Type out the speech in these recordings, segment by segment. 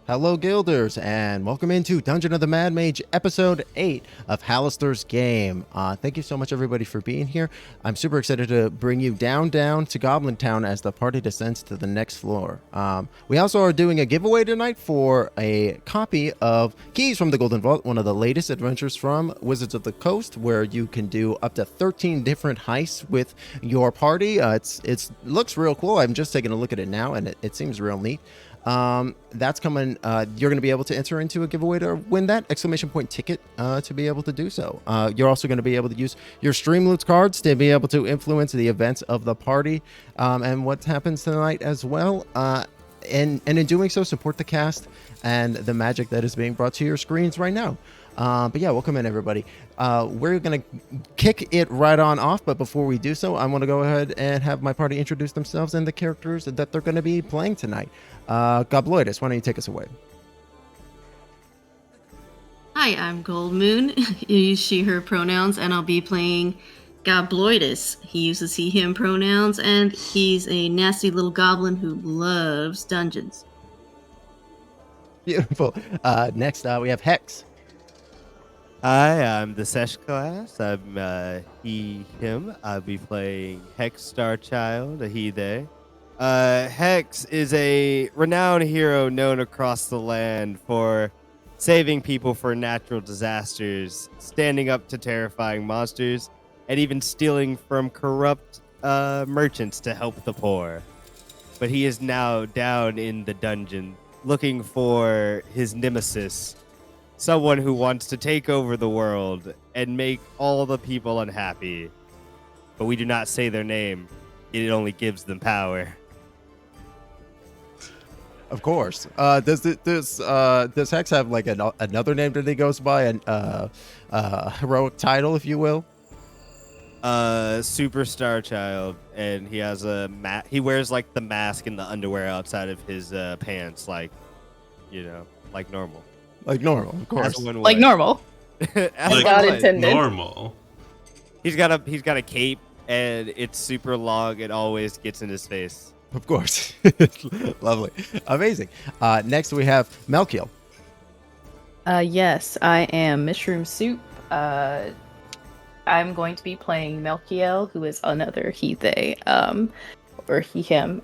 Hello, Guilders, and welcome into Dungeon of the Mad Mage, Episode 8 of Halaster's Game. Thank you so much, everybody, for being here. I'm super excited to bring you down to Goblintown as the party descends to the next floor. We also are doing a giveaway tonight for a copy of Keys from the Golden Vault, one of the latest adventures from Wizards of the Coast, where you can do up to 13 different heists with your party. It looks real cool. I'm just taking a look at it now, and it seems real neat. That's coming. You're going to be able to enter into a giveaway to win that exclamation point ticket to be able to do so. You're also going to be able to use your Streamloots cards to be able to influence the events of the party and what happens tonight as well. And in doing so, support the cast and the magic that is being brought to your screens right now. But yeah, welcome in, everybody. We're going to kick it right on off, but before we do so, I want to go ahead and have my party introduce themselves and the characters that they're going to be playing tonight. Gobloidus, why don't you take us away? Hi, I'm Goldmoon. You use she, her pronouns, and I'll be playing Gobloidus. He uses he, him pronouns, and he's a nasty little goblin who loves dungeons. Beautiful. Next, we have Hex. Hi, I'm TheSeshCast. I'm he, him. I'll be playing Hex Starchild, a he, they. Hex is a renowned hero known across the land for saving people from natural disasters, standing up to terrifying monsters, and even stealing from corrupt merchants to help the poor. But he is now down in the dungeon looking for his nemesis, someone who wants to take over the world and make all the people unhappy. But we do not say their name. It only gives them power. Of course. Does Hex have like another name that he goes by, a heroic title, if you will? Superstar Child, and he has he wears like the mask and the underwear outside of his pants, like normal. Like normal, of course. Like normal. As God one. intended. Normal. He's got a cape, and it's super long. It always gets in his face. Of course. Lovely. Amazing. Next, we have Melkiel. Yes, I am MishroomSoup. I'm going to be playing Melkiel, who is another he, they, or he, him.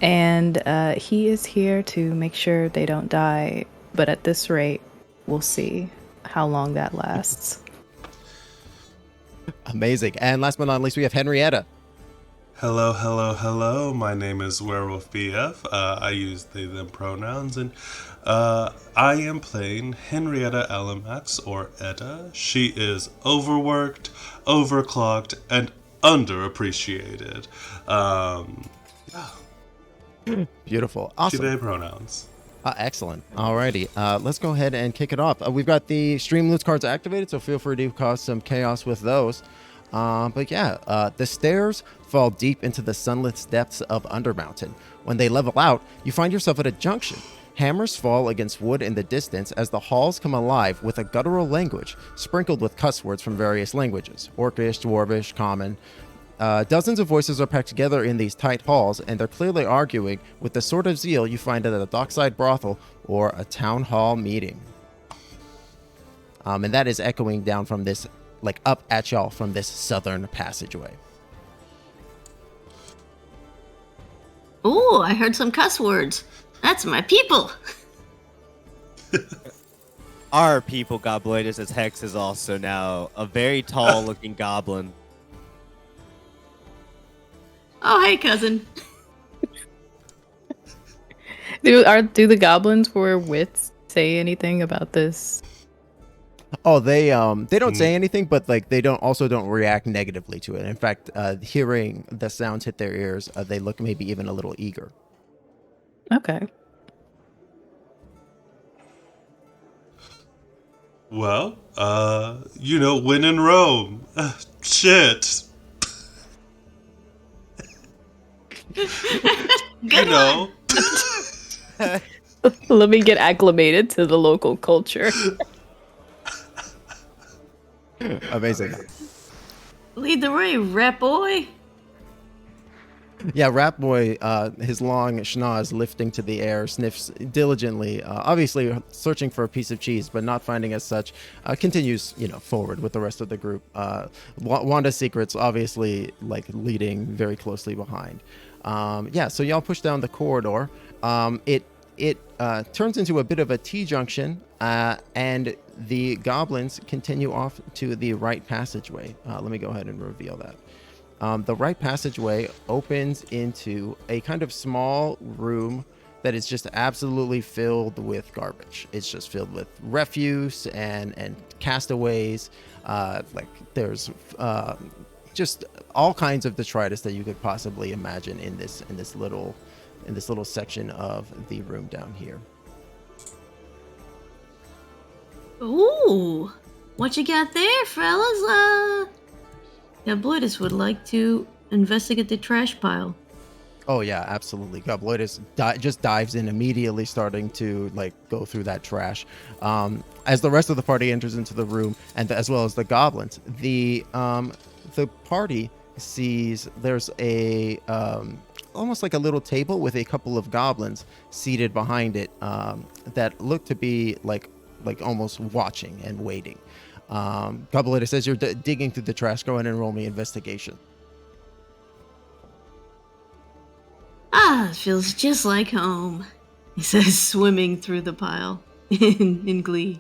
And he is here to make sure they don't die. But at this rate, we'll see how long that lasts. Amazing. And last but not least, we have Henrietta. Hello, hello, hello. My name is Wherewolfbf. I use they, them pronouns, and I am playing Henrietta Alumax, or Etta. She is overworked, overclocked, and underappreciated. Beautiful. Awesome. She, they pronouns. Excellent. Alrighty. Let's go ahead and kick it off. We've got the Streamloots cards activated, so feel free to cause some chaos with those. But yeah, the stairs fall deep into the sunlit depths of Undermountain. When they level out, you find yourself at a junction. Hammers fall against wood in the distance as the halls come alive with a guttural language, sprinkled with cuss words from various languages: Orcish, Dwarvish, Common. Dozens of voices are packed together in these tight halls, and they're clearly arguing with the sort of zeal you find at a dockside brothel or a town hall meeting. And that is echoing down from this, like up at y'all from this southern passageway. Ooh, I heard some cuss words. That's my people. Our people, Gobloidus, as Hex is also now a very tall-looking goblin. Oh, hey, cousin. Do the goblins wear wits say anything about this? Oh, they don't say anything, but like they don't react negatively to it. In fact, hearing the sounds hit their ears, they look maybe even a little eager. Okay. Well, when in Rome. Shit. Good one. Let me get acclimated to the local culture. Amazing. Lead the way, rat boy. Yeah, Rat Boy, his long schnoz lifting to the air, sniffs diligently, obviously searching for a piece of cheese, but not finding as such, continues, forward with the rest of the group. Wanda's Secrets, obviously, like, leading very closely behind. Yeah, so y'all push down the corridor. It turns into a bit of a T-junction, and the goblins continue off to the right passageway. Let me go ahead and reveal that. The right passageway opens into a kind of small room that is just absolutely filled with garbage. It's just filled with refuse and castaways. Like there's just all kinds of detritus that you could possibly imagine in this little section of the room down here. Ooh, what you got there, fellas? Gobloidus would like to investigate the trash pile. Oh yeah, absolutely. Gobloidus just dives in immediately, starting to like go through that trash. As the rest of the party enters into the room, and as well as the goblins, the party sees there's a almost like a little table with a couple of goblins seated behind it that look to be like almost watching and waiting. Gobloidus, says you're digging through the trash, go ahead and roll me investigation. It feels just like home, he says, swimming through the pile in glee.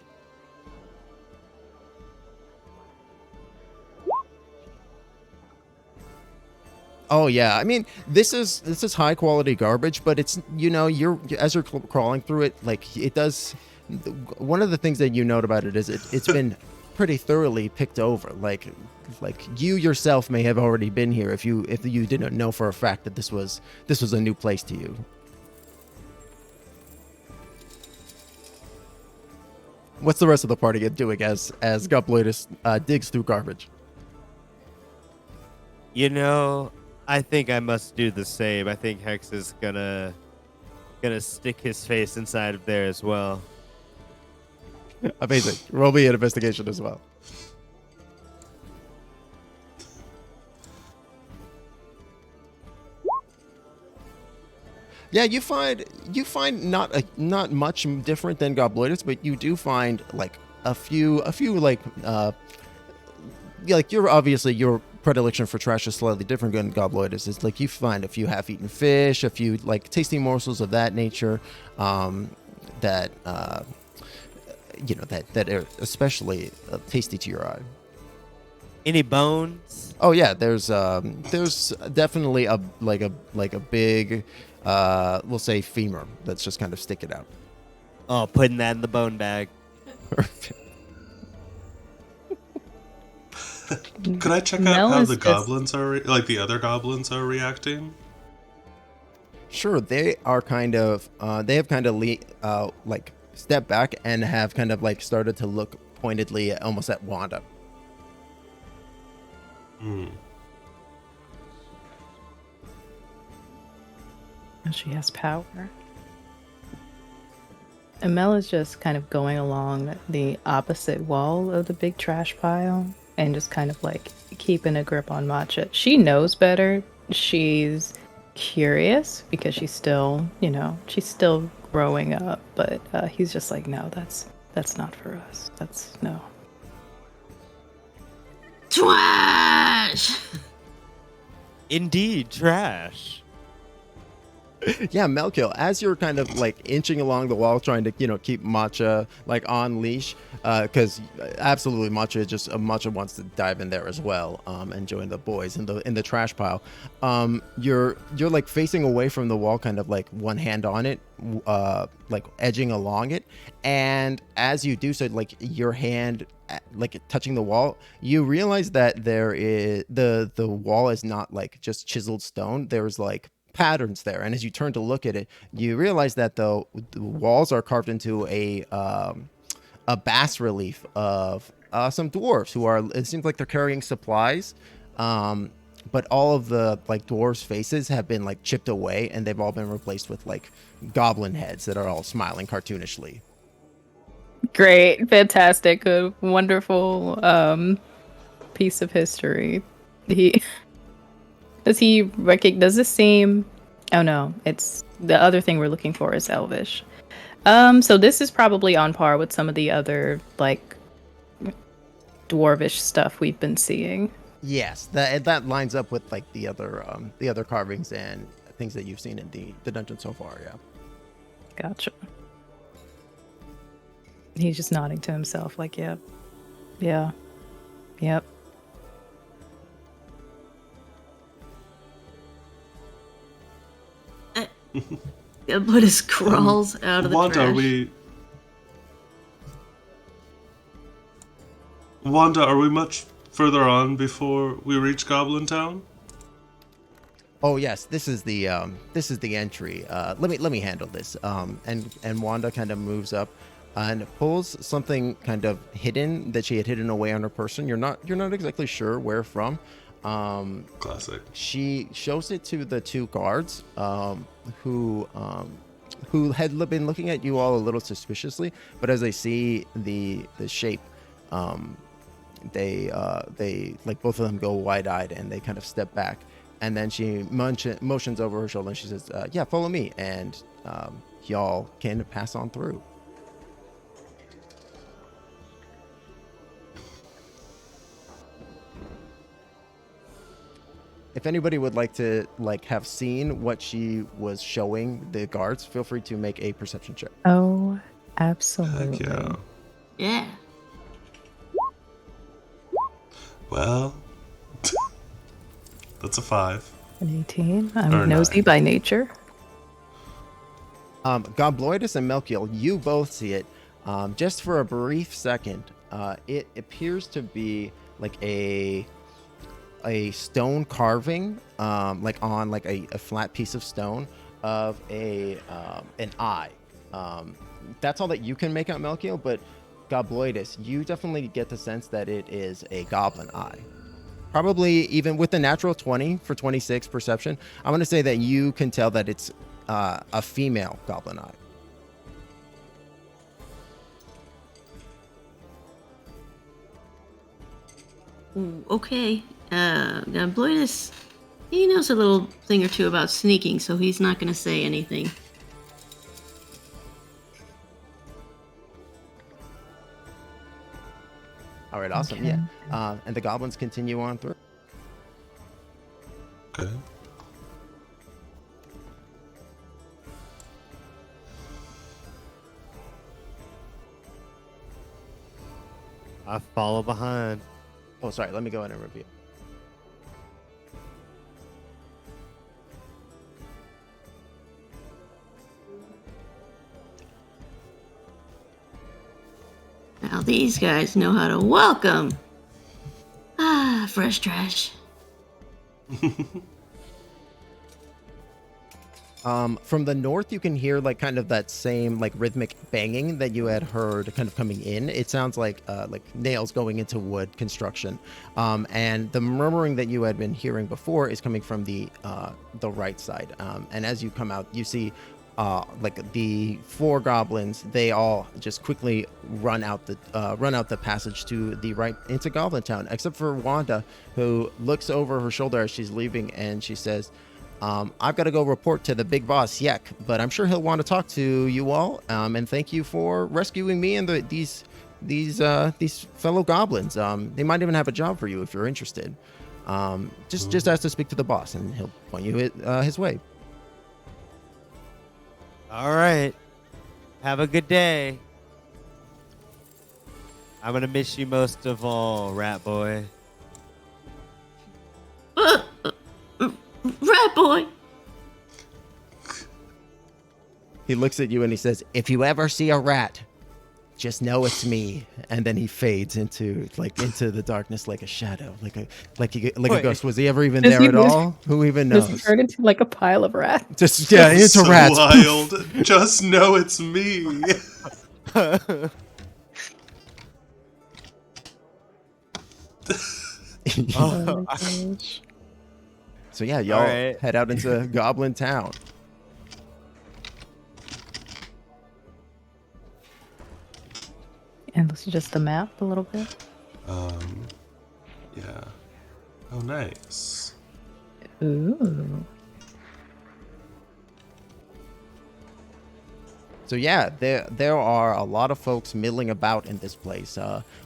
Oh yeah, I mean this is high quality garbage, but it's you're as you're crawling through it, like it does. One of the things that you note about it is it's been pretty thoroughly picked over. Like you yourself may have already been here if you didn't know for a fact that this was a new place to you. What's the rest of the party doing as Gobloidus digs through garbage? I think I must do the same. I think Hex is gonna stick his face inside of there as well. Amazing. Roll me an investigation as well. Yeah, you find not much different than Gobloidus, but you do find like a few like you're obviously your predilection for trash is slightly different than Gobloidus. It's like you find a few half-eaten fish, a few like tasty morsels of that nature, that that are especially tasty to your eye. Any bones? Oh yeah, there's definitely a big we'll say femur that's just kind of sticking out. Oh, putting that in the bone bag. Could I check out how the goblins are the other goblins are reacting? Sure, they are kind of they have kind of stepped back and have kind of like started to look pointedly almost at Wanda. She has power. And Mel is just kind of going along the opposite wall of the big trash pile and just kind of like keeping a grip on Matcha. She knows better. She's curious because she's still, she's still growing up. But he's just like, no, that's not for us. That's no. Trash! Indeed, trash. Yeah, Melkiel, as you're kind of like inching along the wall trying to, keep Matcha like on leash, because absolutely Matcha wants to dive in there as well, and join the boys in the trash pile. You're like facing away from the wall, kind of like one hand on it, like edging along it, and as you do so, like your hand like touching the wall, you realize that there is the wall is not like just chiseled stone. There's like patterns there, and as you turn to look at it, you realize that the walls are carved into a bas relief of some dwarves who are, it seems like they're carrying supplies, but all of the like dwarves' faces have been like chipped away, and they've all been replaced with like goblin heads that are all smiling cartoonishly. Great, fantastic, a wonderful piece of history. Does this seem? Oh no, it's the other thing we're looking for is Elvish. So this is probably on par with some of the other like dwarvish stuff we've been seeing. Yes, that lines up with like the other carvings and things that you've seen in the dungeon so far. Yeah. Gotcha. He's just nodding to himself, like, yep, yeah, yep. Gobloidus crawls out of the Wanda, trash. are we much further on before we reach Goblintown? Oh yes, this is the entry. Let me handle this. And Wanda kind of moves up and pulls something kind of hidden that she had hidden away on her person. You're not exactly sure where from. Classic. She shows it to the two guards, who had been looking at you all a little suspiciously, but as they see the shape, they like both of them go wide-eyed and they kind of step back. And then she motions over her shoulder and she says, yeah, follow me. And y'all can pass on through. If anybody would like to have seen what she was showing the guards, feel free to make a perception check. Oh, absolutely. Heck yeah. Yeah. Well, that's a 5. An 18. Or I'm nosy 9. by nature. Gobloidus and Melkiel, you both see it. Just for a brief second, it appears to be like a stone carving, like on like a flat piece of stone of an eye. That's all that you can make out, Melkiel, but Gobloidus, you definitely get the sense that it is a goblin eye. Probably even with the natural 20 for 26 perception, I'm going to say that you can tell that it's a female goblin eye. Ooh, okay. Gobloidus, he knows a little thing or two about sneaking, so he's not going to say anything. All right, awesome. Okay. Yeah. And the goblins continue on through. Okay. I follow behind. Oh, sorry. Let me go ahead and review. Now these guys know how to welcome. Ah, fresh trash. From the north, you can hear like kind of that same like rhythmic banging that you had heard kind of coming in. It sounds like nails going into wood construction. And the murmuring that you had been hearing before is coming from the right side. And as you come out, you see like the 4 goblins. They all just quickly run out the passage to the right into Goblintown, except for Wanda, who looks over her shoulder as she's leaving, and she says, I've got to go report to the big boss, Yek, but I'm sure he'll want to talk to you all. And thank you for rescuing me and these fellow goblins. They might even have a job for you if you're interested. Just ask to speak to the boss, and he'll point you his way. All right. Have a good day. I'm gonna miss you most of all, rat boy. Rat boy. He looks at you and he says, "If you ever see a rat, just know it's me." And then he fades into the darkness like a shadow, like a ghost. Was he ever even there at all? Who even knows? Just turn into like a pile of rats. Just into So rats. wild. Just know it's me. Oh my gosh. So yeah, y'all right. head out into Goblintown. And let's adjust the map a little bit. Yeah. Oh, nice. Ooh. So yeah, there are a lot of folks milling about in this place.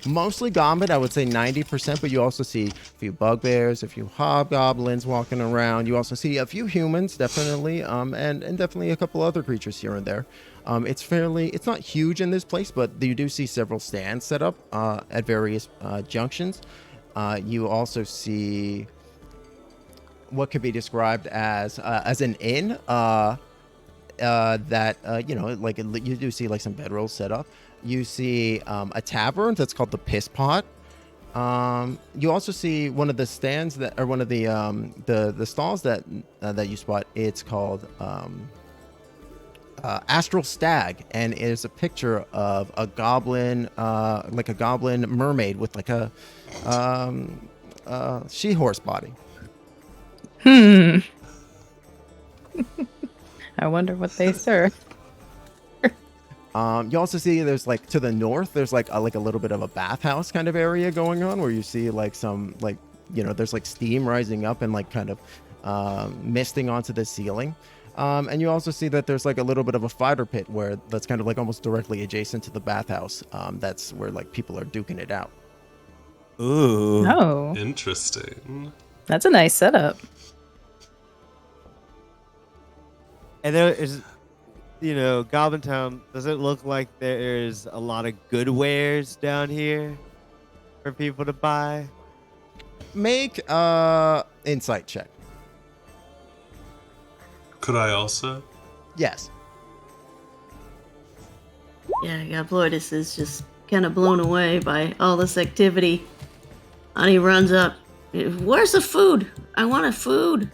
Mostly Goblin, I would say 90%, but you also see a few bugbears, a few hobgoblins walking around. You also see a few humans, definitely, and definitely a couple other creatures here and there. It's not huge in this place, but you do see several stands set up at various junctions. You also see what could be described as an inn. That like you do see like some bedrolls set up. You see a tavern that's called the Piss Pot. You also see one of the stands that, or one of the stalls that you spot. It's called Astral Stag, and it is a picture of a goblin, like a goblin mermaid with like a she-horse body. I wonder what they serve. You also see there's like to the north, there's like a little bit of a bathhouse kind of area going on where you see like some like, there's like steam rising up and like kind of misting onto the ceiling. And you also see that there's like a little bit of a fighter pit that's kind of like almost directly adjacent to the bathhouse. That's where like people are duking it out. Ooh. Oh, Interesting. that's a nice setup. And there is, Goblintown, does it look like there's a lot of good wares down here for people to buy? Make insight check. Could I also? Yes. Yeah, Gobloidus is just kind of blown away by all this activity. And he runs up. Where's the food? I want a food.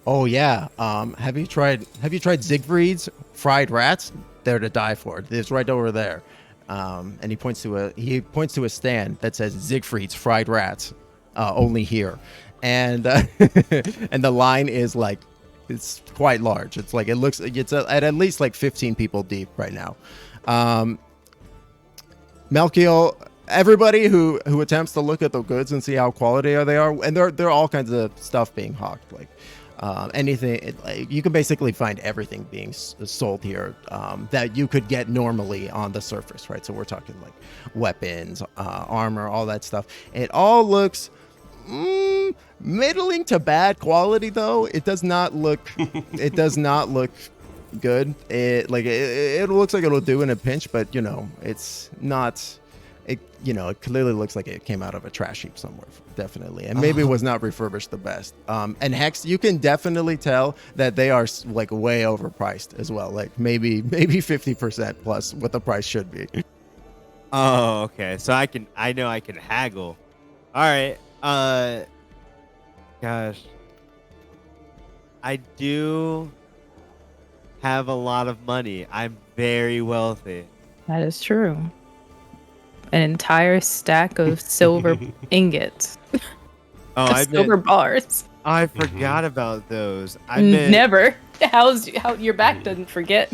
Oh yeah. Have you tried Siegfried's fried rats? They're to die for. It's right over there. And he points to a stand that says Siegfried's fried rats, only here. And and the line is like, it's quite large. It's like it's at least like 15 people deep right now. Melkiel, everybody who attempts to look at the goods and see how quality they are, and there are all kinds of stuff being hawked, like anything. Like, you can basically find everything being sold here that you could get normally on the surface, right? So we're talking like weapons, armor, all that stuff. It all looks middling to bad quality, though. It does not look good. It looks like it'll do in a pinch, but it's not. It clearly looks like it came out of a trash heap somewhere, definitely, and maybe was not refurbished the best. And Hex, you can definitely tell that they are like way overpriced as well, like maybe 50% plus what the price should be. Oh, okay. So I know I can haggle. All right. Gosh, I do have a lot of money. I'm very wealthy. That is true. An entire stack of silver ingots. Oh, Silver bars. I forgot about those. Never. How your back doesn't forget.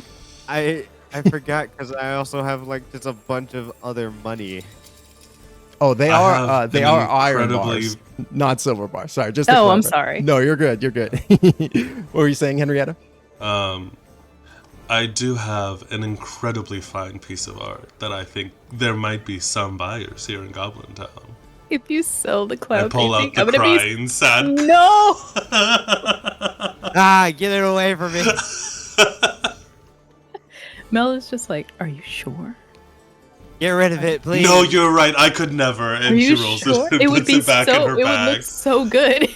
I forgot because I also have like just a bunch of other money. Oh, they are iron bars, not silver bars. Sorry, just. Oh, I'm sorry. No, you're good. You're good. What were you saying, Henrietta? I do have an incredibly fine piece of art that I think there might be some buyers here in Goblintown. If you sell the cloud I pull painting, out the crying sad. No. Get it away from me. Mel is just like, are you sure? Get rid of it, please. No, you're right. I could never. And Are you she rolls sure? it, It would puts be it back in her It would bag. look so good.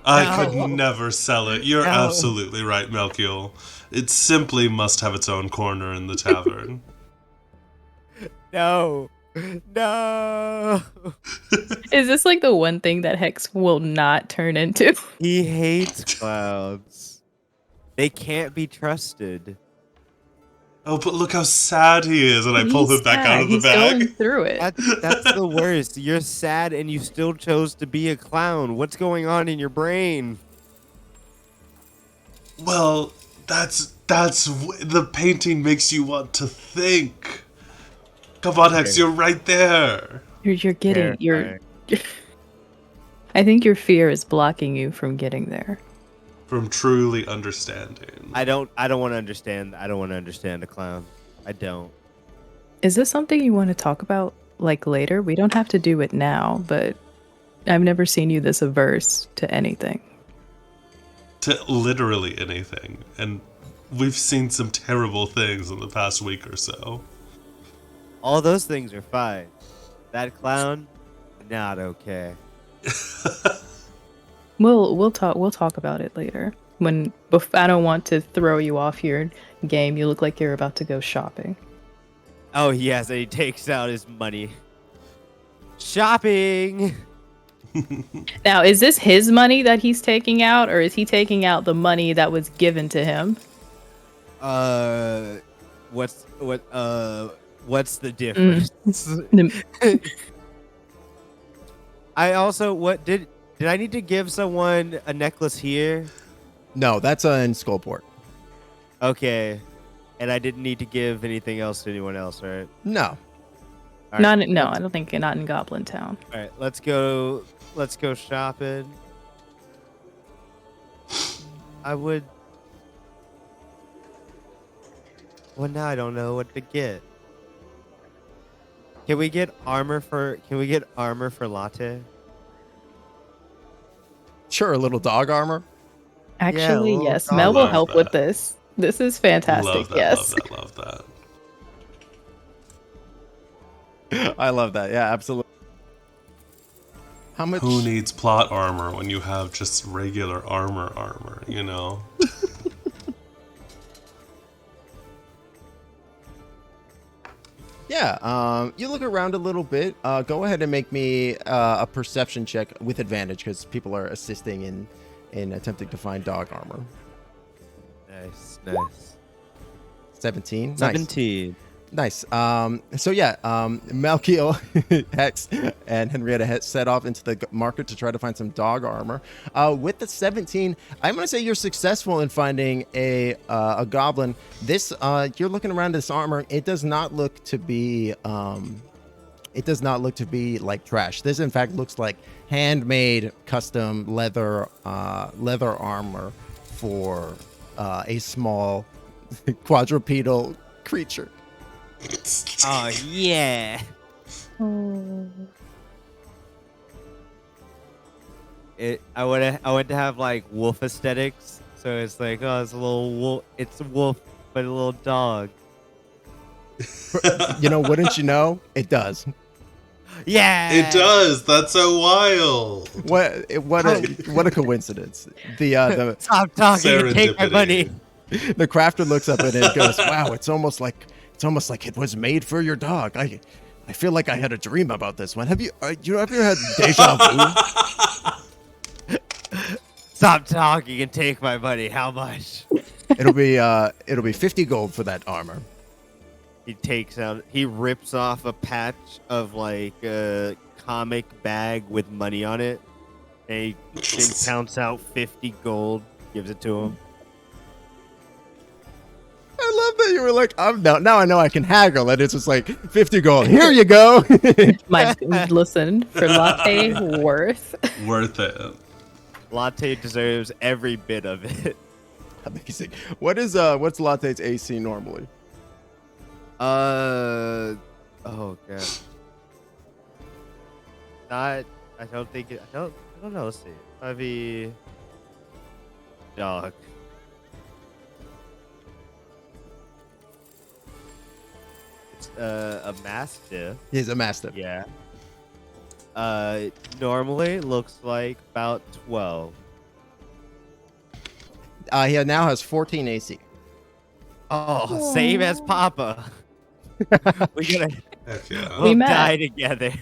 I could never sell it. You're No. absolutely right, Melkiel. It simply must have its own corner in the tavern. No. Is this like the one thing that Hex will not turn into? He hates clouds. They can't be trusted. Oh, but look how sad he is, and I pull He's him back sad. out of the He's going bag. through it. That's the worst. You're sad and you still chose to be a clown. What's going on in your brain? Well, the painting makes you want to think. Come on, Hex, Okay. you're right there. You're getting Terrifying. I think your fear is blocking you from getting there. From truly understanding. I don't want to understand. I don't want to understand a clown. I don't. Is this something you want to talk about like later? We don't have to do it now, but I've never seen you this averse to anything. To literally anything. And we've seen some terrible things in the past week or so. All those things are fine. That clown, not okay. We'll talk about it later. I don't want to throw you off your game. You look like you're about to go shopping. Oh yes, and he takes out his money. Shopping. Now, is this his money that he's taking out, or is he taking out the money that was given to him? What's the difference? I also did I need to give someone a necklace here? No, that's in Skullport. Okay. And I didn't need to give anything else to anyone else, right? No. All No, right. I don't think not in Goblintown. All right, let's go shopping. Well, now I don't know what to get. Can we get armor for Latte? Sure, a little dog armor. Actually, well, yes. I Mel will love help that. with this. This is fantastic. Love that, Yes. love that. I love that. Yeah, absolutely. How much? Who needs plot armor when you have just regular armor, you know? Yeah, you look around a little bit. Go ahead and make me a perception check with advantage because people are assisting in attempting to find dog armor. Nice. 17. 17. Nice. So yeah, Melkiel, Hex, and Henrietta set off into the market to try to find some dog armor. With the 17, I'm gonna say you're successful in finding a goblin. This you're looking around this armor. It does not look to be like trash. This in fact looks like handmade, custom leather armor for a small quadrupedal creature. Oh yeah. I want to have like wolf aesthetics. So it's like, oh, it's a little wolf. It's a wolf, but a little dog. You know, wouldn't you know? It does. Yeah. It does. That's so wild. What a coincidence. The Stop talking and take my money. the crafter looks up at it and goes, "Wow, it's almost like it was made for your dog. I feel like I had a dream about this one. Have you ever had deja vu?" Stop talking and take my money. How much? It'll be 50 gold for that armor. He rips off a patch of like a comic bag with money on it, and he counts out 50 gold, gives it to him. I love that you were like, now I know I can haggle, and it's just like 50 gold. Here you go. Listen, for latte worth. Worth it. Latte deserves every bit of it. Amazing. What's Latte's AC normally? Oh god. I don't know. Let's see. Maybe dog. It's a mastiff. He's a mastiff. Yeah. Normally looks like about 12. He now has 14 AC. Oh, same as Papa. We're gonna Heck yeah. We we'll met. die together.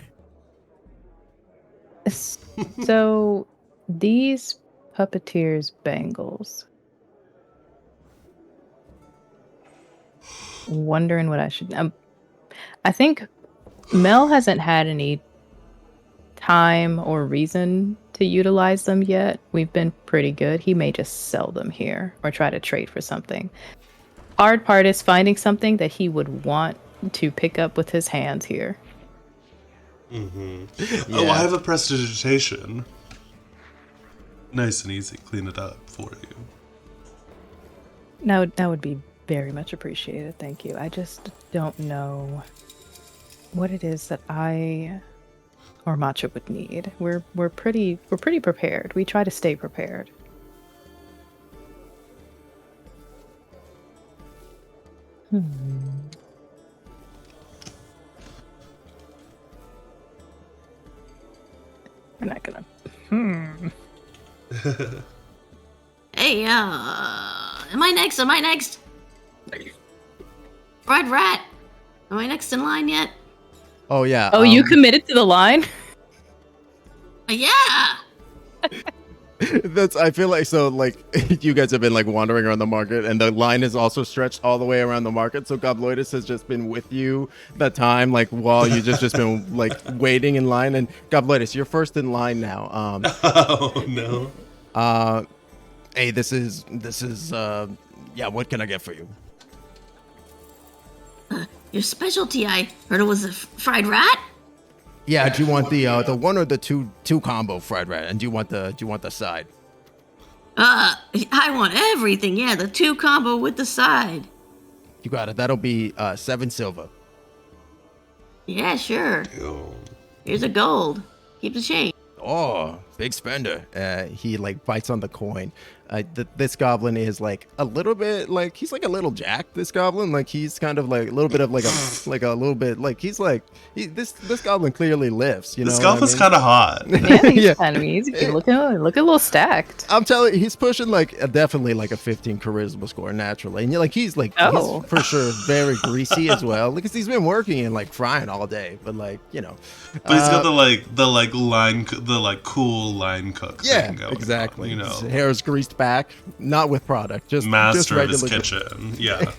So these puppeteers' bangles. Wondering what I should. I think Mel hasn't had any time or reason to utilize them yet. We've been pretty good. He may just sell them here or try to trade for something. Hard part is finding something that he would want to pick up with his hands here. Mm-hmm. Yeah. Oh, I have a prestidigitation. Nice and easy. Clean it up for you. No, that would be very much appreciated. Thank you. I just don't know what it is that I or Matcha would need. We're pretty prepared. We try to stay prepared. We're not gonna. Hey, am I next? Am I next? Fried rat. Am I next in line yet? Oh yeah. Oh, you committed to the line? Yeah. That's. I feel like so. Like you guys have been like wandering around the market, and the line is also stretched all the way around the market. So Gobloidus has just been with you that time, like while you just been like waiting in line. And Gobloidus, you're first in line now. Oh no. Hey, this is. Yeah. What can I get for you? Your specialty, I heard it was a fried rat. Yeah. Do you want the one or the two combo fried rat? And do you want the side? I want everything. Yeah, the 2 combo with the side. You got it. That'll be 7 silver. Yeah, sure. Ew. Here's a gold. Keep the change. Oh, big spender. He like bites on the coin. This goblin is like a little bit like he's like a little jack. This goblin, like he's kind of like a little bit of like a little bit like he's like this goblin clearly lifts. You know, This golf is kind of hot. Yeah, he's Yeah. kind of easy. Look a little stacked. I'm telling you, he's pushing like definitely like a 15 charisma score naturally, and you're like he's Oh. for sure very greasy as well because he's been working and like frying all day. But like you know, But he's got the cool line cook yeah, thing going exactly. on, you His know. hair is greased back, not with product, just Master of regular. his kitchen. Yeah.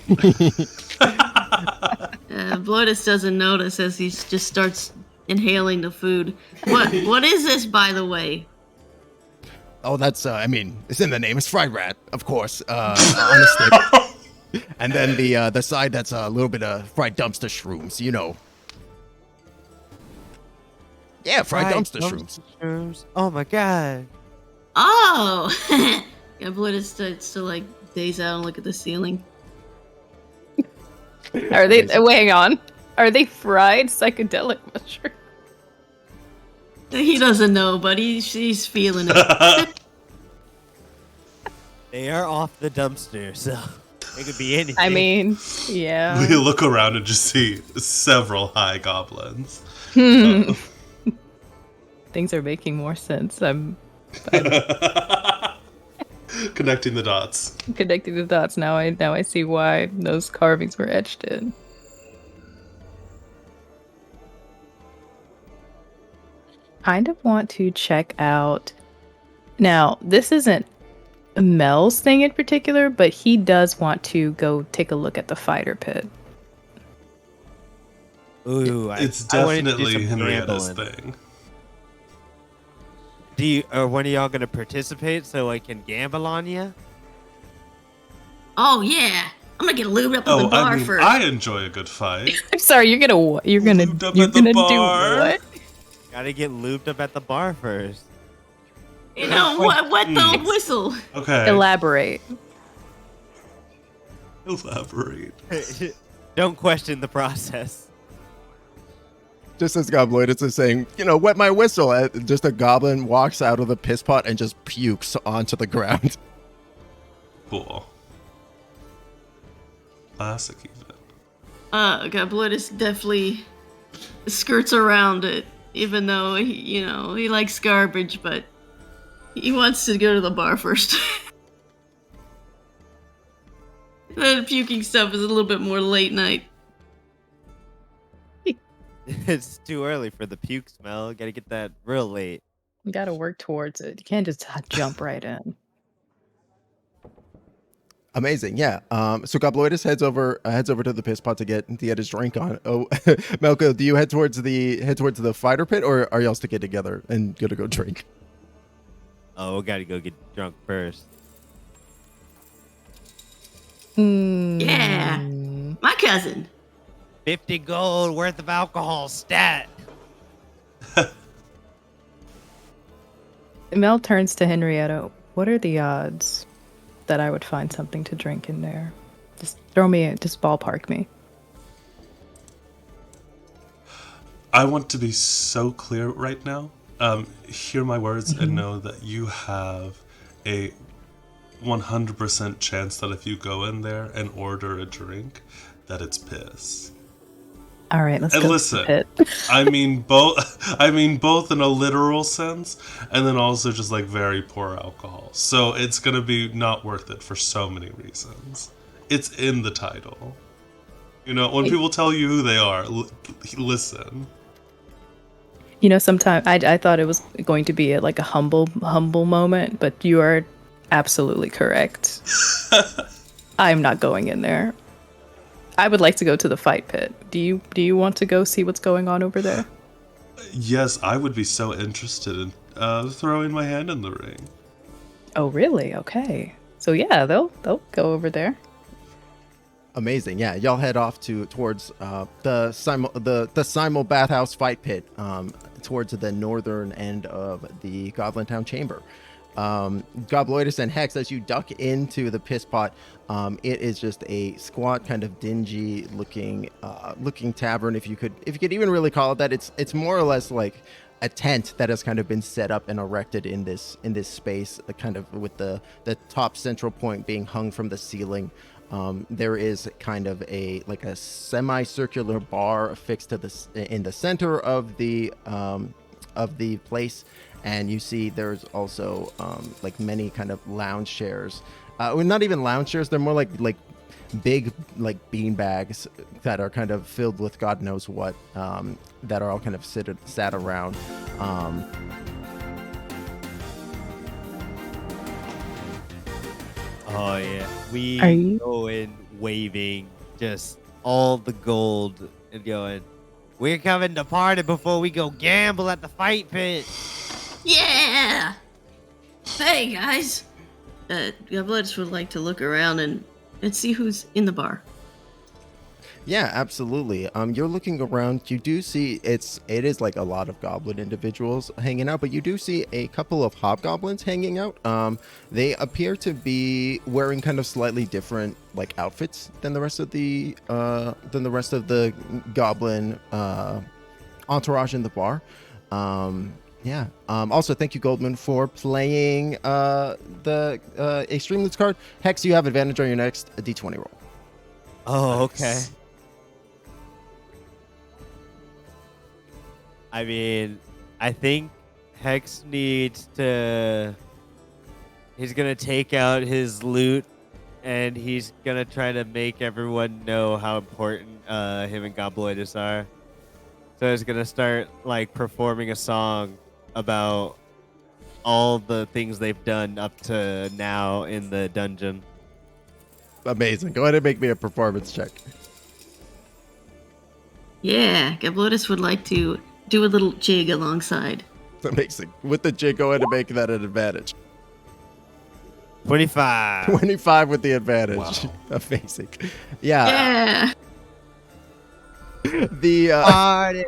Bloidus doesn't notice as he just starts inhaling the food. What is this, by the way? Oh, that's I mean, it's in the name. It's fried rat, of course, on a stick. And then the side that's a little bit of fried dumpster shrooms, you know. Yeah, fried dumpster shrooms. Oh my god. Oh! Yeah, Bloidus starts to like daze out and look at the ceiling. Are they? Wait, hang on. Are they fried psychedelic mushrooms? He doesn't know, but he's feeling it. They are off the dumpster, so it could be anything. I mean, yeah. We look around and just see several high goblins. Things are making more sense. I'm Connecting the dots. connecting the dots now. I see why those carvings were etched in. Kind of want to check out. Now, this isn't Mel's thing in particular, but he does want to go take a look at the fighter pit. Ooh, It's I wanted to do definitely some Henrietta's gambling. thing. Are one of y'all gonna participate so I can gamble on you? Oh yeah, I'm gonna get lubed up at the Oh, bar I mean, first. I enjoy a good fight. I'm sorry, you're gonna Lubed up do at the bar. what? Gotta get lubed up at the bar first. You know what? Wet the old whistle. Okay. Elaborate. Elaborate. Don't question the process. Just as Gobloidus is saying, you know, wet my whistle. Just a goblin walks out of the piss pot and just pukes onto the ground. Cool. Classic even. Gobloidus definitely skirts around it, even though he likes garbage, but he wants to go to the bar first. The puking stuff is a little bit more late night. It's too early for the puke smell. Gotta get that real late. You gotta work towards it. You can't just jump right in. Amazing, yeah. So Gobloidus heads over to the piss pot to get his drink on. Oh, Melkiel, do you head towards the fighter pit, or are y'all sticking together and gonna go drink? Oh, we gotta go get drunk first. Yeah, my cousin. 50 gold worth of alcohol stat. Mel turns to Henrietta. What are the odds that I would find something to drink in there? Just just ballpark me. I want to be so clear right now. Hear my words and know that you have a 100% chance that if you go in there and order a drink, that it's piss. All right, let's And go listen, to the pit. I mean both in a literal sense and then also just like very poor alcohol. So it's gonna be not worth it for so many reasons. It's in the title. You know, when people tell you who they are, listen. You know, sometimes I thought it was going to be like a humble moment, but you are absolutely correct. I'm not going in there. I would like to go to the fight pit. Do you want to go see what's going on over there? Yes, I would be so interested in throwing my hand in the ring. Oh, really? Okay. So yeah, they'll go over there. Amazing. Yeah, y'all head off towards the Simul Bathhouse fight pit, towards the northern end of the Goblintown chamber. Gobloidus and Hex, as you duck into the piss pot, it is just a squat, kind of dingy looking tavern, if you could even really call it that. It's more or less like a tent that has kind of been set up and erected in this space, kind of with the top central point being hung from the ceiling. There is kind of a semicircular bar affixed to in the center of the place, and you see there's also like many kind of lounge chairs. Well, not even lounge chairs; they're more like big bean bags that are kind of filled with God knows what, that are all kind of sat around. Oh yeah, we Are you- go in waving just all the gold and going, we're coming to party before we go gamble at the fight pit. Yeah! Hey, guys! Gobloidus would like to look around and see who's in the bar. Yeah, absolutely. You're looking around. You do see it is like a lot of goblin individuals hanging out, but you do see a couple of hobgoblins hanging out. They appear to be wearing kind of slightly different like outfits than the rest of the goblin entourage in the bar. Yeah. Also, thank you, Goldman, for playing the Extreme Loots card. Hex, you have advantage on your next D20 roll. Oh, okay. I mean, I think Hex needs to... He's going to take out his loot, and he's going to try to make everyone know how important him and Gobloidus are. So he's going to start, like, performing a song about all the things they've done up to now in the dungeon. Amazing. Go ahead and make me a performance check. Yeah, Gobloidus would like to do a little jig alongside. Amazing. With the jig, go ahead and make that an advantage. 25. 25 with the advantage. Wow. Amazing. Yeah. Yeah! The Party!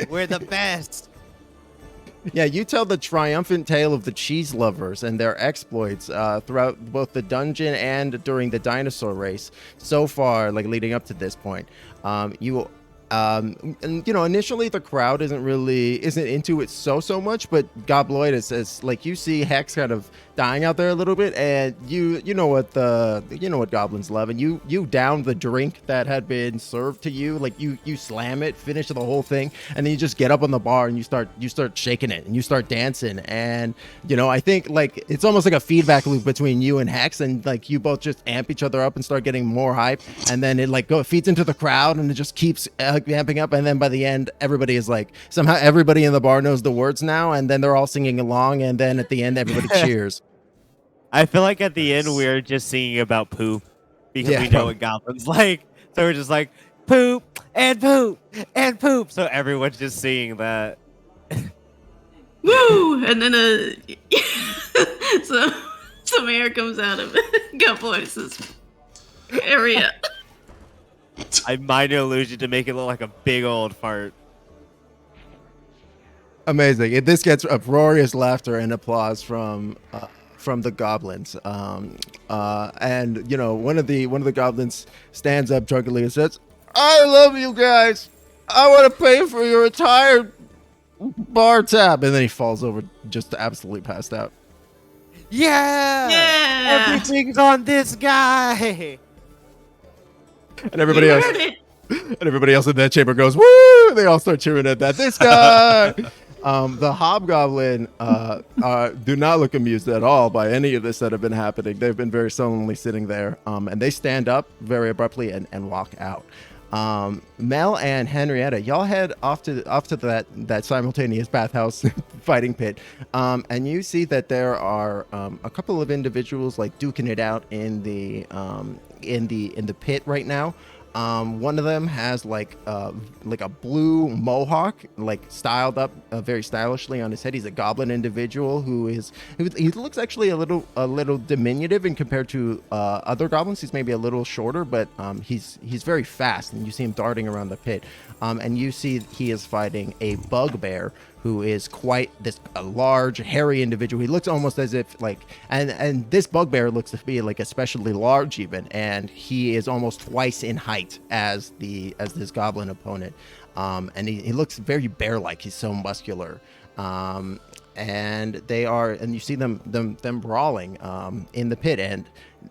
We're the best! yeah, you tell the triumphant tale of the cheese lovers and their exploits throughout both the dungeon and during the dinosaur race so far, like leading up to this point. And you know, initially the crowd isn't into it so much, but Gobloidus, is like, you see Hex kind of dying out there a little bit, and you know what goblins love, and you down the drink that had been served to you, like you slam it, finish the whole thing, and then you just get up on the bar and you start shaking it and you start dancing, and you know, I think like it's almost like a feedback loop between you and Hex, and like you both just amp each other up and start getting more hype, and then it like feeds into the crowd and it just keeps amping up, and then by the end everybody is like, somehow everybody in the bar knows the words now, and then they're all singing along, and then at the end everybody cheers. I feel like at the end we're just singing about poop because Yeah, we know what goblins like. So we're just like poop and poop and poop. So everyone's just singing that. Woo! And then some air comes out of Gobloidus' area. I minor illusion to make it look like a big old fart. Amazing. This gets uproarious laughter and applause from the goblins. And you know, one of the goblins stands up drunkenly and says, "I love you guys. I want to pay for your entire bar tab." And then he falls over, just absolutely passed out. Yeah! Yeah! Everything's on this guy! And everybody You else, heard it. and everybody else in that chamber goes, "Woo!" They all start cheering at that. This guy. The hobgoblin do not look amused at all by any of this that have been happening. They've been very sullenly sitting there, and they stand up very abruptly and walk out. Mel and Henrietta, y'all head off to that simultaneous bathhouse fighting pit, and you see that there are a couple of individuals like duking it out in the pit right now. One of them has like a blue mohawk, like styled up very stylishly on his head. He's a goblin individual he looks actually a little diminutive in compared to other goblins. He's maybe a little shorter, but he's very fast, and you see him darting around the pit. And you see he is fighting a bugbear who is quite a large, hairy individual. He looks almost as if and this bugbear looks to be like especially large even, and he is almost twice in height as this goblin opponent. And he looks very bear-like. He's so muscular. And you see them brawling in the pit, and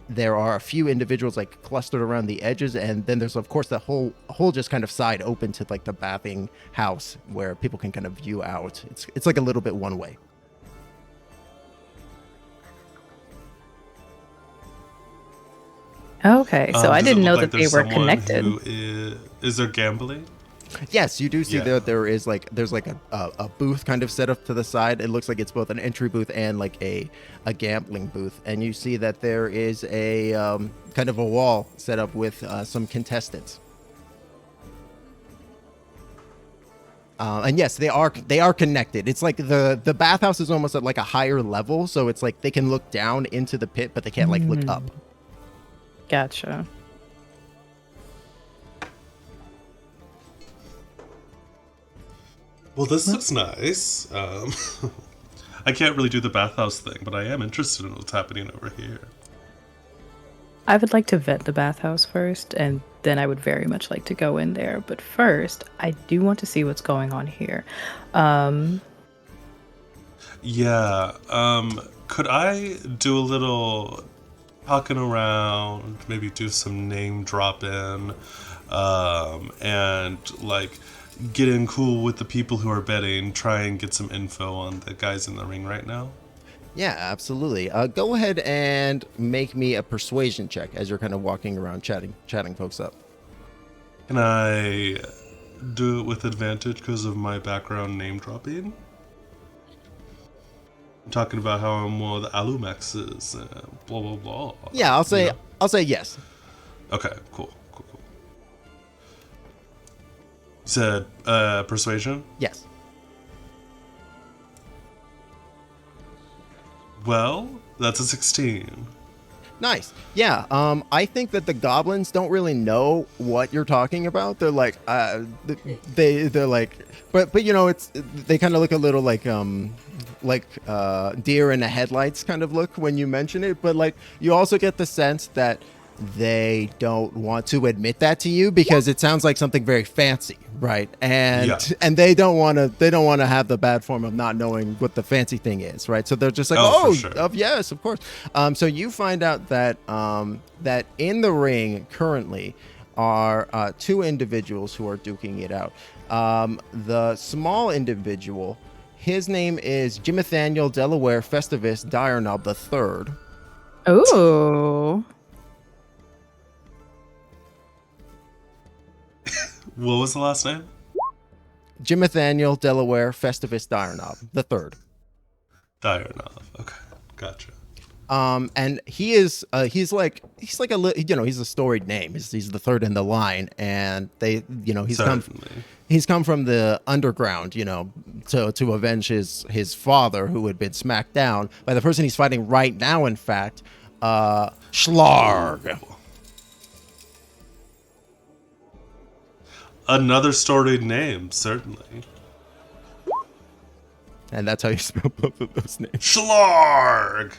there are a few individuals like clustered around the edges, and then there's of course the whole just kind of side open to like the bathing house where people can kind of view out. It's like a little bit one way. Okay, so I Does it didn't look know like that they there's were someone connected. who is there gambling? Yes, you do see Yeah. that there's like a booth kind of set up to the side. It looks like it's both an entry booth and like a gambling booth. And you see that there is a kind of a wall set up with some contestants. And yes, they are connected. It's like the bathhouse is almost at like a higher level, so it's like they can look down into the pit, but they can't like look up. Gotcha. Well, this looks nice. I can't really do the bathhouse thing, but I am interested in what's happening over here. I would like to vet the bathhouse first, and then I would very much like to go in there. But first, I do want to see what's going on here. Yeah. Could I do a little talking around, maybe do some name dropping, and like get in cool with the people who are betting, try and get some info on the guys in the ring right now? Yeah, absolutely. Go ahead and make me a persuasion check as you're kind of walking around chatting folks up. Can I do it with advantage because of my background name dropping? I'm talking about how I'm one of the Alumaxes, blah blah blah. Yeah, I'll say You know? I'll say yes. Okay, cool. You said persuasion? Yes. Well, that's a 16. Nice. Yeah. I think that the goblins don't really know what you're talking about. They're like, they're like, but you know, they kind of look a little like deer in the headlights kind of look when you mention it. But like, you also get the sense that they don't want to admit that to you because it sounds like something very fancy, right? And Yeah. and they don't want to have the bad form of not knowing what the fancy thing is, right? So they're just like, Oh, for sure. yes, of course. So you find out that that in the ring currently are two individuals who are duking it out. The small individual, his name is Jimnathaniel Delaware Festivus Dryur III. Ooh. What was the last name? Jimnathaniel Delaware Festivus Dryur III. Diurnov. Okay, gotcha. And he's like he's a storied name. He's the third in the line, and he's come from the underground, to avenge his father, who had been smacked down by the person he's fighting right now. In fact, Schlarg. Another storied name, certainly. And that's how you spell both of those names. Schlarg!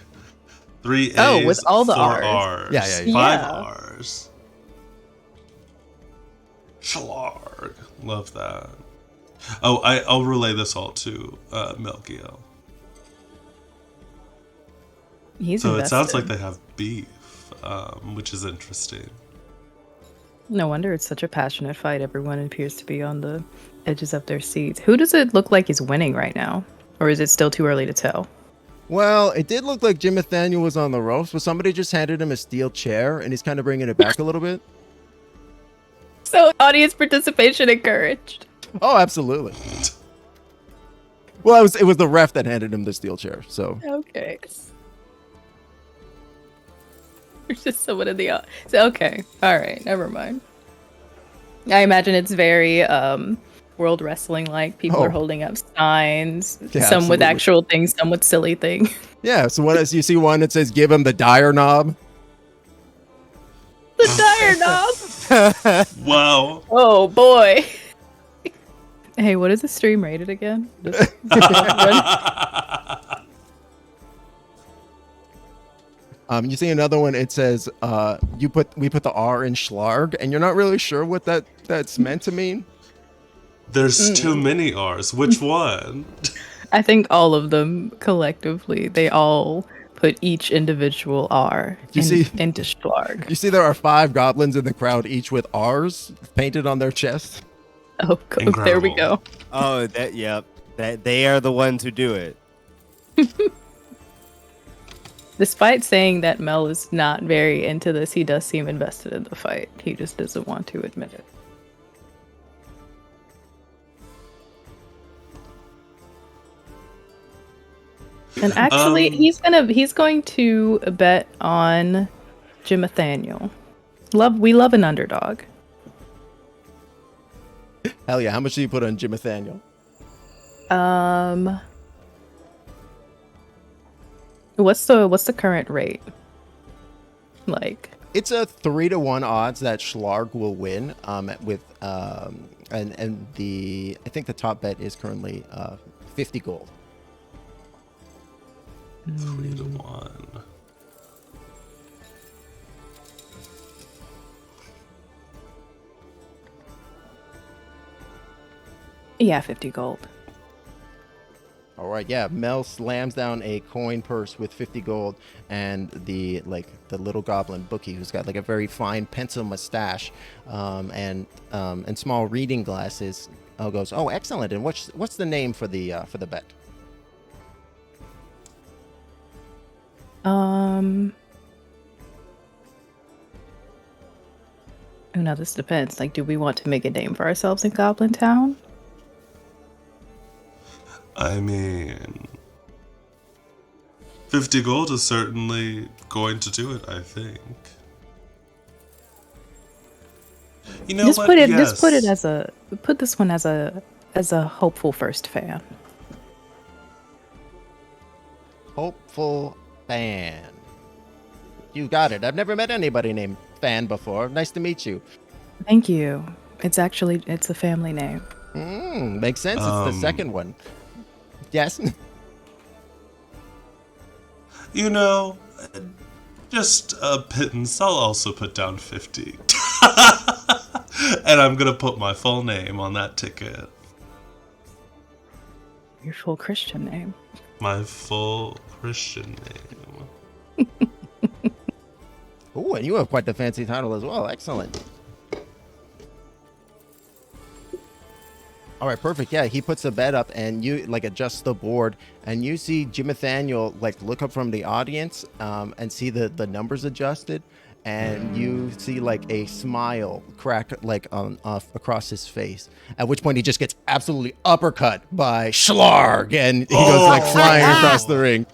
3 A's, Oh, with all the 4 R's. R's. Yeah, yeah, yeah. 5 Yeah. R's. Schlarg. Love that. Oh, I'll relay this all to Melkiel. He's So invested. it sounds like they have beef, which is interesting. No wonder it's such a passionate fight. Everyone appears to be on the edges of their seats. Who does it look like is winning right now? Or is it still too early to tell? Well, it did look like Jim Nathaniel was on the ropes, but somebody just handed him a steel chair, and he's kind of bringing it back a little bit. So audience participation encouraged. Oh, absolutely. Well, it was the ref that handed him the steel chair, so. Okay. There's just someone in the so, okay. All right. Never mind. I imagine it's very World Wrestling like. People Oh. are holding up signs. Yeah, some with absolutely. actual things, some with silly things. Yeah, so what is you see one that says give him the Dryur knob? The Dryur knob. Wow. Oh boy. Hey, what is the stream rated again? You see another one, it says we put the R in Schlarg, and you're not really sure what that's meant to mean. There's too many R's. Which one? I think all of them collectively, they all put each individual R into Schlarg. You see there are 5 goblins in the crowd, each with R's painted on their chest. Oh, there we go. Oh, yep. They are the ones who do it. Despite saying that Mel is not very into this, he does seem invested in the fight. He just doesn't want to admit it. And actually, he's going to bet on Jim Nathaniel. We love an underdog. Hell yeah! How much do you put on Jim Nathaniel? What's the current rate? Like, It's a 3-to-1 odds that Schlarg will win. With and the I think the top bet is currently 50 gold. 3 to 1. yeah, 50 gold. All right, yeah. Mel slams down a coin purse with 50 gold, and the little goblin bookie, who's got like a very fine pencil mustache, and small reading glasses, goes, "Oh, excellent! And what's the name for the bet?" Oh, now this depends. Like, do we want to make a name for ourselves in Goblintown? I mean, 50 gold is certainly going to do it, I think. You know Just what? put it. Yes. Just put it as a. Put this one as a hopeful first fan. Hopeful Fan. You got it. I've never met anybody named Fan before. Nice to meet you. Thank you. It's a family name. Makes sense. It's the second one. Yes. You know, just a pittance. I'll also put down 50. And I'm going to put my full name on that ticket. Your full Christian name. My full Christian name. Oh, and you have quite the fancy title as well. Excellent. All right, perfect. Yeah, he puts the bet up, and you adjust the board, and you see Jim Nathaniel look up from the audience, and see the numbers adjusted, and you see a smile crack across his face. At which point he just gets absolutely uppercut by Schlarg, and he goes flying across the ring.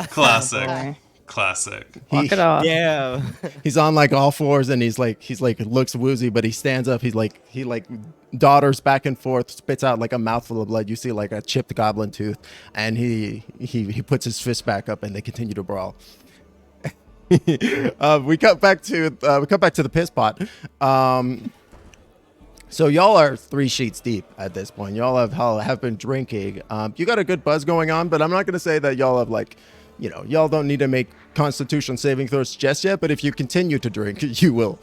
Classic. Classic. Walk it off. Yeah. He's on all fours, and he's looks woozy, but he stands up. He dodders back and forth, spits out a mouthful of blood. You see a chipped goblin tooth, and he puts his fist back up, and they continue to brawl. We cut back to the piss pot. So y'all are 3 sheets deep at this point. Y'all have been drinking. You got a good buzz going on, but I'm not gonna say that y'all have like, y'all don't need to make Constitution saving throws just yet. But if you continue to drink, you will.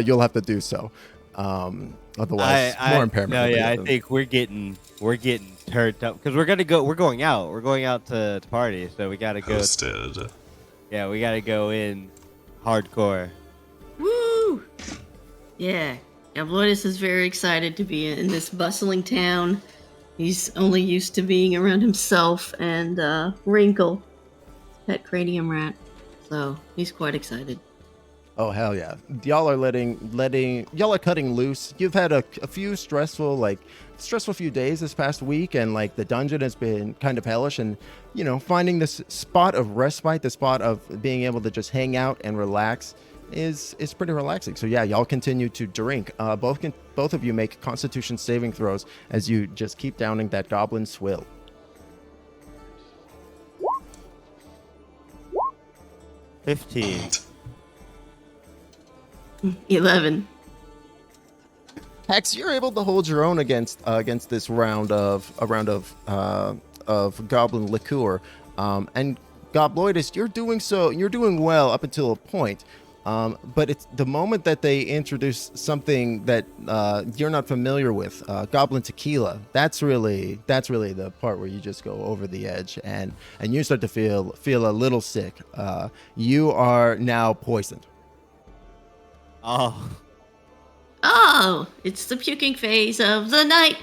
You'll have to do so. Otherwise, more impairment. No, yeah, I think we're getting turned up because we're going out. We're going out to party, so we gotta go. Hosted. Yeah, we gotta go in hardcore. Woo! Yeah. Gobloidus is very excited to be in this bustling town. He's only used to being around himself and Wrinkle, pet cranium rat. So he's quite excited. Oh hell yeah! Y'all are cutting loose. You've had a few stressful few days this past week, and like the dungeon has been kind of hellish. And finding this spot of respite, the spot of being able to just hang out and relax, is pretty relaxing. So yeah, y'all continue to drink. Both of you make Constitution saving throws as you just keep downing that goblin swill. 15. 11. Hex, you're able to hold your own against this round of goblin liqueur, and Gobloidus, you're doing well up until a point. But it's the moment that they introduce something that you're not familiar with, goblin tequila. That's really the part where you just go over the edge, and you start to feel a little sick. You are now poisoned. Oh, it's the puking phase of the night.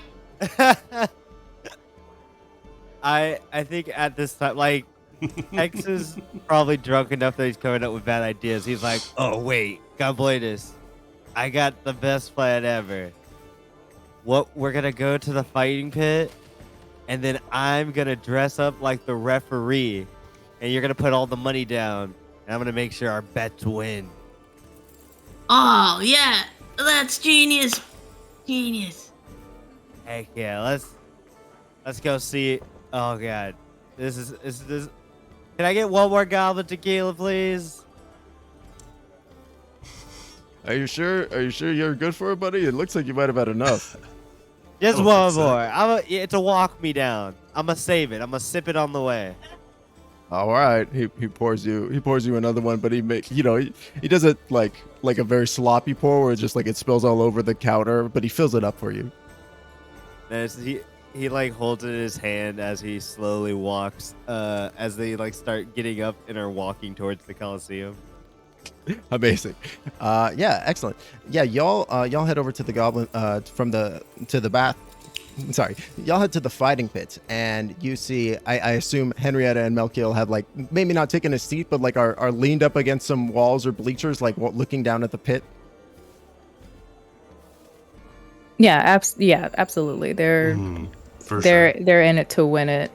I think at this time, like, Hex is probably drunk enough that he's coming up with bad ideas. He's like, oh wait, Gobloidus, I got the best plan ever. We're gonna go to the fighting pit, and then I'm gonna dress up like the referee, and you're gonna put all the money down, and I'm gonna make sure our bets win. Oh yeah, that's genius. Heck yeah, let's go see. Oh god, this is. Can I get one more goblin tequila, please? Are you sure you're good for it, buddy? It looks like you might have had enough. Just one more. It's a walk me down. I'm gonna save it. I'm gonna sip it on the way. All right, he pours you another one, but he does it like a very sloppy pour, where it's just like it spills all over the counter, but he fills it up for you. He like holds it in his hand as he slowly walks, as they like start getting up and are walking towards the Coliseum. Amazing. Yeah, excellent. Yeah, y'all head over to the goblin to the bath. Sorry, y'all head to the fighting pit, and you see, I assume Henrietta and Melkiel have like maybe not taken a seat, but like are leaned up against some walls or bleachers, like looking down at the pit. Yeah, absolutely. They're in it to win it.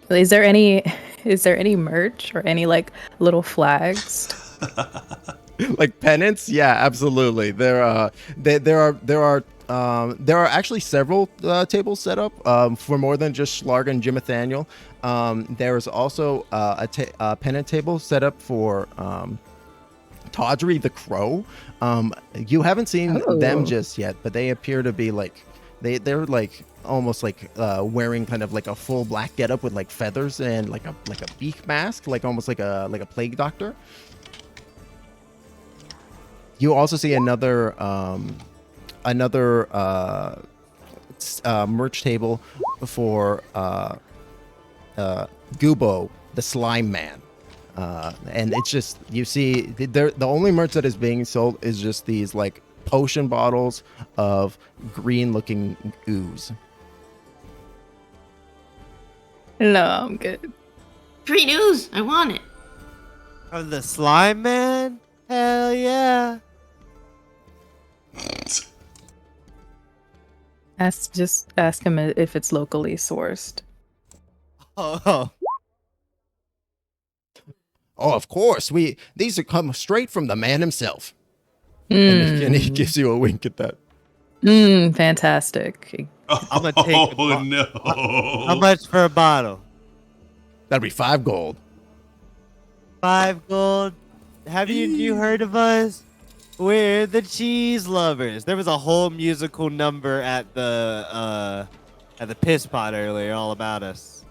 Is there any merch or any like little flags? Like pennants? Yeah, absolutely. There are actually several tables set up for more than just Schlarg and Jim Nathaniel. There is also a pennant table set up for Tawdry the Crow. You haven't seen them just yet, but they appear to be like they're like almost like wearing kind of like a full black getup with like feathers and like a beak mask, like almost like a plague doctor. You also see another merch table for Gubo, the Slime Man. And it's just, you see, the only merch that is being sold is just these like potion bottles of green looking ooze. No, I'm good. Green ooze, I want it. From the Slime Man? Hell yeah. Just ask him if it's locally sourced. Oh, of course. These are come straight from the man himself. And he gives you a wink at that. Fantastic. I'm gonna take no. How much for a bottle? That'd be 5 gold. 5 gold. Have you heard of us? We're the cheese lovers. There was a whole musical number at the piss pot earlier all about us.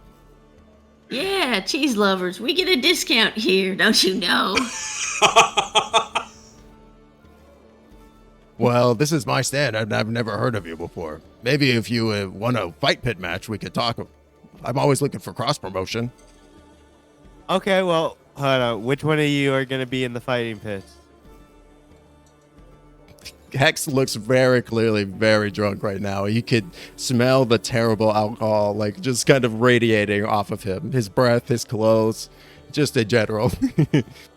Yeah, cheese lovers, we get a discount here, don't you know? Well, this is my stand, and I've never heard of you before. Maybe if you want a fight pit match, we could talk. I'm always looking for cross promotion. Okay, well, hold on. Which one of you are going to be in the fighting pit? Hex looks very clearly very drunk right now. You could smell the terrible alcohol, like just kind of radiating off of him. His breath, his clothes, just in general.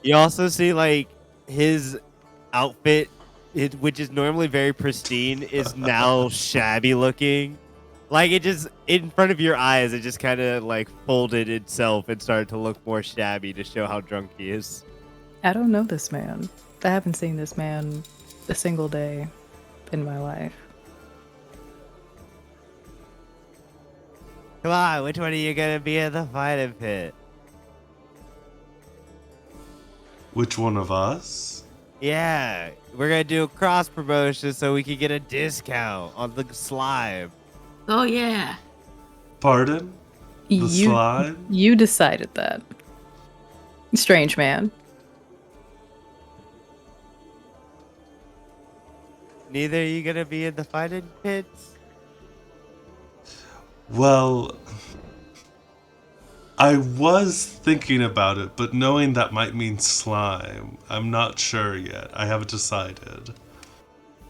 You also see, like, his outfit, which is normally very pristine, is now shabby looking. Like, it just, in front of your eyes, it just kind of, like, folded itself and started to look more shabby to show how drunk he is. I don't know this man. I haven't seen this man a single day in my life. Come on, which one are you going to be in the fighting pit? Which one of us? Yeah, we're going to do a cross promotion so we can get a discount on the slime. Oh, yeah. Pardon? The slime? You decided that. Strange man. Neither are you going to be in the fighting pits? Well, I was thinking about it, but knowing that might mean slime, I'm not sure yet. I haven't decided.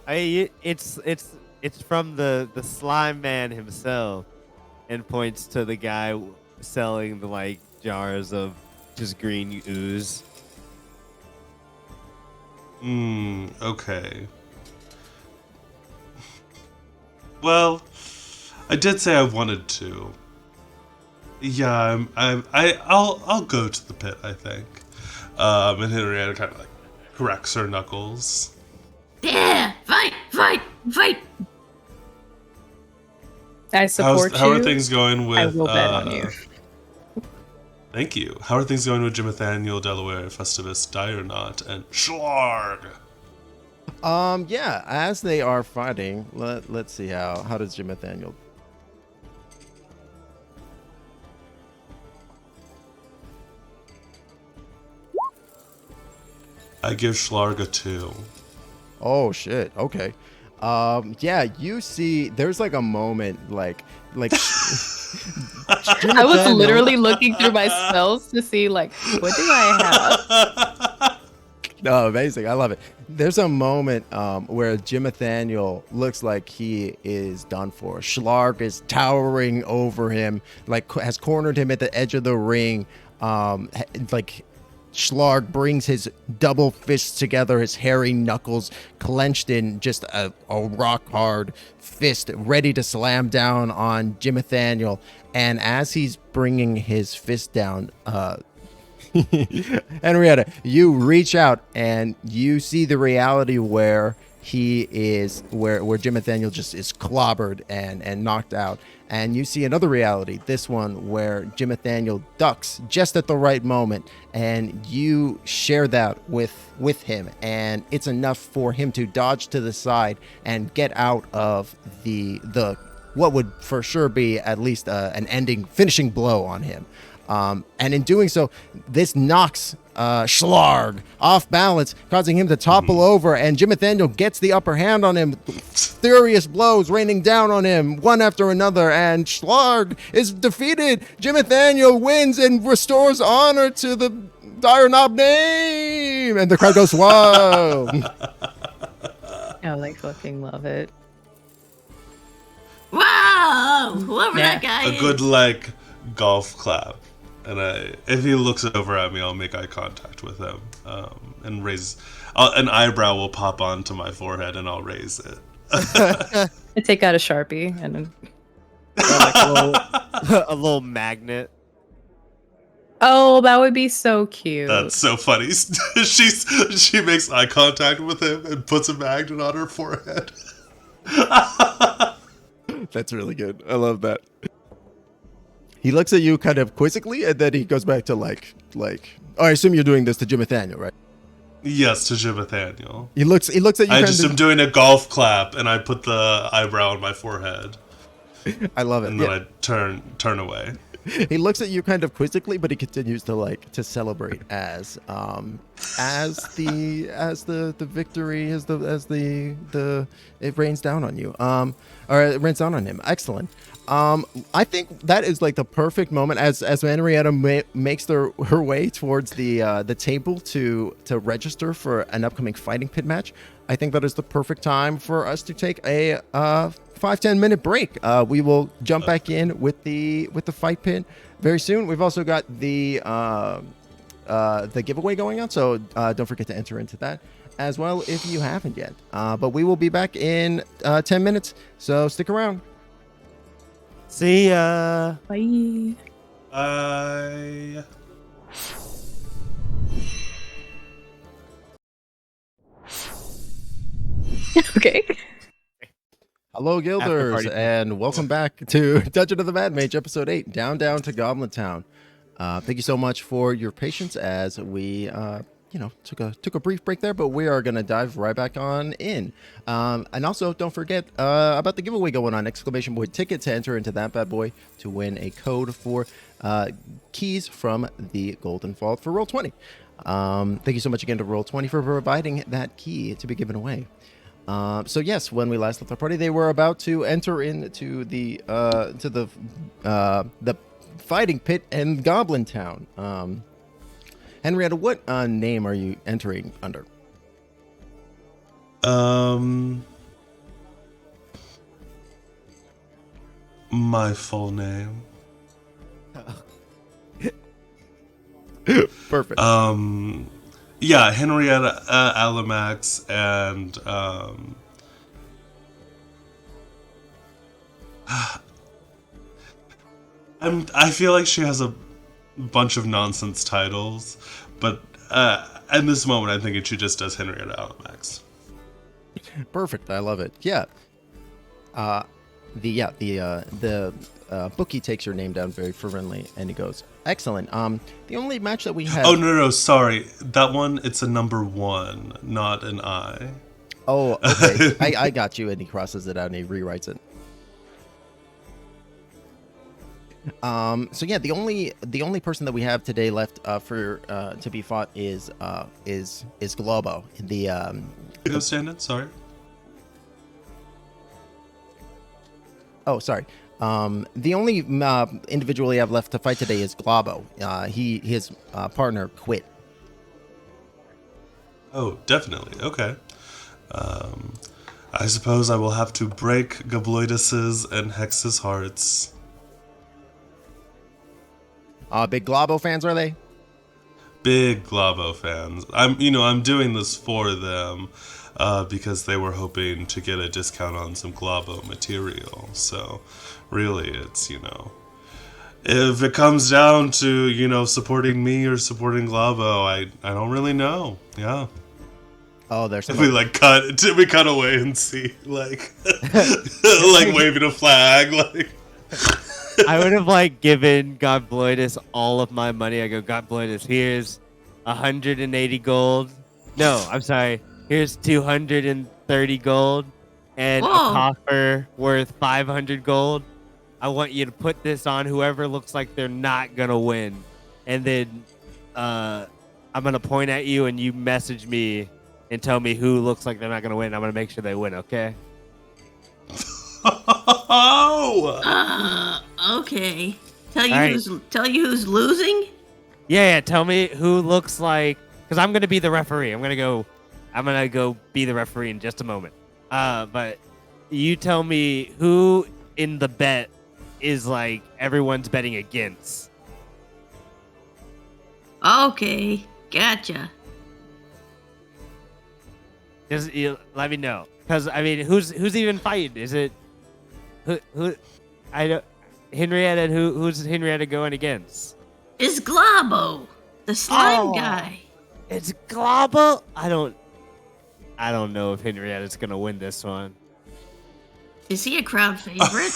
It's from the slime man himself, and points to the guy selling the like jars of just green ooze. Okay. Well, I did say I wanted to. Yeah, I'll go to the pit, I think. And Henrietta kind of like cracks her knuckles. Yeah, fight! I support How you. are things going with? I will bet on you. Thank you. How are things going with Jimnathaniel, Delaware, Festivus, Dryur, and Schlarg? Yeah, as they are fighting, let's see how does Jimnathaniel. I give Schlarg a 2. Oh shit. Okay. Yeah, you see there's like a moment like I was literally looking through my spells to see like what do I have? No, amazing. I love it. There's a moment where Jimnathaniel looks like he is done for. Schlarg is towering over him, like has cornered him at the edge of the ring. Like Schlarg brings his double fists together, his hairy knuckles clenched in just a rock hard fist, ready to slam down on Jimnathaniel. And as he's bringing his fist down, Henrietta, you reach out and you see the reality where he is, where Jimnathaniel just is clobbered and knocked out. And you see another reality, this one where Jimnathaniel ducks just at the right moment, and you share that with him, and it's enough for him to dodge to the side and get out of the what would for sure be at least an finishing blow on him. And in doing so, this knocks Schlarg off balance, causing him to topple over, and Jimnathaniel gets the upper hand on him. Furious blows raining down on him, one after another, and Schlarg is defeated. Jimnathaniel wins and restores honor to the Dire Knob name, and the crowd goes wild. I like fucking love it. Wow! Whoever that guy A is. good like golf clap. And if he looks over at me, I'll make eye contact with him and raise. An eyebrow will pop onto my forehead, and I'll raise it. I take out a Sharpie and then... Like a little magnet. Oh, that would be so cute. That's so funny. She makes eye contact with him and puts a magnet on her forehead. That's really good. I love that. He looks at you kind of quizzically, and then he goes back to like. Oh, I assume you're doing this to Jimnathaniel, right? Yes, to Jibathaniel. He looks at you. I just am doing a golf clap, and I put the eyebrow on my forehead, I love it. and then I turn away. He looks at you kind of quizzically, but he continues to celebrate as the victory as the it rains down on you. Or it rains down on him. Excellent. I think that is like the perfect moment as Henrietta makes her way towards the table to register for an upcoming fighting pit match. I think that is the perfect time for us to take a 5-10 minute break. We will jump back in with the fight pit very soon. We've also got the giveaway going on, so don't forget to enter into that as well if you haven't yet. But we will be back in 10 minutes, so stick around. See ya. Bye. Okay. Hello, Guilders, and welcome back to Dungeon of the Mad Mage, Episode 8, Down to Goblintown. Thank you so much for your patience as we, took a brief break there, but we are going to dive right back on in. And also, don't forget about the giveaway going on, exclamation point ticket to enter into that bad boy to win a code for keys from the Golden Vault for Roll20. Thank you so much again to Roll20 for providing that key to be given away. So yes, when we last left our party, they were about to enter into the fighting pit in Goblintown. Henrietta, what name are you entering under? My full name. Perfect. Yeah, Henrietta Alumax, and I feel like she has a bunch of nonsense titles, but at this moment, I think she just does Henrietta Alumax. Perfect. I love it. Yeah. The bookie takes your name down very fervently, and he goes, "Excellent. The only match that we had." Oh no, sorry. That one, it's a number 1, not an I. Oh, okay. I got you. And he crosses it out and he rewrites it. So yeah, the only person that we have today left for to be fought is Globo. Go stand it. Sorry. Oh, sorry. The only individual we have left to fight today is Globo. His partner quit. Oh, definitely. Okay. I suppose I will have to break Gobloidus's and Hex's hearts. Big Globo fans, are they? Big Globo fans. I'm doing this for them because they were hoping to get a discount on some Globo material. So, really, it's, if it comes down to, supporting me or supporting Globo, I don't really know. Yeah. Oh, there's if we cut away and see like waving a flag like. I would have given Gobloidus all of my money. I go, Gobloidus, here's 180 gold. No, I'm sorry. Here's 230 gold and Whoa. a coffer worth 500 gold. I want you to put this on whoever looks like they're not gonna win, and then I'm gonna point at you and you message me and tell me who looks like they're not gonna win. I'm gonna make sure they win. Okay? Okay. Tell you who's losing? Yeah. Tell me who looks like, because I'm gonna be the referee. I'm gonna go be the referee in just a moment. But you tell me who in the bet is everyone's betting against. Okay, gotcha. Just let me know, because who's even fighting? Is it who? I don't. Henrietta. Who's Henrietta going against? It's Globo, the slime guy. It's Globo. I don't know if Henrietta's gonna win this one. Is he a crowd favorite?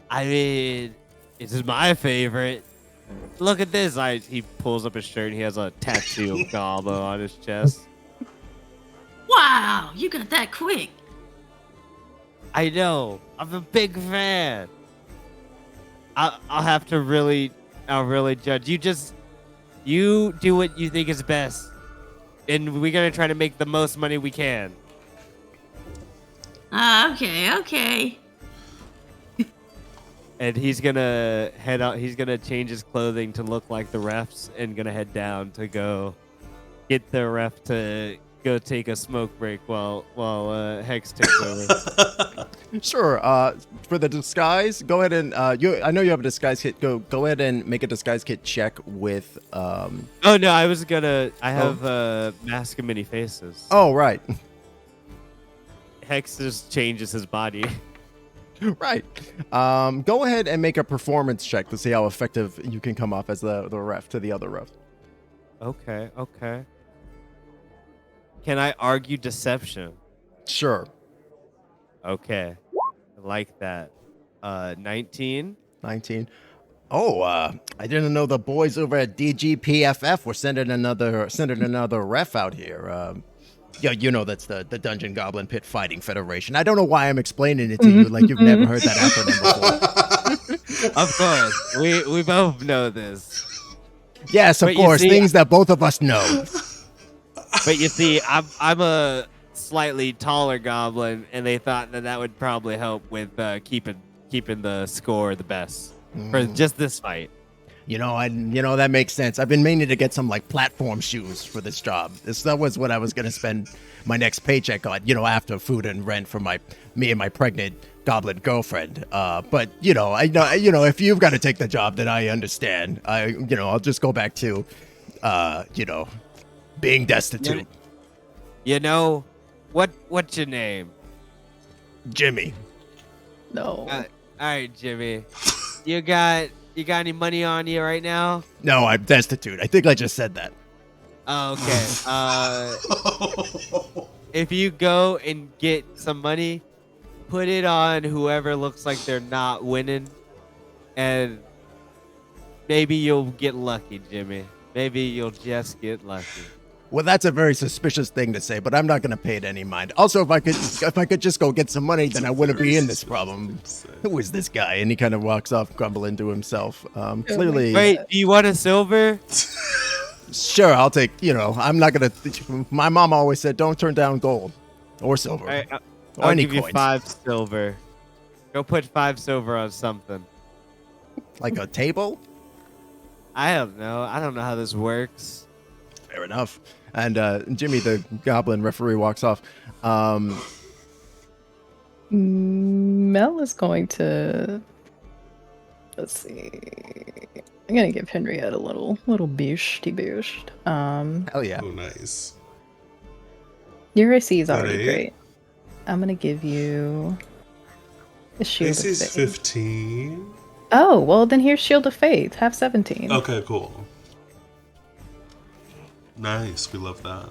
This is my favorite. Look at this. He pulls up his shirt and he has a tattoo of Gobbo on his chest. Wow, you got that quick. I know. I'm a big fan. I'll really judge. You do what you think is best. And we're going to try to make the most money we can. Okay. And he's going to head out. He's going to change his clothing to look like the refs and going to head down to go get the ref to go take a smoke break while Hex takes over. Sure. For the disguise, go ahead and I know you have a disguise kit. Go ahead and make a disguise kit check with. Oh no, I have mask of many faces. Oh right. Hex just changes his body. Right. Go ahead and make a performance check to see how effective you can come off as the ref to the other ref. Okay. Can I argue deception? Sure. Okay. I like that. 19. 19. Oh, I didn't know the boys over at DGPFF were sending another ref out here. Yeah, you know that's the Dungeon Goblin Pit Fighting Federation. I don't know why I'm explaining it to you like you've never heard that acronym before. Of course, we both know this. Yes, of course, things that both of us know. But you see, I'm a slightly taller goblin, and they thought that would probably help with keeping the score the best for just this fight. You know, that makes sense. I've been meaning to get some like platform shoes for this job. That was what I was gonna spend my next paycheck on. You know, after food and rent for me and my pregnant goblin girlfriend. But I know if you've got to take the job, then I understand. I'll just go back to, being destitute. You know, what's your name? Jimmy. No. All right, Jimmy. You got any money on you right now? No, I'm destitute. I think I just said that. Oh, okay. If you go and get some money, put it on whoever looks like they're not winning, and maybe you'll get lucky, Jimmy. Maybe you'll just get lucky. Well, that's a very suspicious thing to say, but I'm not going to pay it any mind. Also, if I could just go get some money, then I wouldn't be in this problem. Who is this guy? And he kind of walks off, grumbling to himself. Clearly. Wait, do you want a silver? Sure, I'll take. I'm not going to. My mom always said, "Don't turn down gold or silver or I'll any give you coins." 5 silver. Go put 5 silver on something. Like a table. I don't know. I don't know how this works. Fair enough. And Jimmy, the goblin referee, walks off. Mel is going to. Let's see. I'm gonna give Henrietta a little boost. Hell yeah. Oh, nice. Your AC is already Great. great. I'm gonna give you a shield of AC's faith. 15. Oh, well then here's Shield of Faith. Have 17. Okay, cool. Nice, we love that.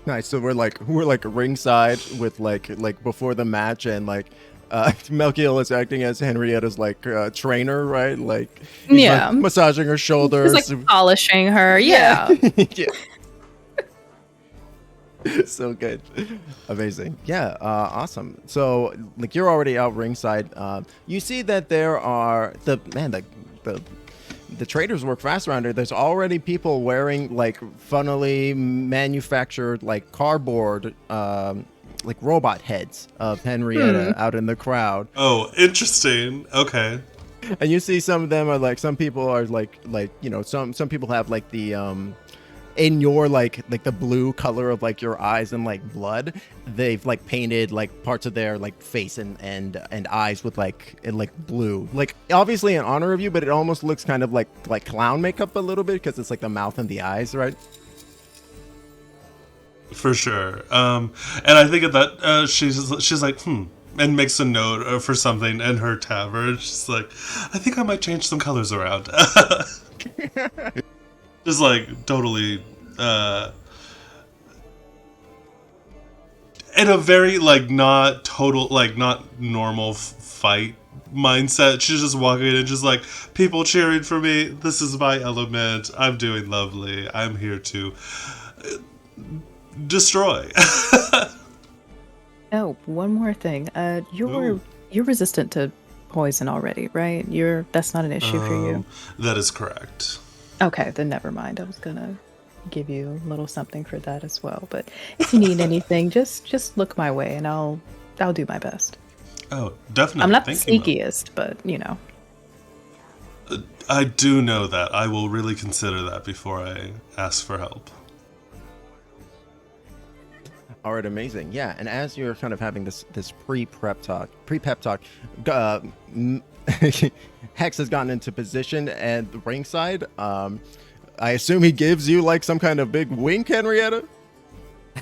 Nice. So we're like ringside with like before the match, and Melkiel is acting as Henrietta's trainer, right? Like he's, Yeah. massaging her shoulders. He's like polishing her. Yeah. Yeah. So good. Amazing. Yeah, awesome. So you're already out ringside. You see that there are the traders work fast around here. There's already people wearing funnily manufactured cardboard robot heads of Henrietta out in the crowd. Oh, interesting. Okay. And you see some of them are some people are some people have the in your the blue color of your eyes and blood, they've painted parts of their face and eyes with in blue, obviously in honor of you, but it almost looks kind of like clown makeup a little bit because it's the mouth and the eyes, right? For sure. And I think at that she's like, and makes a note for something in her tabard. She's like, I think I might change some colors around. Just totally in a very not total not normal fight mindset. She's just walking and just like, people cheering for me. This is my element. I'm doing lovely. I'm here to destroy. Oh, one more thing. Ooh. You're resistant to poison already, right? That's not an issue for you. That is correct. Okay, then never mind. I was gonna give you a little something for that as well. But if you need anything, just look my way, and I'll do my best. Oh, definitely. I'm not the Thank you, sneakiest, but I do know that. I will really consider that before I ask for help. All right, amazing. Yeah, and as you're kind of having this pre-pep talk, Hex has gotten into position at the ringside. I assume he gives you like some kind of big wink, Henrietta.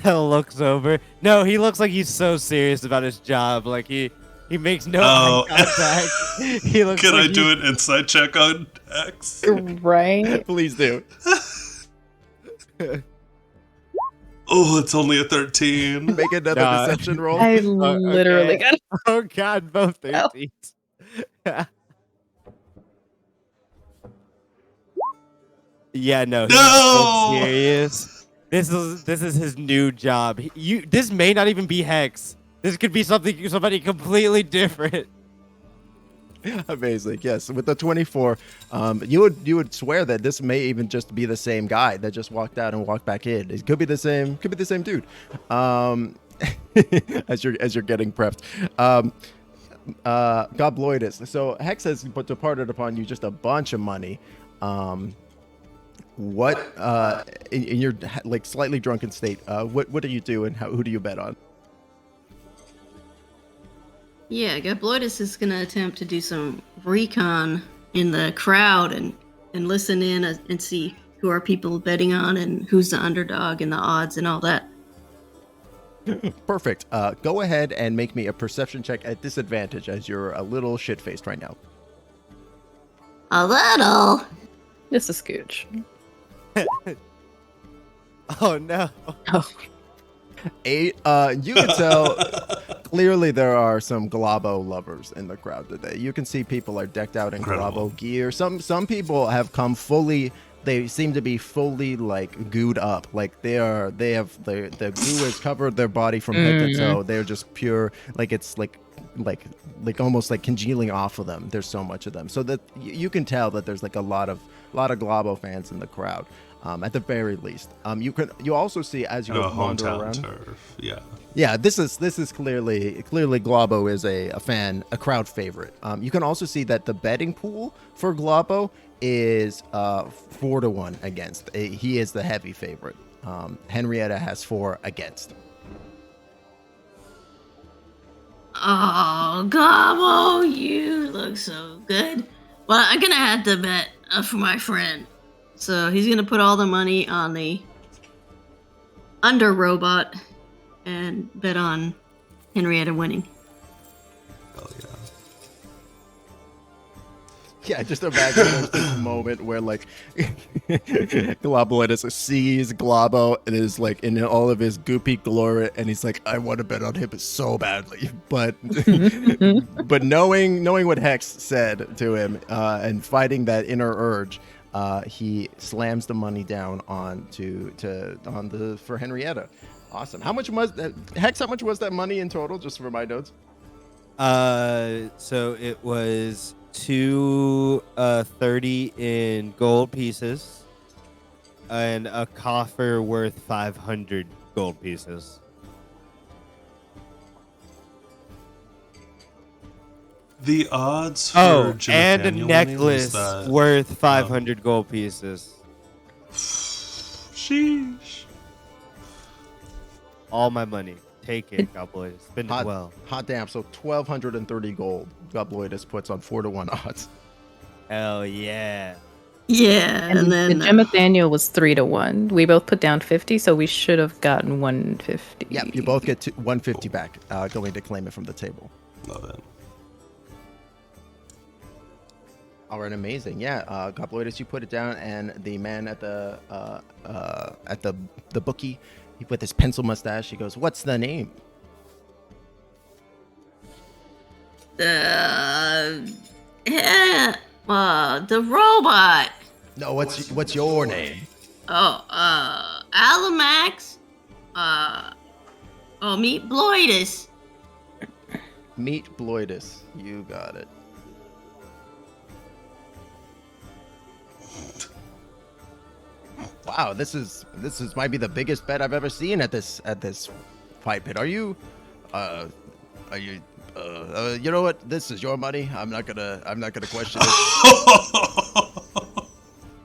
Looks over. No, he looks like he's so serious about his job. Like he makes no eye contact. He looks. Can like I do an insight check on X? right. Please do. Oh, it's only a 13. Make another deception roll. I literally got. Oh God, both 13s. Yeah, no. He's so serious. This is his new job. This may not even be Hex. This could be somebody completely different. Amazing. Yes, with the 24, you would swear that this may even just be the same guy that just walked out and walked back in. It could be the same dude. As you're getting prepped. Gobloidus. So Hex has departed upon you just a bunch of money. What in your like slightly drunken state? What do you do and who do you bet on? Yeah, Gobloidus is gonna attempt to do some recon in the crowd and listen in and see who are people betting on and who's the underdog and the odds and all that. Perfect. Go ahead and make me a perception check at disadvantage as you're a little shit-faced right now. A little. Just a scooch. Oh no. Oh. 8. You can tell clearly there are some Globo lovers in the crowd today. You can see people are decked out in Incredible. Globo gear. Some people have come fully. They seem to be fully like gooed up. Like they have the goo has covered their body from head to toe. They're just pure. Like it's like almost like congealing off of them. There's so much of them. So that you can tell that there's like a lot of Globo fans in the crowd. At the very least, you also see as you go wander hometown around. turf. Yeah. Yeah, this is clearly Globo is a crowd favorite. You can also see that the betting pool for Globo is 4-1 against. He is the heavy favorite. Henrietta has 4 against. Oh, Gobbo, you look so good. Well, I'm gonna have to bet for my friend. So he's gonna put all the money on the under robot and bet on Henrietta winning. Hell yeah. Yeah, just imagine there's this moment where like Gobloidus sees Globo and is like in all of his goopy glory, and he's like, I want to bet on him so badly, but but knowing what Hex said to him and fighting that inner urge, he slams the money down for Henrietta. Awesome. How much was that, Hex? How much was that money in total? Just for my notes. So it was 230 in gold pieces and a coffer worth 500 gold pieces. The odds for Oh, Jim and a McDaniel winning necklace was that- worth 500 gold pieces. Sheesh. All my money. Take it, Gobloidus. Spend it well. Hot damn. So 1,230 gold. Gobloidus puts on 4-1 odds. Hell yeah. Yeah, and then Jim Nathaniel was 3-1. We both put down 50, so we should have gotten 150. Yep, you both get 150 back. Going to claim it from the table. Love it. All right, amazing. Yeah, Gobloidus, you put it down, and the man at the bookie, with his pencil mustache, he goes, "What's the name?" The robot. No, what's your name? Alumax. Meet Bloidus. Meet Bloidus. You got it. Wow, this might be the biggest bet I've ever seen at this fight pit. You know what? This is your money. I'm not gonna question it.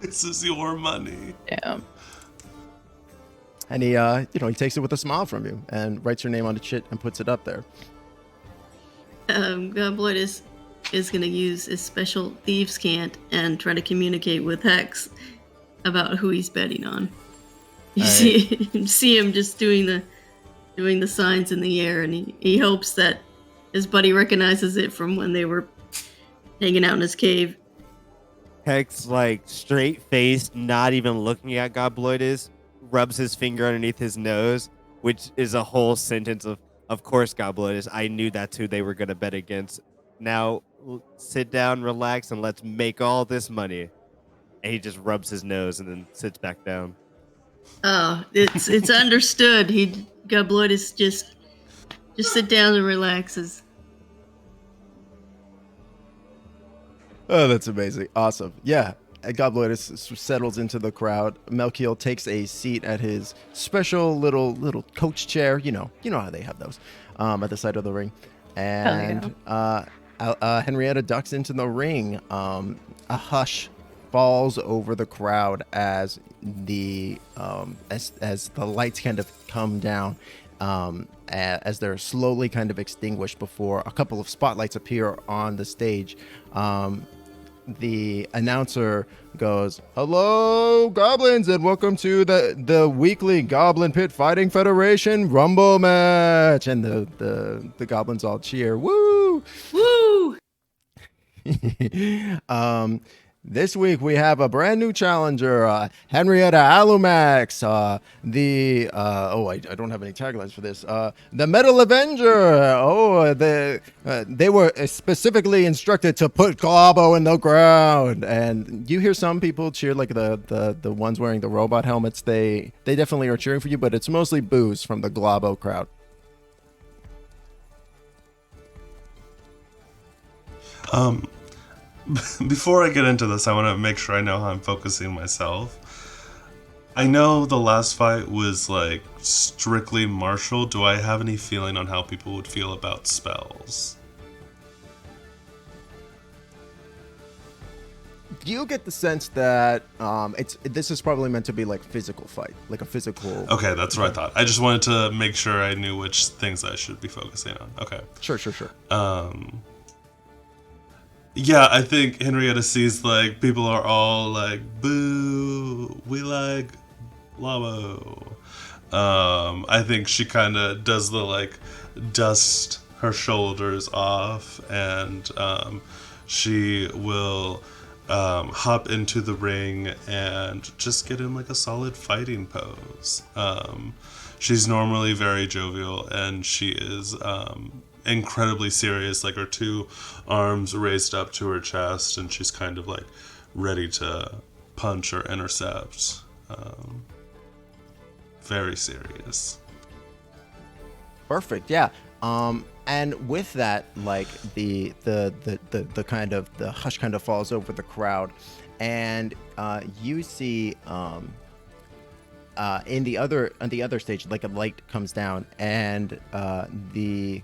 This is your money. Yeah. And he he takes it with a smile from you and writes your name on the chit and puts it up there. Gobloidus is gonna use his special thieves' cant and try to communicate with Hex about who he's betting on. You see him just doing the signs in the air, and he hopes that his buddy recognizes it from when they were hanging out in his cave. Hex, like, straight faced, not even looking at Gobloidus, rubs his finger underneath his nose, which is a whole sentence of course, Gobloidus, I knew that's who they were going to bet against. Now, sit down, relax, and let's make all this money. And he just rubs his nose and then sits back down. Oh, it's understood. Gobloidus just sit down and relaxes. Oh, that's amazing. Awesome. Yeah. Gobloidus settles into the crowd. Melkiel takes a seat at his special little coach chair. You know how they have those at the side of the ring. And Henrietta ducks into the ring. A hush falls over the crowd as the lights kind of come down, as they're slowly kind of extinguished before a couple of spotlights appear on the stage. The announcer goes, "Hello, goblins, and welcome to the weekly Goblin Pit Fighting Federation Rumble match." And the goblins all cheer, "Woo! Woo!" This week we have a brand new challenger, Henrietta Alumax. I don't have any taglines for this. The Metal Avenger. They were specifically instructed to put Globo in the ground. And you hear some people cheer, like the ones wearing the robot helmets. They definitely are cheering for you, but it's mostly boos from the Globo crowd. Before I get into this, I want to make sure I know how I'm focusing myself. I know the last fight was like strictly martial. Do I have any feeling on how people would feel about spells? You get the sense that this is probably meant to be like physical fight, like a physical. Okay, that's what I thought. I just wanted to make sure I knew which things I should be focusing on. Okay. Sure. Yeah, I think Henrietta sees, like, people are all like, boo, we like Labo. I think she kind of does the, like, dust her shoulders off, and she will hop into the ring and just get in, like, a solid fighting pose. She's normally very jovial, and she is incredibly serious, like her two arms raised up to her chest, and she's kind of like ready to punch or intercept. Very serious. Perfect. Yeah. And with that, like the kind of the hush kind of falls over the crowd, and you see on the other stage, like a light comes down, and the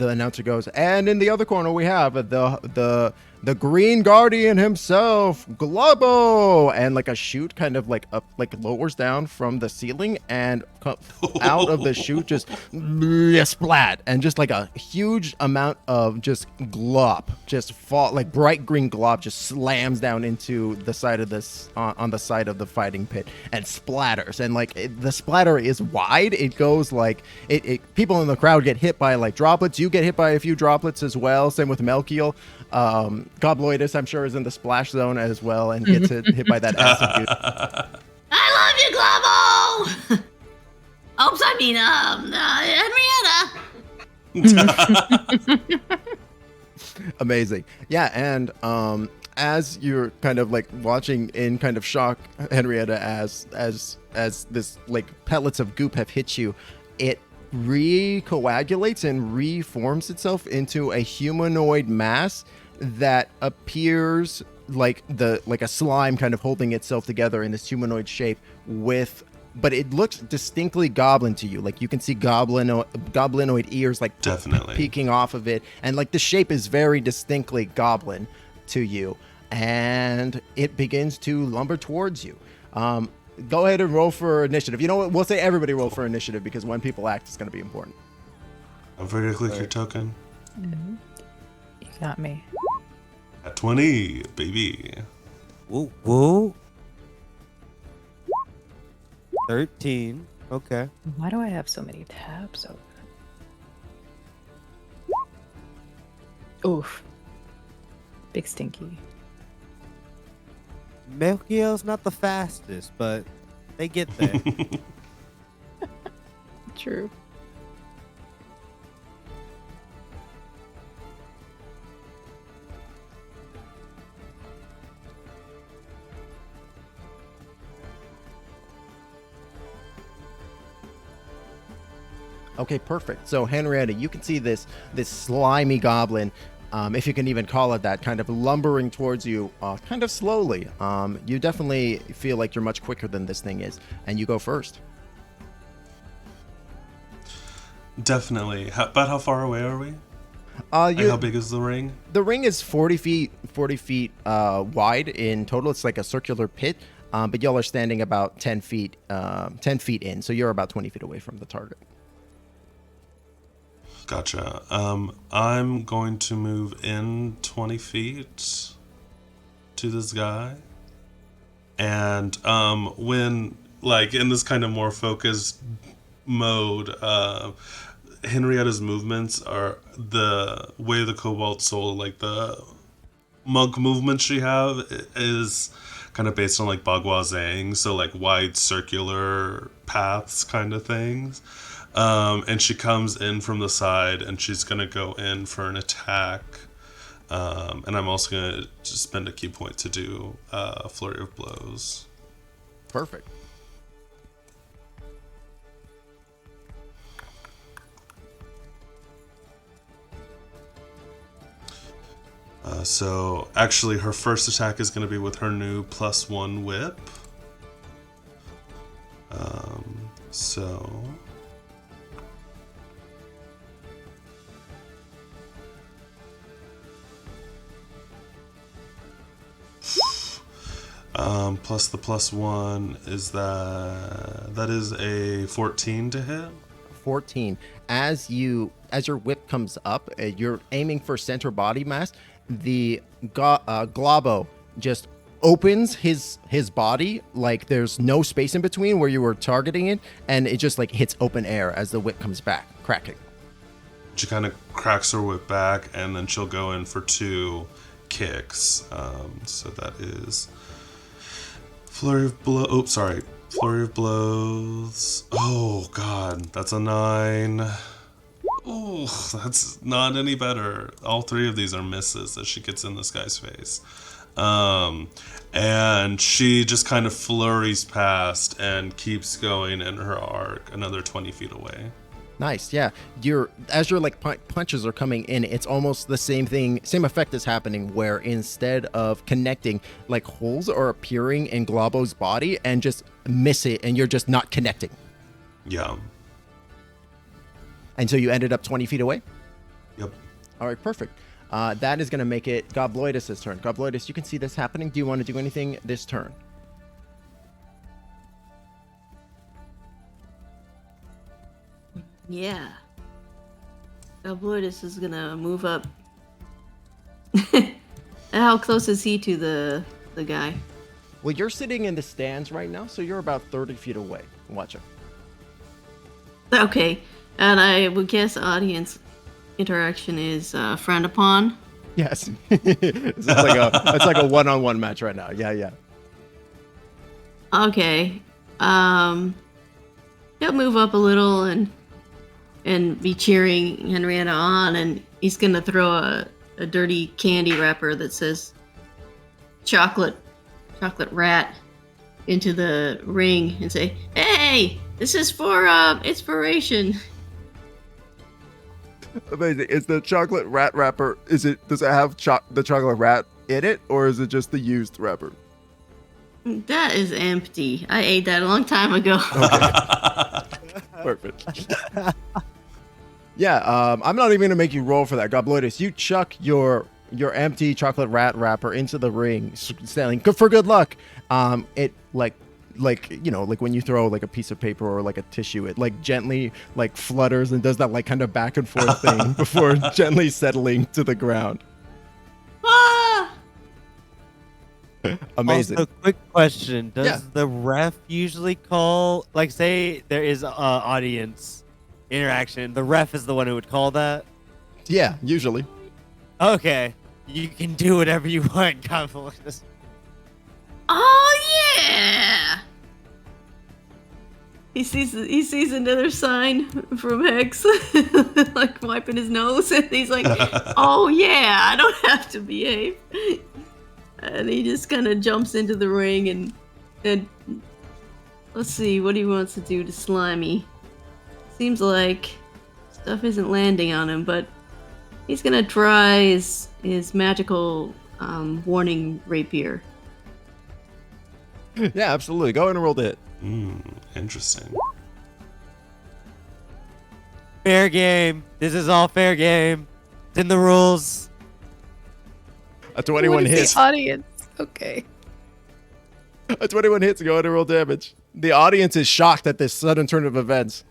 announcer goes, and in the other corner we have the Green Guardian himself, Globo, and like a chute kind of like up, like lowers down from the ceiling, and out of the chute just splat, and just like a huge amount of just glop just fall, like bright green glop just slams down into the side of this on the side of the fighting pit and splatters, and like the splatter is wide. It goes like it people in the crowd get hit by like droplets. You get hit by a few droplets as well. Same with Melkiel. Gobloidus, I'm sure, is in the splash zone as well and gets hit by that acid dude. I love you, Globo. Henrietta. Amazing. Yeah, and as you're kind of like watching in kind of shock, Henrietta, as this like pellets of goop have hit you, it recoagulates and reforms itself into a humanoid mass that appears like a slime kind of holding itself together in this humanoid shape but it looks distinctly goblin to you. Like you can see goblinoid ears like Definitely peeking off of it, and like the shape is very distinctly goblin to you, and it begins to lumber towards you. Go ahead and roll for initiative. You know what? We'll say everybody roll for initiative because when people act, it's going to be important. Don't forget to click your token. You got me. At 20, baby. Woo, woo. 13. Okay. Why do I have so many tabs open? Oof. Big stinky. Melkiel's not the fastest, but they get there. True. Okay, perfect. So Henrietta, you can see this slimy goblin, if you can even call it that, kind of lumbering towards you, kind of slowly. You definitely feel like you're much quicker than this thing is, and you go first. Definitely. About how far away are we? Like how big is the ring? The ring is 40 feet wide in total. It's like a circular pit, but y'all are standing about 10 feet in, so you're about 20 feet away from the target. Gotcha. I'm going to move in 20 feet to this guy. And when, like, in this kind of more focused mode, Henrietta's movements are the way the Cobalt Soul, like the monk movement she have is kind of based on like Bagua Zhang, so like wide circular paths kind of things. And she comes in from the side, and she's going to go in for an attack. And I'm also going to just spend a key point to do a flurry of blows. Perfect. So actually her first attack is going to be with her new +1 whip. So... plus the +1 is that is a 14 to hit. 14. As your whip comes up, you're aiming for center body mass. The Globo just opens his body, like there's no space in between where you were targeting it, and it just like hits open air as the whip comes back, cracking. She kind of cracks her whip back, and then she'll go in for 2 kicks. So that is flurry of blows. Oh god, that's a 9. Oh, that's not any better. All 3 of these are misses as she gets in this guy's face. And she just kind of flurries past and keeps going in her arc another 20 feet away. Nice, yeah. As your like punches are coming in, it's almost the same effect is happening, where instead of connecting, like holes are appearing in Globo's body and just miss it, and you're just not connecting. Yeah. And so you ended up 20 feet away? Yep. All right, perfect. That is going to make it Gobloidus' turn. Gobloidus, you can see this happening. Do you want to do anything this turn? Yeah. Gobloidus is gonna move up. How close is he to the guy? Well, you're sitting in the stands right now, so you're about 30 feet away. Watch it. Okay. And I would guess audience interaction is frowned upon. Yes. It's like a one-on-one match right now. Yeah. Okay. He'll move up a little and and be cheering Henrietta on, and he's gonna throw a dirty candy wrapper that says chocolate rat into the ring and say, "Hey, this is for inspiration." Amazing. Is the chocolate rat wrapper? Does it have the chocolate rat in it, or is it just the used wrapper? That is empty. I ate that a long time ago. Perfect. Yeah, I'm not even gonna make you roll for that, Gobloidus. You chuck your empty chocolate rat wrapper into the ring, saying "Good for good luck." It like when you throw like a piece of paper or like a tissue, it like gently like flutters and does that like kind of back and forth thing before gently settling to the ground. Ah! Amazing. Also, quick question: does Yeah. the ref usually call, like, say there is audience interaction? The ref is the one who would call that. Yeah, usually. Okay, you can do whatever you want, Goblintown. Oh yeah! He sees another sign from Hex, like wiping his nose, and he's like, "Oh yeah, I don't have to behave." And he just kind of jumps into the ring and let's see what he wants to do to Slimy. Seems like stuff isn't landing on him, but he's gonna try his magical warning rapier. Yeah, absolutely. Go ahead and roll to hit. Interesting. Fair game. This is all fair game. It's in the rules. A 21 What is hits. the audience? Okay. A 21 hits. Go ahead and roll damage. The audience is shocked at this sudden turn of events.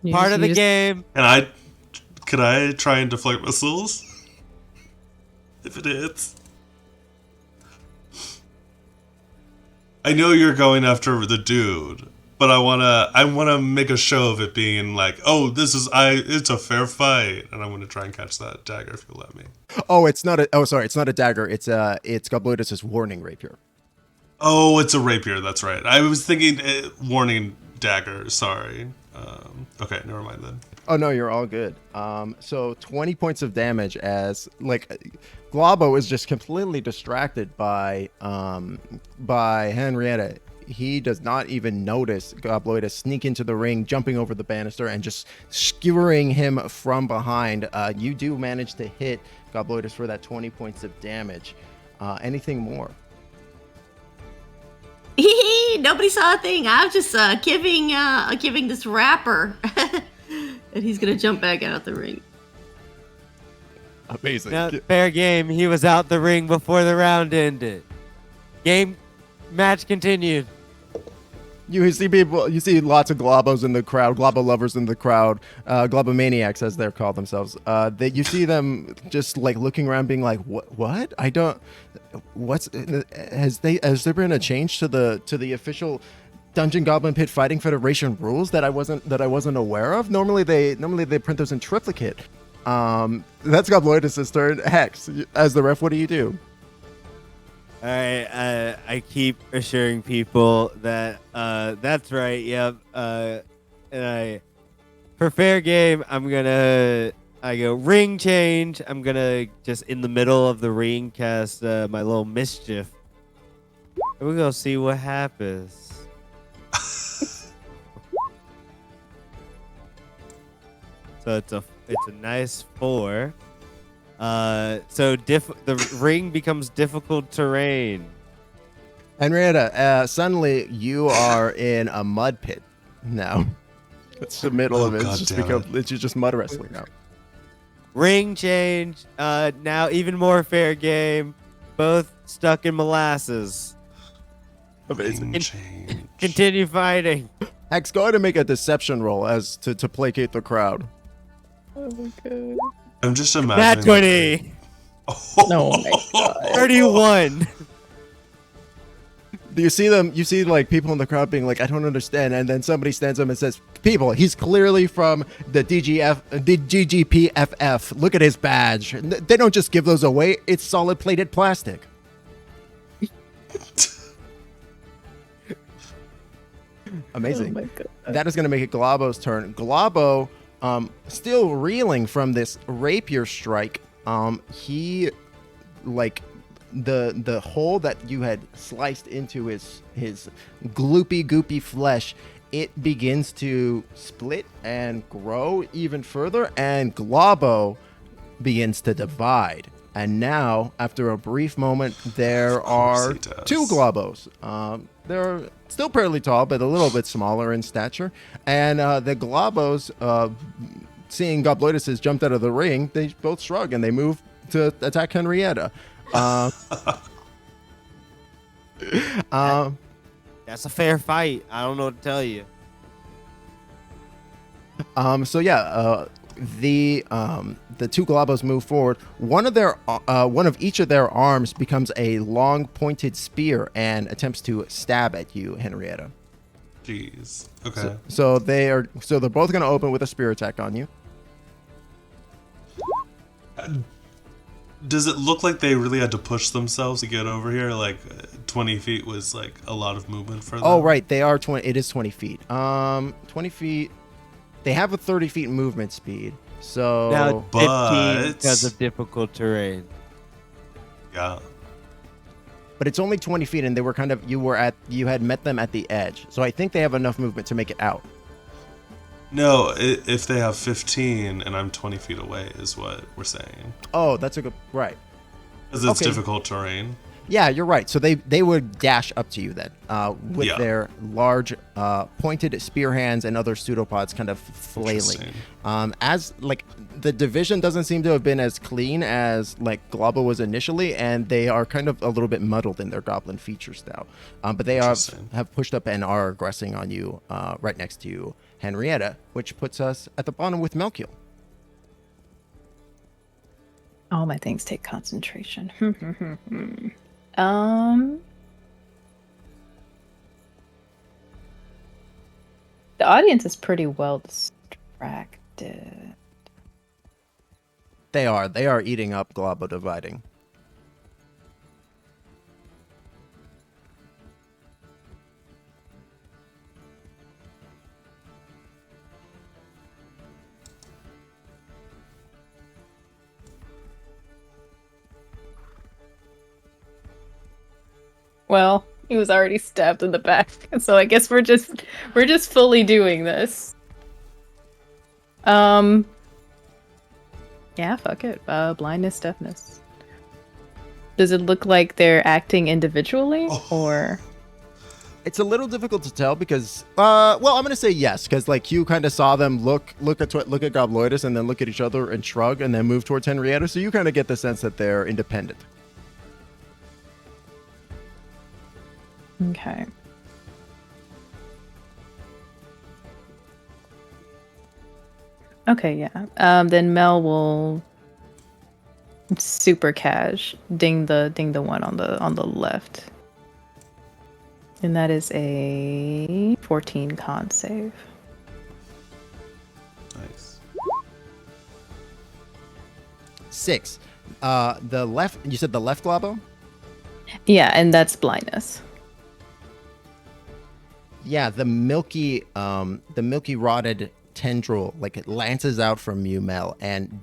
Part of the game. And could I try and deflect missiles? If it hits. I know you're going after the dude, but I wanna make a show of it being like, oh, it's a fair fight, and I'm gonna try and catch that dagger if you let me. Oh, it's not a dagger. It's Gobloidus' warning rapier. Oh, it's a rapier. That's right. I was thinking warning dagger. Sorry. Okay, never mind then. Oh no, you're all good. So 20 points of damage as like Globo is just completely distracted by Henrietta. He does not even notice Gobloidus sneak into the ring, jumping over the banister and just skewering him from behind. You do manage to hit Gobloidus for that 20 points of damage. Anything more? Nobody saw a thing. I was just giving this rapper, and he's gonna jump back out the ring. Amazing. Now, fair game. He was out the ring before the round ended. Match continued. You see lots of Globos in the crowd, Globo lovers in the crowd, Globomaniacs as they're called themselves. You see them just like looking around being like, what? Has there been a change to the official Dungeon Goblin Pit Fighting Federation rules that I wasn't aware of? Normally they print those in triplicate. That's Gobloidus' turn. Hex, as the ref, what do you do? All right, I keep assuring people that that's right. Yep. And for fair game, I go ring change. I'm gonna just in the middle of the ring cast my little mischief. And we're gonna see what happens. So it's a nice 4. So the ring becomes difficult terrain. Henrietta, suddenly you are in a mud pit now. It's the middle of it. It's just mud wrestling now. Ring change. Now even more fair game. Both stuck in molasses. Amazing. Ring change. Continue fighting. Hex, go ahead and make a deception roll as to placate the crowd. Oh my god. I'm just Nat imagining. 20. No, oh my god. 31. Do you see them? You see like people in the crowd being like, I don't understand. And then somebody stands up and says, people, he's clearly from the GGPFF. Look at his badge. They don't just give those away. It's solid plated plastic. Amazing. Oh my god. That is going to make it Globo's turn. Globo, still reeling from this rapier strike, he, like, the hole that you had sliced into his gloopy, goopy flesh, it begins to split and grow even further, and Globo begins to divide. And now, after a brief moment, there are he does. 2 Globos. They're still fairly tall, but a little bit smaller in stature. And the Globos, seeing Gobloidus has jumped out of the ring, they both shrug and they move to attack Henrietta. That's a fair fight. I don't know what to tell you. So yeah, the 2 Globos move forward. One of each of their arms becomes a long pointed spear and attempts to stab at you, Henrietta. Jeez. Okay. So they're both going to open with a spear attack on you. Does it look like they really had to push themselves to get over here? Like 20 feet was like a lot of movement for them. Oh right, they are 20. It is 20 feet. 20 feet. They have a 30 feet movement speed. So Now, But- 15 because of difficult terrain. Yeah. but it's only 20 feet, and they were you had met them at the edge. So I think they have enough movement to make it out. No, if they have 15 and I'm 20 feet away is what we're saying. Oh, that's a good right. Because it's Okay. difficult terrain. Yeah, you're right. So they would dash up to you then, with Yeah. their large pointed spear hands and other pseudopods kind of flailing. Interesting. As like the division doesn't seem to have been as clean as like Globo was initially, and they are kind of a little bit muddled in their goblin features now. But they Interesting. have pushed up and are aggressing on you right next to you, Henrietta, which puts us at the bottom with Melkiel. All my things take concentration. The audience is pretty well distracted. They are eating up Globo dividing. Well, he was already stabbed in the back, so I guess we're just fully doing this. Yeah, fuck it. Blindness, deafness. Does it look like they're acting individually, or? It's a little difficult to tell because, well, I'm gonna say yes, because like you kind of saw them look at Gobloidus and then look at each other and shrug and then move towards Henrietta, so you kind of get the sense that they're independent. Okay. Okay, yeah. Then Mel will super cash ding the one on the left. And that is a 14 con save. Nice. 6. The left. You said the left Globo. Yeah, and that's blindness. Yeah, the milky rotted tendril, like it lances out from you, Mel, and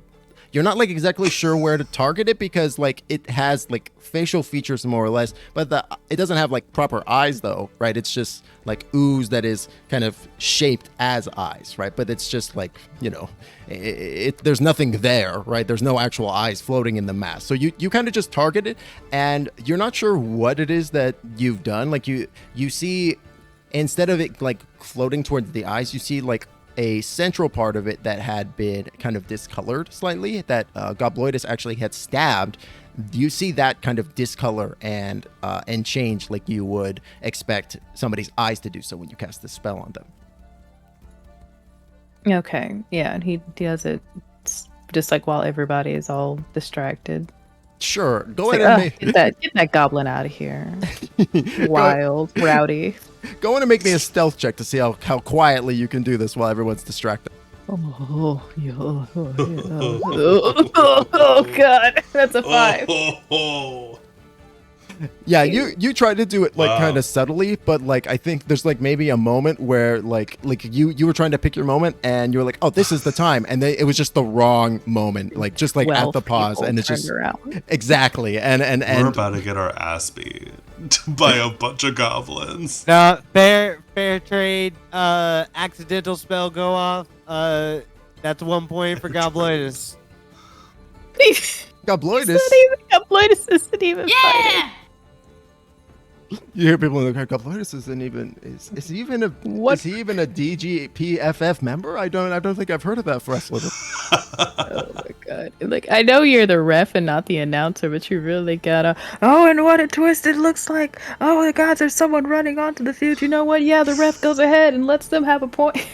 you're not like exactly sure where to target it because like it has like facial features more or less, but it doesn't have like proper eyes though, right? It's just like ooze that is kind of shaped as eyes, right? But it's just like, you know, there's nothing there, right? There's no actual eyes floating in the mass. So you kind of just target it, and you're not sure what it is that you've done. Like you see, instead of it like floating towards the eyes, you see like a central part of it that had been kind of discolored slightly, that Gobloidus actually had stabbed. You see that kind of discolor and change like you would expect somebody's eyes to do so when you cast this spell on them. Okay, yeah, and he does it just like while everybody is all distracted. Sure, go It's ahead like, and get that goblin out of here. Wild, rowdy. go in and make me a stealth check to see how quietly you can do this while everyone's distracted. Oh god, that's a 5. Oh. Yeah, you tried to do it like Wow. kind of subtly, but like I think there's like maybe a moment where like you were trying to pick your moment and you were like, oh, this is the time, and it was just the wrong moment, like just like at the pause, and it's just around. exactly, and We're about to get our ass beat by a bunch of goblins. No, fair trade. Accidental spell go off. That's 1 point for Gobloidus. Gobloidus. Gobloidus isn't even fighting. Yeah! You hear people in the car. Gobloidus isn't even is he even a What? is he even a DGPFF member? I don't think I've heard of that wrestler. Oh my god. Like, I know you're the ref and not the announcer, but you really gotta. Oh, and what a twist it looks like. Oh my god, there's someone running onto the field. You know what? Yeah, the ref goes ahead and lets them have a point.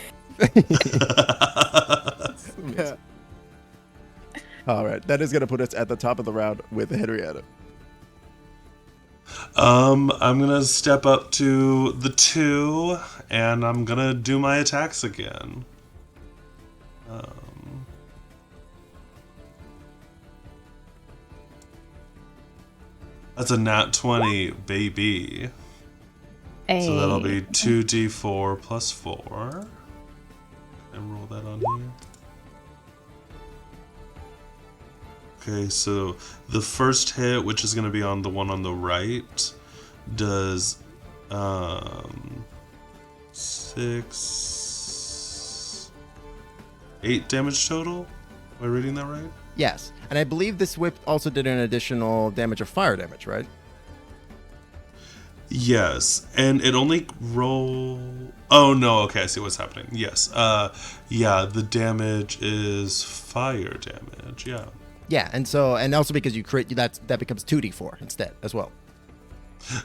Yeah. All right, that is gonna put us at the top of the round with Henrietta. I'm gonna step up to the 2, and I'm gonna do my attacks again. That's a nat 20, baby. So that'll be 2d4 plus 4. And roll that on here. Okay, so the first hit, which is going to be on the one on the right, does 8 damage total. Am I reading that right? Yes, and I believe this whip also did an additional damage of fire damage, right? Yes, and it only roll. Oh no, okay, I see what's happening. Yes, yeah, the damage is fire damage. Yeah. Yeah, and also because you crit, that becomes 2d4 instead as well.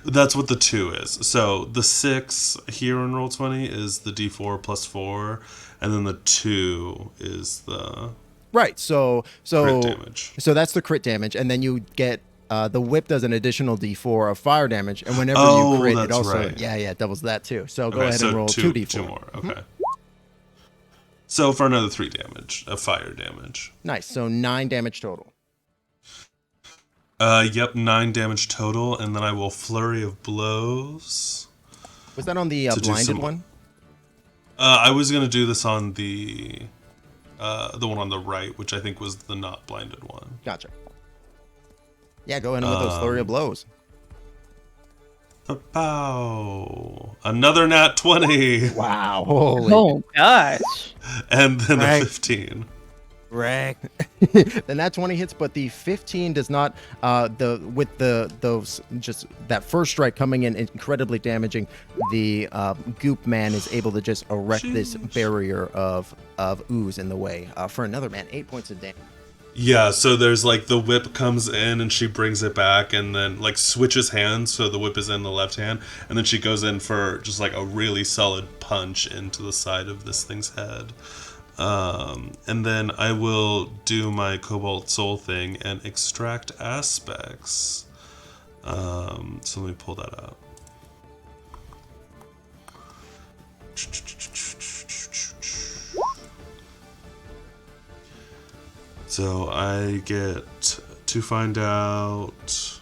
That's what the 2 is. So the 6 here in Roll20 is the d4 plus 4, and then the 2 is the Right. So crit damage. So that's the crit damage, and then you get the whip does an additional d4 of fire damage, and whenever you crit, it that's also right. it doubles that too. So go Okay, ahead so and roll 2d4. 2 more. Okay. So for another 3 damage of fire damage. Nice. So 9 damage total. Yep, 9 damage total, and then I will flurry of blows. Was that on the To do blinded some- one? I was gonna do this on the one on the right, which I think was the not blinded one. Gotcha. Yeah, go ahead with those flurry of blows. Pow! Another nat 20, Wow. Holy. Oh gosh. and then Right. a 15. Wreck. The nat 20 hits, but the 15 does not. Those just that first strike coming in incredibly damaging. The goop man is able to just erect this Sheesh. barrier of ooze in the way for another man. 8 points of damage. Yeah, so there's like the whip comes in and she brings it back and then like switches hands, so the whip is in the left hand, and then she goes in for just like a really solid punch into the side of this thing's head. And then I will do my Cobalt Soul thing and extract aspects. So let me pull that up. So I get to find out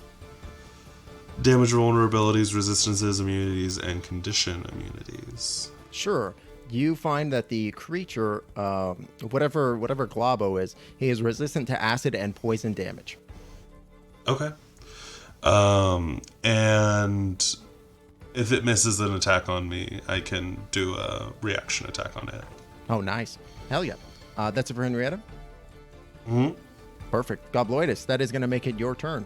damage vulnerabilities, resistances, immunities, and condition immunities. Sure. You find that the creature, whatever Globo is, he is resistant to acid and poison damage. Okay. And if it misses an attack on me, I can do a reaction attack on it. Oh, nice. Hell yeah. That's it for Henrietta? Hmm? Perfect. Gobloidus, that is going to make it your turn.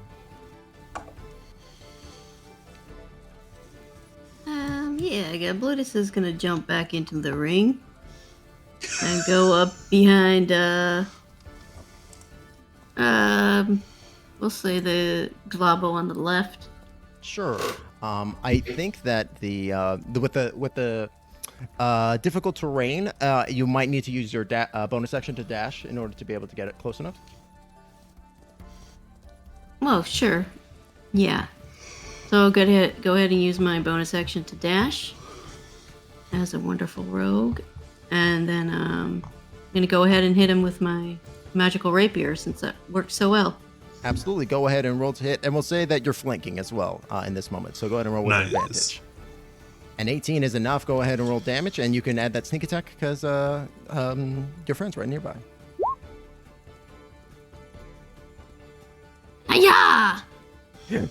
Yeah, Gobloidus is gonna jump back into the ring and go up behind, we'll say the Globo on the left. Sure. I think that with the difficult terrain, you might need to use your bonus action to dash in order to be able to get it close enough. Oh, sure. Yeah. So I'll go ahead and use my bonus action to dash as a wonderful rogue. And then I'm going to go ahead and hit him with my magical rapier since that worked so well. Absolutely. Go ahead and roll to hit. And we'll say that you're flanking as well in this moment. So go ahead and roll with Nice. advantage. An 18 is enough. Go ahead and roll damage. And you can add that sneak attack because your friend's right nearby. Hiya!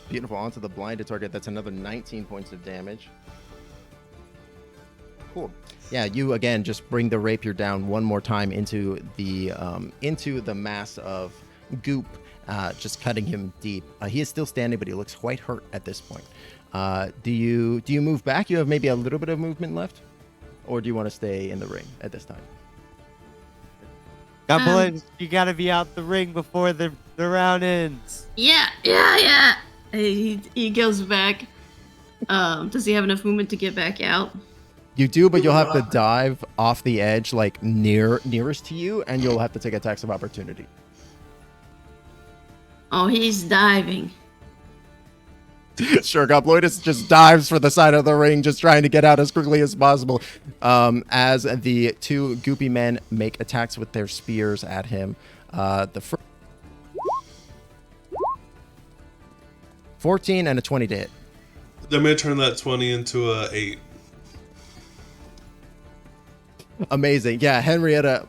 Beautiful. Onto the blinded target. That's another 19 points of damage. Cool. Yeah, you again just bring the rapier down one more time into the mass of goop, just cutting him deep. He is still standing, but he looks quite hurt at this point. Do you move back? You have maybe a little bit of movement left, or do you want to stay in the ring at this time? Goblin, you gotta be out the ring before the round ends. Yeah. He goes back. Does he have enough movement to get back out? You do, but you'll have to dive off the edge, like nearest to you, and you'll have to take attacks of opportunity. Oh, he's diving. Sure, Gobloidus just dives for the side of the ring, just trying to get out as quickly as possible. As the two goopy men make attacks with their spears at him. The first 14 and a 20 to hit. I'm gonna turn that 20 into a 8. Amazing. Yeah, Henrietta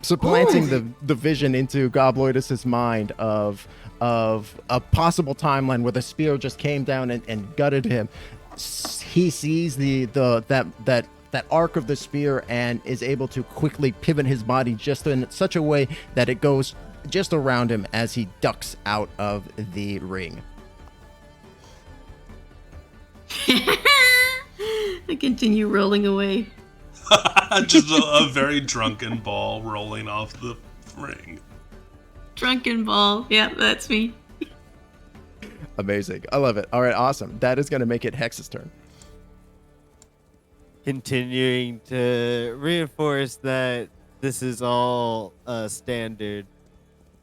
supplanting the vision into Gobloidus's mind of a possible timeline where the spear just came down and gutted him. He sees that arc of the spear and is able to quickly pivot his body just in such a way that it goes just around him as he ducks out of the ring. I continue rolling away. Just a very drunken ball rolling off the ring. Drunken ball. Yeah, that's me. Amazing. I love it. All right, awesome. That is going to make it Hex's turn. Continuing to reinforce that this is all standard.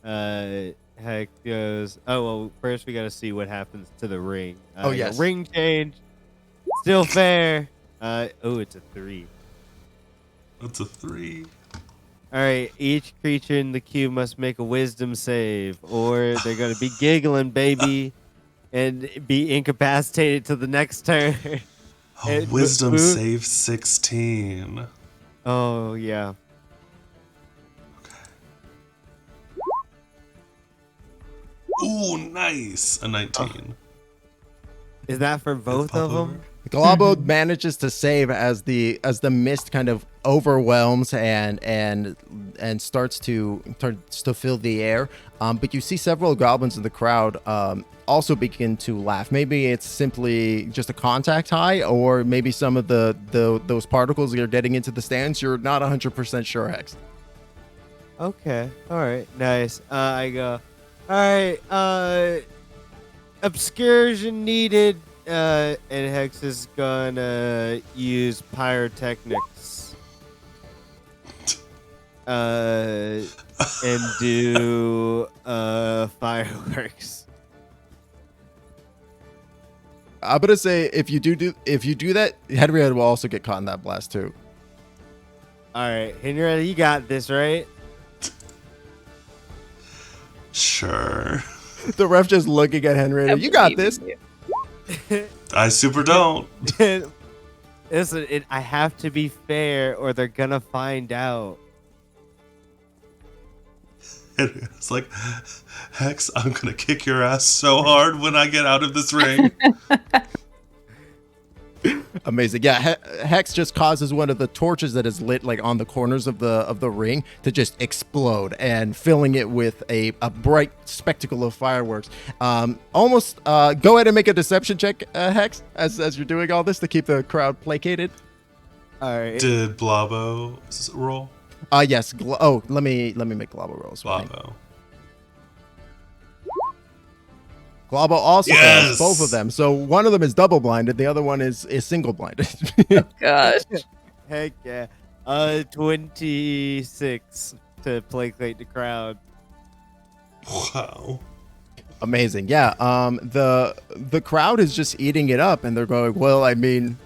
Heck goes, oh, well, first we got to see what happens to the ring. Yes. Ring change. Still fair. It's a 3. That's a 3. All right, each creature in the cube must make a wisdom save, or they're going to be giggling, baby, and be incapacitated till the next turn. Wisdom save 16. Oh, yeah. Ooh, nice. A 19. Is that for both of them? Globo manages to save as the mist kind of overwhelms and starts to fill the air. But you see several goblins in the crowd also begin to laugh. Maybe it's simply just a contact high, or maybe some of those particles are getting into the stands. You're not 100% sure, Hex. Okay. All right. Nice. I go. All right. Obscursion needed. And Hex is gonna use pyrotechnics. And do fireworks. I'm gonna say if you do that, Henrietta will also get caught in that blast too. All right, Henrietta, you got this, right? Sure. The ref just looking at Henrietta. You got this. I super don't. Listen, I have to be fair, or they're gonna find out. It's like, Hex, I'm gonna kick your ass so hard when I get out of this ring. Amazing. Yeah, Hex just causes one of the torches that is lit like on the corners of the ring to just explode, and filling it with a bright spectacle of fireworks. Almost go ahead and make a deception check, Hex, as you're doing all this to keep the crowd placated. All right. Did Blabo roll? Yes. Let me make Globo rolls. Blabo. Globo also Yes! fails, both of them. So one of them is double blinded, the other one is single blinded. Gosh. Heck yeah. 26 to placate the crowd. Wow. Amazing. Yeah. The crowd is just eating it up, and they're going, well, I mean,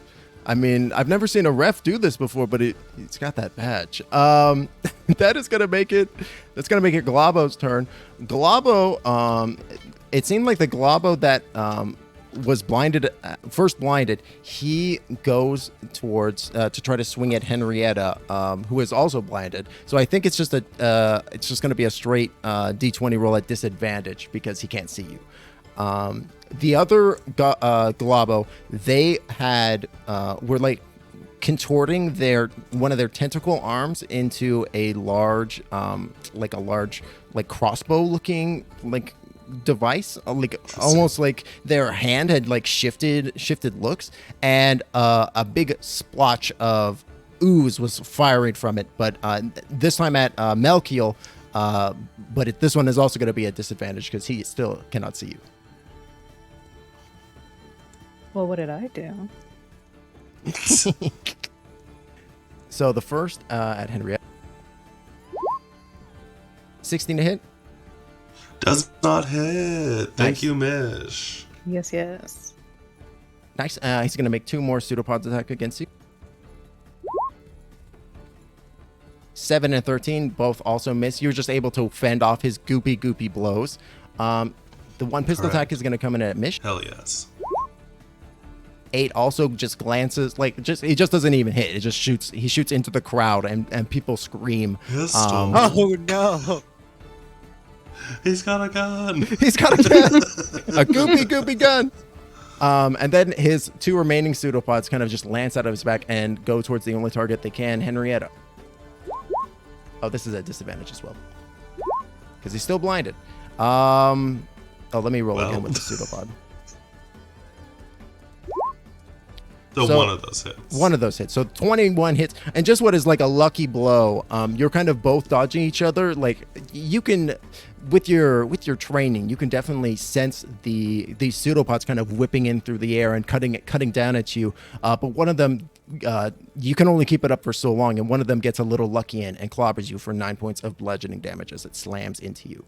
I mean, I've never seen a ref do this before, but it's got that badge. That is gonna make it. That's gonna make it Globo's turn. Globo. It seemed like the Globo that was blinded, first blinded. He goes towards to try to swing at Henrietta, who is also blinded. So I think it's just gonna be a straight D20 roll at disadvantage because he can't see you. The other Globo, they were like contorting one of their tentacle arms into a large crossbow looking like device, almost like their hand had like shifted looks, and a big splotch of ooze was firing from it, but this time at Melkiel, but this one is also going to be a disadvantage because he still cannot see you. Well, what did I do? So the first at Henrietta. 16 to hit. Does not hit. Thank Nice. you, Mish. Yes. Nice. He's going to make 2 more pseudopods attack against you. 7 and 13 both also miss. You're just able to fend off his goopy blows. The one pistol Correct. attack is going to come in at Mish. Hell yes. 8 also just glances, he just doesn't even hit. It just shoots. He shoots into the crowd and people scream. Pistol. Oh no! He's got a gun. He's got a gun. A goopy gun. And then his 2 remaining pseudopods kind of just lance out of his back and go towards the only target they can, Henrietta. Oh, this is a disadvantage as well. Because he's still blinded. Let me roll again with the pseudopod. So one of those hits. One of those hits. So 21 hits. And just what is like a lucky blow, you're kind of both dodging each other. Like you can, with your training, you can definitely sense these pseudopods kind of whipping in through the air and cutting down at you. But one of them, you can only keep it up for so long. And one of them gets a little lucky and clobbers you for 9 points of bludgeoning damage as it slams into you.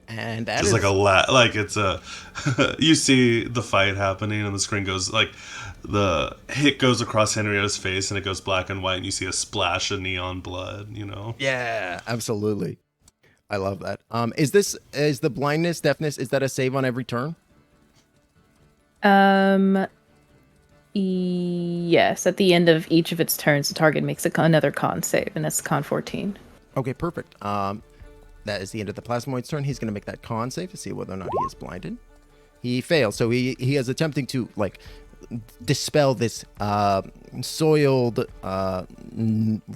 And that Just is like it's a you see the fight happening and the screen goes like the hit goes across Henrietta's face and it goes black and white and you see a splash of neon blood, Yeah, absolutely. I love that. Is the blindness, deafness, is that a save on every turn? Yes. At the end of each of its turns, the target makes another con save, and that's con 14. Okay, perfect. That is the end of the Plasmoid's turn. He's going to make that con save to see whether or not he is blinded. He fails, so he is attempting to like dispel this soiled,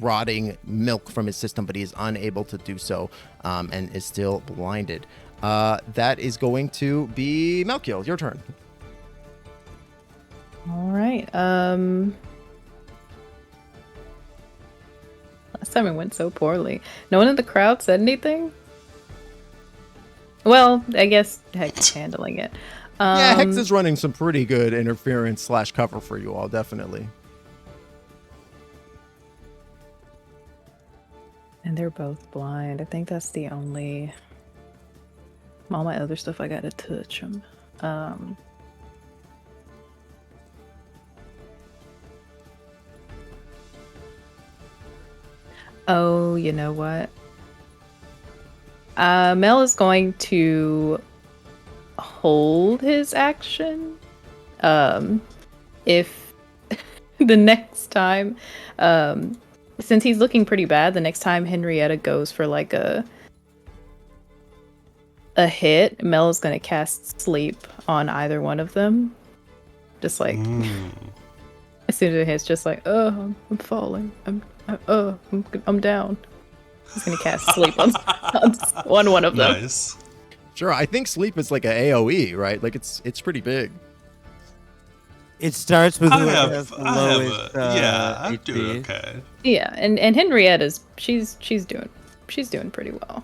rotting milk from his system, but he is unable to do so, and is still blinded. That is going to be Melkiel. Your turn. All right. Last time it went so poorly. No one in the crowd said anything? Well, I guess Hex is handling it. Yeah, Hex is running some pretty good interference / cover for you all, definitely. And they're both blind. I think that's the only... All my other stuff, I gotta touch them. Oh, you know what? Mel is going to hold his action. If the next time, since he's looking pretty bad, the next time Henrietta goes for like a hit, Mel is going to cast sleep on either one of them. Just like, as soon as it hits, just like, oh, I'm falling. I'm down. He's gonna cast sleep on one of them. Nice. Sure, I think sleep is like a AoE, right? Like it's pretty big. It starts with I who have has the a, lowest. yeah, I'm HP. doing okay. Yeah, and Henrietta's she's doing pretty well.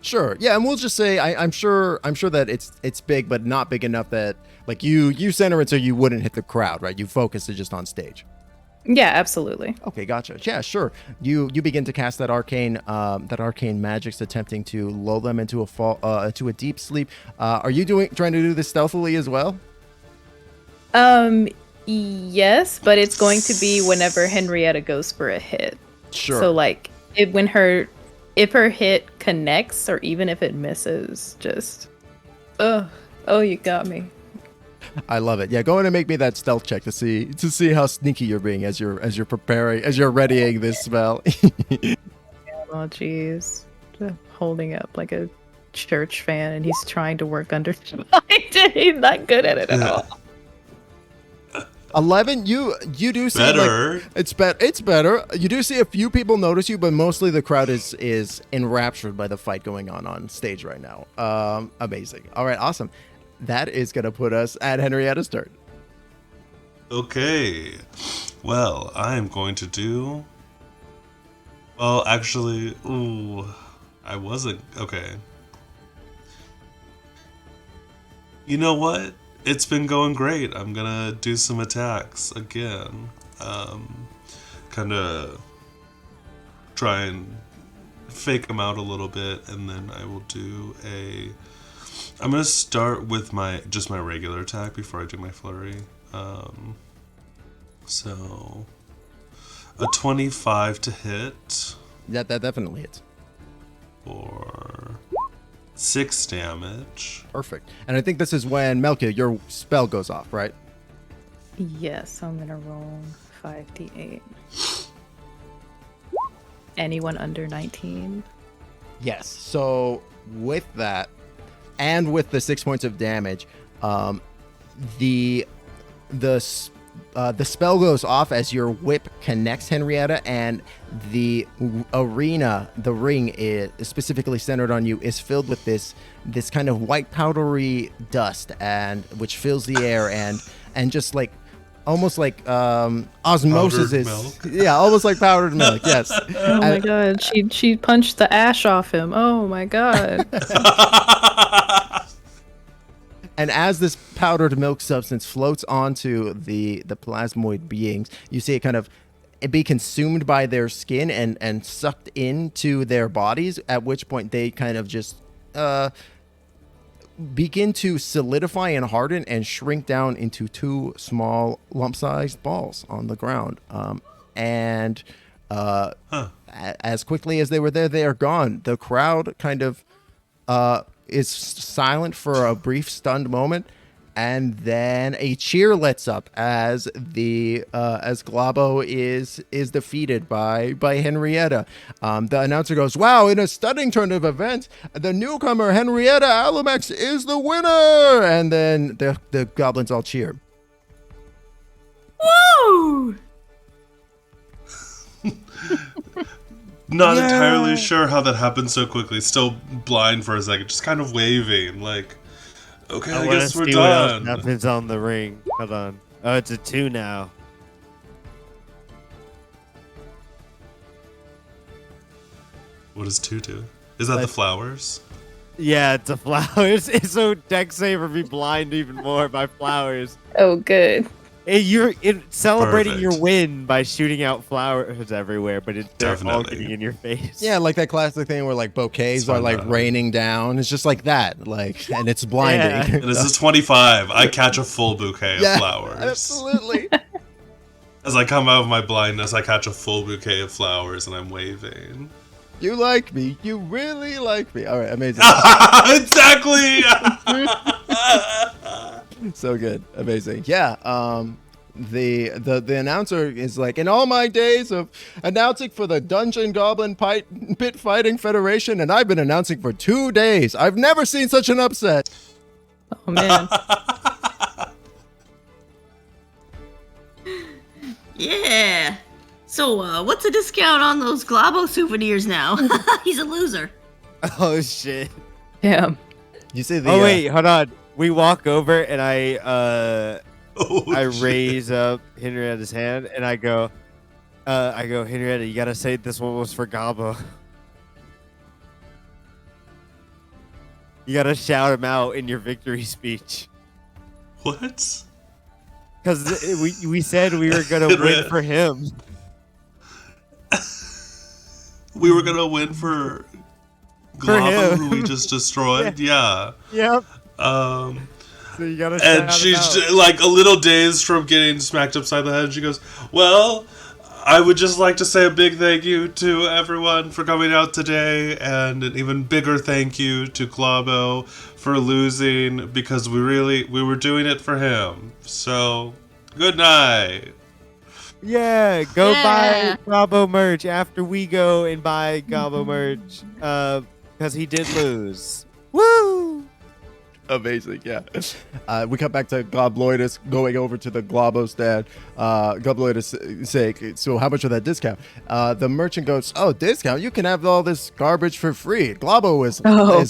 Sure, yeah, and we'll just say I'm sure that it's big, but not big enough that like you center it so you wouldn't hit the crowd, right? You focus it just on stage. Yeah, absolutely. Okay, gotcha. Yeah, sure. You begin to cast that arcane magics, attempting to lull them into a deep sleep. Are you trying to do this stealthily as well? Yes, but it's going to be whenever Henrietta goes for a hit. Sure. So like if her hit connects or even if it misses, just oh you got me. I love it. Yeah, go in and make me that stealth check to see how sneaky you're being as you're readying this spell. Oh jeez. Holding up like a church fan and he's trying to work under he's not good at it at all. 11, you do see Better. like, it's better. You do see a few people notice you, but mostly the crowd is enraptured by the fight going on stage right now. Amazing. All right, awesome. That is gonna put us at Henrietta's turn. Okay. Well, I am going to do. Well, actually, I wasn't. Okay. You know what? It's been going great. I'm gonna do some attacks again. Kind of try and fake them out a little bit, and then I will do a. I'm gonna start with my regular attack before I do my flurry. So a 25 to hit. That definitely hits. For 6 damage. Perfect. And I think this is when Melkiel, your spell goes off, right? Yes, I'm gonna roll 5d8. Anyone under 19? Yes. So with that, and with the 6 points of damage, the spell goes off as your whip connects Henrietta, and the arena, the ring is specifically centered on you, is filled with this kind of white powdery dust, and which fills the air and just like almost like osmosis Powdered is milk. yeah, almost like powdered milk. Yes. Oh my god, she punched the ash off him. Oh my god. And as this powdered milk substance floats onto the plasmoid beings, you see it kind of be consumed by their skin and sucked into their bodies, at which point they kind of just begin to solidify and harden and shrink down into 2 small lump-sized balls on the ground. As quickly as they were there, they are gone. The crowd kind of is silent for a brief stunned moment, and then a cheer lets up as as Glabo is defeated by Henrietta. The announcer goes, "Wow! In a stunning turn of events, the newcomer Henrietta Alumax is the winner!" And then the goblins all cheer. Woo! Not entirely sure how that happened so quickly. Still blind for a second, just kind of waving, like, okay, I wanna guess we're see what else done. happens on the ring. Hold on. Oh, it's a 2 now. What does 2 do? Is that the flowers? Yeah, it's a flowers. It's so deck saver be blind even more by flowers. Oh good. You're celebrating your Perfect. win by shooting out flowers everywhere, but they're all Definitely. getting in your face. Yeah, like that classic thing where like bouquets It's are fun, like though. raining down. It's just like that, like, and it's blinding. Yeah. And this is 25. I catch a full bouquet of flowers. Absolutely. As I come out of my blindness, I catch a full bouquet of flowers and I'm waving. You like me. You really like me. All right, amazing. Exactly! So good. Amazing. Yeah. The announcer is like, in all my days of announcing for the Dungeon Goblin Pit Fighting Federation, and I've been announcing for 2 days. I've never seen such an upset. Oh man. Yeah. So, what's the discount on those Glabo souvenirs now? He's a loser. Oh shit. Damn. You see the Oh wait, hold on. We walk over and I Shit. raise up Henrietta's hand and I go, Henrietta, you gotta say this one was for Gabo. You gotta shout him out in your victory speech. What? Because we said we were gonna win for him. We were gonna win for For Glava, him. who we just destroyed? Yeah. Yep. So you gotta And shout she's him out. like a little dazed from getting smacked upside the head. And she goes, "Well, I would just like to say a big thank you to everyone for coming out today, and an even bigger thank you to Clabo for losing, because we were doing it for him. So, good night." Yeah, go Yeah. buy Gobbo merch after we go and buy Gobbo merch. Because he did lose. Woo! Amazing, yeah. We come back to Gobloidus going over to the Globos stand. Gobloidus say, "So how much of that discount?" The merchant goes, "Oh, discount? You can have all this garbage for free. Globo is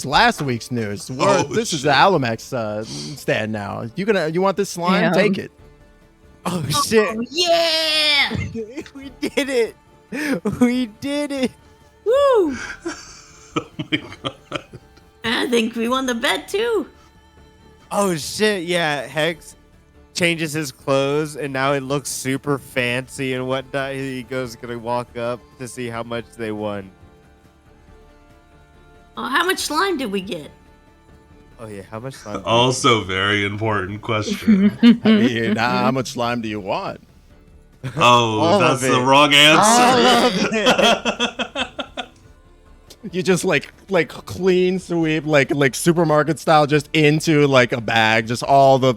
last week's news. This is the Alumax stand now. You want this slime? Damn. Take it." Oh, shit. Oh, yeah! We did it. We did it. Woo! Oh my god. I think we won the bet too. Oh, shit. Yeah, Hex changes his clothes, and now it looks super fancy and whatnot. He goes gonna walk up to see how much they won. Oh, how much slime did we get? Oh, yeah, how much slime? Also, very important question. I mean, how much slime do you want? Oh, All that's of the it. wrong All answer. of it. You just like clean sweep like supermarket style just into like a bag, just all the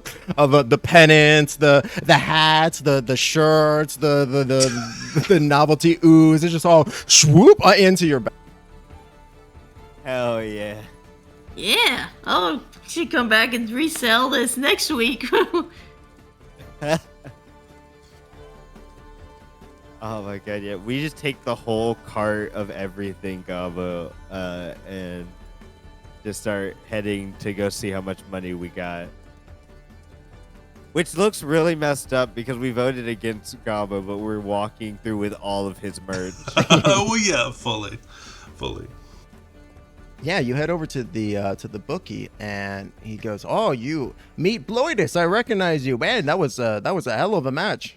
pennants, the hats, the shirts, the novelty ooze. It's just all swoop into your bag. Hell yeah. Yeah. Oh, should come back and resell this next week. Oh my god, yeah. We just take the whole cart of everything, Gabo, and just start heading to go see how much money we got. Which looks really messed up because we voted against Gabo, but we're walking through with all of his merch. Oh yeah, fully. Yeah, you head over to the bookie, and he goes, "Oh, you meet Bloidus. I recognize you, man. That was a hell of a match."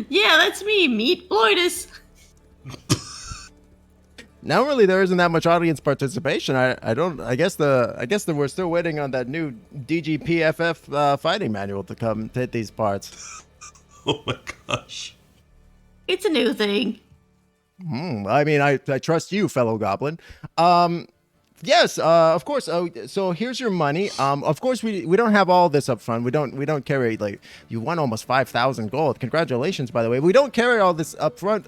Yeah, that's me. Meet Bloidus. Now, really, there isn't that much audience participation. I guess we're still waiting on that new DGPFF fighting manual to come to hit these parts. Oh my gosh. It's a new thing. I mean, I trust you, fellow goblin. Yes, of course. So here's your money. Of course, we don't have all this up front. We don't carry, like, you won almost 5,000 gold. Congratulations, by the way. We don't carry all this up front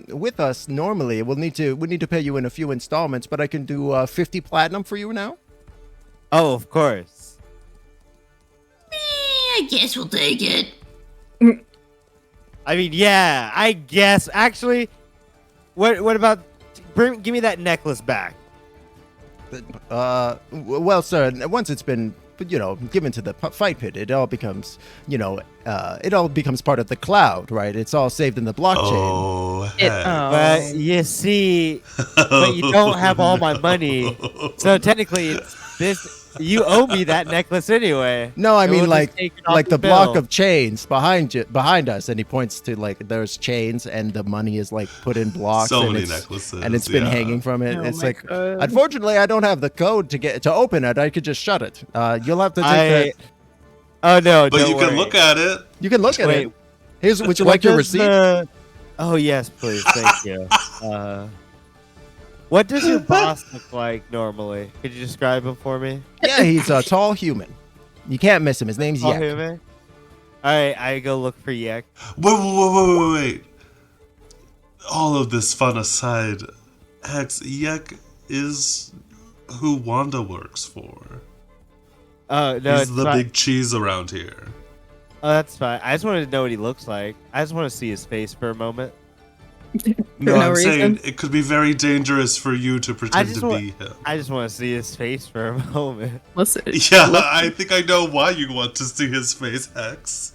with us normally. We need to pay you in a few installments, but I can do 50 platinum for you now. Oh, of course. I guess we'll take it. I mean, yeah, I guess. Actually, what about give me that necklace back? Well, sir, once it's been, given to the fight pit, it all becomes, part of the cloud, right? It's all saved in the blockchain. Oh, heck. But you see, but you don't have all my money, so technically, it's this. You owe me that necklace anyway. No, I And mean, we'll just take it off like the bill. block of chains behind us, and he points to, like, there's chains, and the money is, like, put in blocks. So and many it's- necklaces, and it's been yeah. hanging from it. Oh It's my like, God. unfortunately, I don't have the code to open it. I could just shut it. You'll have to take that. Oh no! But don't you worry. can look at it. You can look at Wait. it. Would you What like your does receipt? Oh yes, please. Thank you. What does your boss look like normally? Could you describe him for me? Yeah, he's a tall human. You can't miss him. His name's Oh, Yek. human? All right, I go look for Yek. Wait. All of this fun aside, Hex, Yek is who Wanda works for. Oh no, He's it's the not. big cheese around here. Oh, that's fine. I just wanted to know what he looks like. I just want to see his face for a moment. No, no I'm saying reason. it could be very dangerous for you to pretend just to wa- be him. I just want to see his face for a moment. Listen, Yeah, I think I know why you want to see his face, Hex.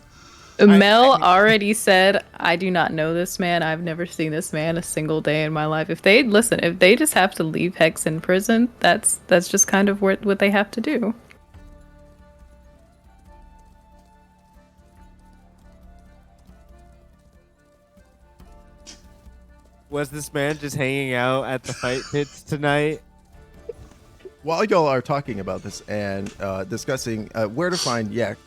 Mel already said, I do not know this man. I've never seen this man a single day in my life. If they just have to leave Hex in prison, that's just kind of what they have to do. Was this man just hanging out at the fight pits tonight? while y'all are talking about this and discussing where to find Yek,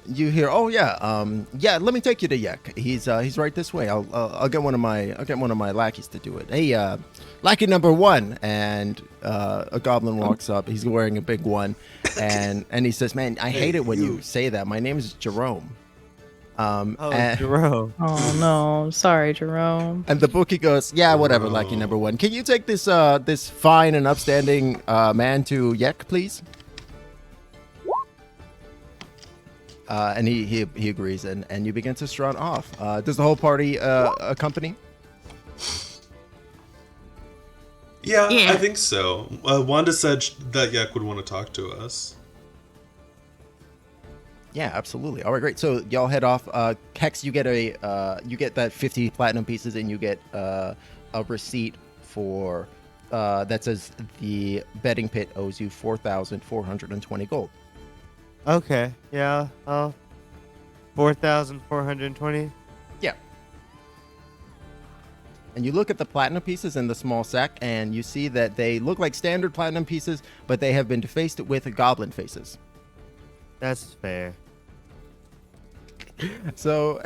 you hear, "Oh yeah, yeah. Let me take you to Yek. He's right this way. I'll get one of my lackeys to do it. Hey, lackey number 1." And a goblin walks up. He's wearing a big one, and he says, "Man, I hate it when you say that. My name is Jerome." Jerome. Oh no, sorry, Jerome. And the bookie goes, "Yeah, whatever, lackey number 1. Can you take this this fine and upstanding man to Yek, please?" And he agrees, and you begin to strut off. Does the whole party accompany? Yeah, Yeah. I think so. Wanda said that Yek would want to talk to us. Yeah, absolutely. All right, great. So y'all head off. Hex, you get that 50 platinum pieces, and you get a receipt for that says the betting pit owes you 4,420 gold. Okay. Yeah. 4,420. Yeah. And you look at the platinum pieces in the small sack, and you see that they look like standard platinum pieces, but they have been defaced with goblin faces. That's fair. So,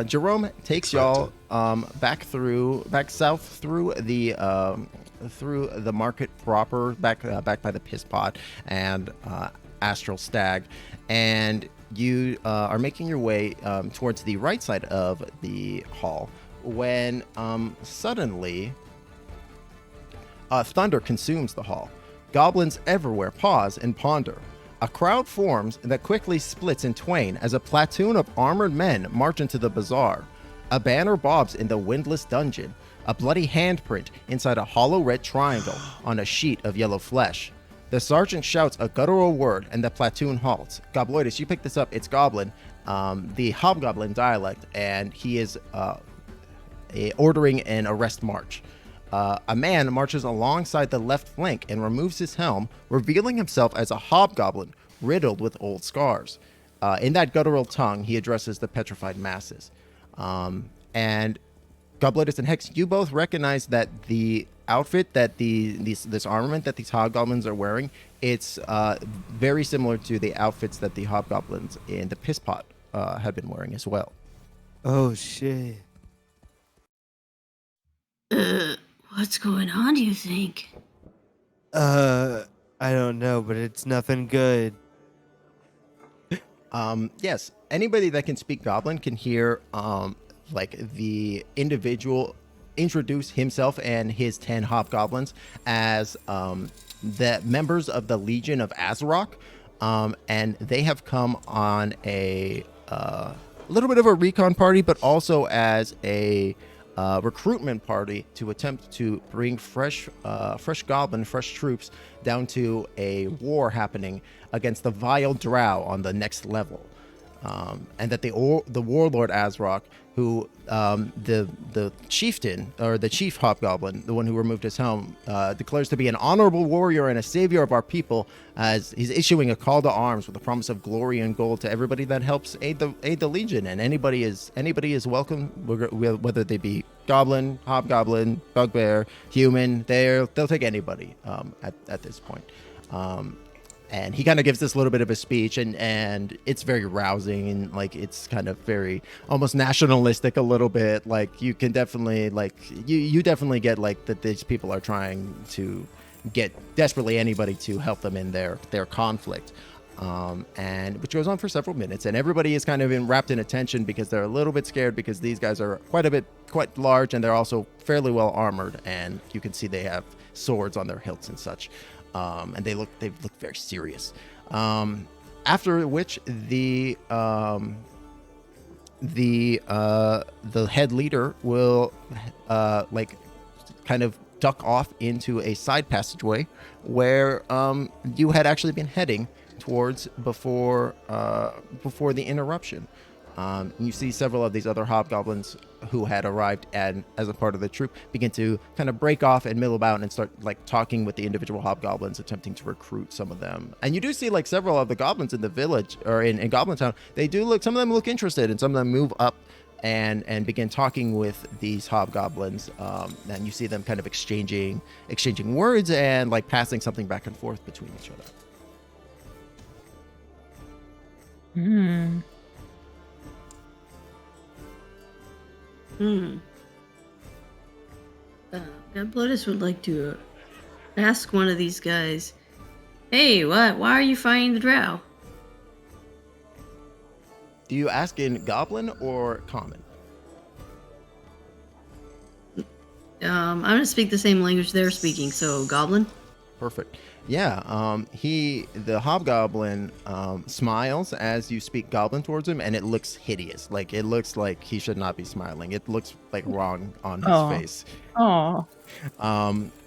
Jerome takes y'all back south through the market proper, back by the piss pot and Astral Stag, and you are making your way towards the right side of the hall when suddenly thunder consumes the hall. Goblins everywhere pause and ponder. A crowd forms that quickly splits in twain as a platoon of armored men march into the bazaar. A banner bobs in the windless dungeon, a bloody handprint inside a hollow red triangle on a sheet of yellow flesh. The sergeant shouts a guttural word and the platoon halts. Gobloidus, you pick this up. It's Goblin, the Hobgoblin dialect, and he is ordering an arrest march. A man marches alongside the left flank and removes his helm, revealing himself as a hobgoblin riddled with old scars. In that guttural tongue, he addresses the petrified masses. And Gobloidus and Hex, you both recognize that the outfit that this armament that these hobgoblins are wearing, it's very similar to the outfits that the hobgoblins in the piss pot have been wearing as well. Oh shit. What's going on, do you think? I don't know, but it's nothing good. Yes, anybody that can speak Goblin can hear like the individual introduce himself and his 10 hobgoblins as the members of the Legion of Azarok, and they have come on a little bit of a recon party, but also as a recruitment party to attempt to bring fresh troops down to a war happening against the vile Drow on the next level, and that the warlord Azarok, who the chieftain or the chief hobgoblin, the one who removed his helm, declares to be an honorable warrior and a savior of our people, as he's issuing a call to arms with the promise of glory and gold to everybody that helps aid the Legion. And anybody is welcome, whether they be goblin, hobgoblin, bugbear, human. They'll take anybody at this point. And he kind of gives this little bit of a speech, and it's very rousing, and like it's kind of very almost nationalistic a little bit. Like you can definitely you definitely get like that these people are trying to get desperately anybody to help them in their conflict, and which goes on for several minutes, and everybody is kind of wrapped in attention because they're a little bit scared because these guys are quite large, and they're also fairly well armored, and you can see they have swords on their hilts and such. And they look very serious. After which the head leader will like kind of duck off into a side passageway where you had actually been heading towards before the interruption. You see several of these other hobgoblins who had arrived as a part of the troop begin to kind of break off and mill about and start like talking with the individual hobgoblins, attempting to recruit some of them. And you do see like several of the goblins in the village or in Goblintown. They do look, some of them look interested, and some of them move up and begin talking with these hobgoblins. And you see them kind of exchanging words and like passing something back and forth between each other. Gobloidus would like to ask one of these guys, "Hey, why are you fighting the drow?" Do you ask in Goblin or Common? I'm gonna speak the same language they're speaking, so Goblin. Perfect. Yeah, the hobgoblin smiles as you speak Goblin towards him, and it looks hideous. Like it looks like he should not be smiling. It looks like wrong on his face. Oh.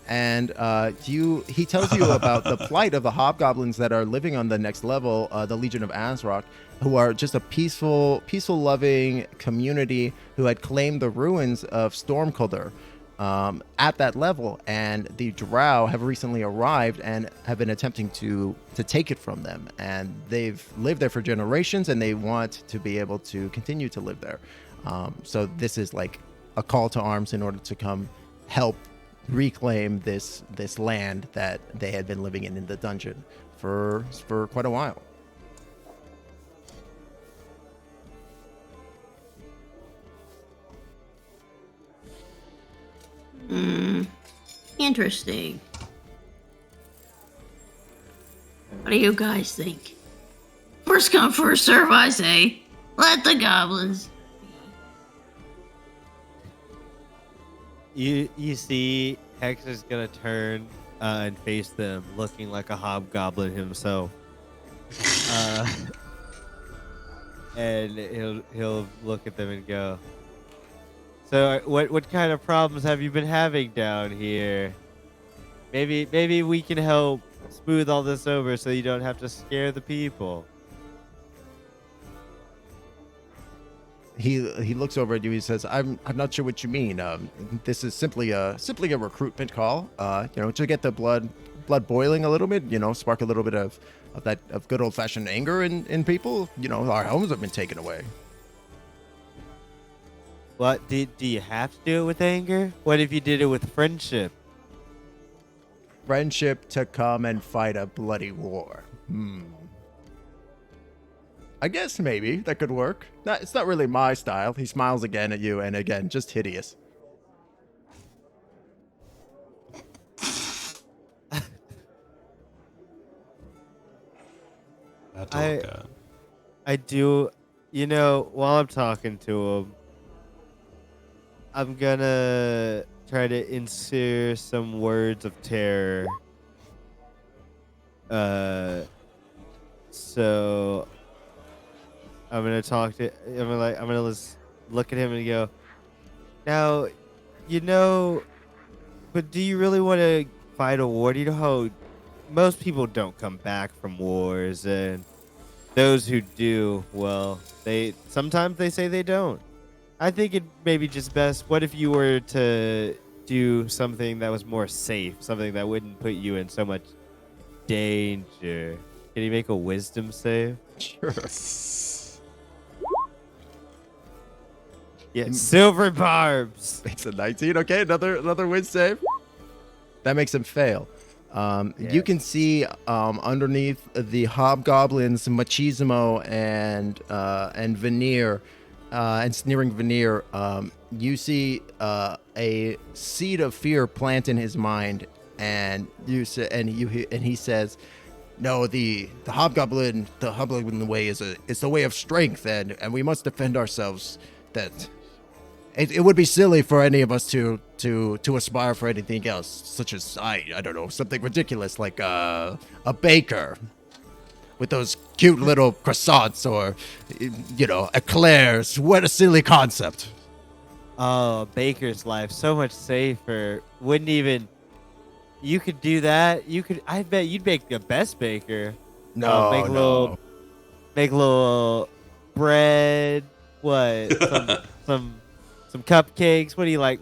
He tells you about the plight of the hobgoblins that are living on the next level, the Legion of Azrock, who are just a peaceful, loving community who had claimed the ruins of Stormculder at that level, and the drow have recently arrived and have been attempting to take it from them, and they've lived there for generations, and they want to be able to continue to live there. So this is like a call to arms in order to come help reclaim this land that they had been living in the dungeon for quite a while. Interesting. What do you guys think? First come, first serve, I say. Let the goblins. You see, Hex is gonna turn and face them, looking like a hobgoblin himself. And he'll look at them and go, "So, what kind of problems have you been having down here? Maybe we can help smooth all this over so you don't have to scare the people." He looks over at you. He says, "I'm not sure what you mean. This is simply a recruitment call. To get the blood boiling a little bit. Spark a little bit of good old fashioned anger in people. Our homes have been taken away." What do you have to do it with anger? What if you did it with friendship? Friendship to come and fight a bloody war. I guess maybe that could work. It's not really my style. He smiles again at you, and again, just hideous. I do, while I'm talking to him, I'm gonna try to insert some words of terror. So I'm gonna look at him and go, "Now, but do you really want to fight a war? Do you know how most people don't come back from wars, and those who do, well, sometimes they say they don't. I think it may be just best. What if you were to do something that was more safe, something that wouldn't put you in so much danger?" Can you make a wisdom save? Sure. Yeah, silver barbs. Makes a 19. Okay, another win save. That makes him fail. You can see underneath the hobgoblins, machismo and veneer, and sneering veneer. You see a seed of fear plant in his mind, and he says, "No, the hobgoblin way is the way of strength, and we must defend ourselves. That it would be silly for any of us to aspire for anything else, such as I don't know, something ridiculous like a baker with those cute little croissants, or eclairs. What a silly concept." Oh, baker's life so much safer. Wouldn't even. You could do that. I bet you'd make the best baker. No, make little bread. What? some cupcakes. What do you like?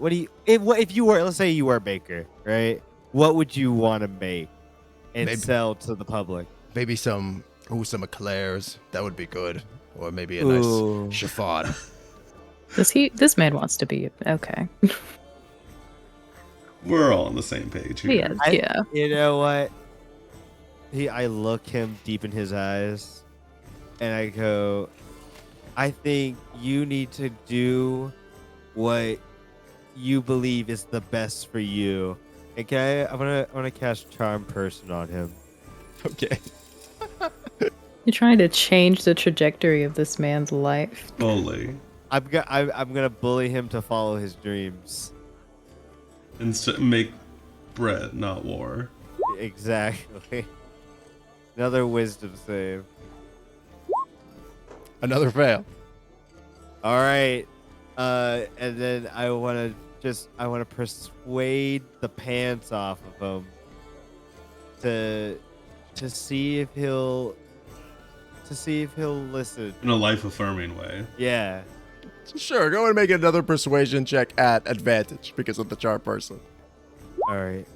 If you were, let's say you were a baker, right? What would you want to make and sell to the public? Maybe some eclairs. That would be good. Or maybe a nice chiffon. This man wants to be okay. We're all on the same page here. Yes, yeah. You know what? I look him deep in his eyes, and I go, I think you need to do what you believe is the best for you. Okay, I'm gonna cast Charm Person on him. Okay. You're trying to change the trajectory of this man's life. Fully. I'm gonna bully him to follow his dreams. Make bread, not war. Exactly. Another wisdom save. Another fail. All right. And then I want to persuade the pants off of him to see if he'll listen. In a life-affirming way. Yeah. Sure, go and make another persuasion check at advantage because of the charm person. All right.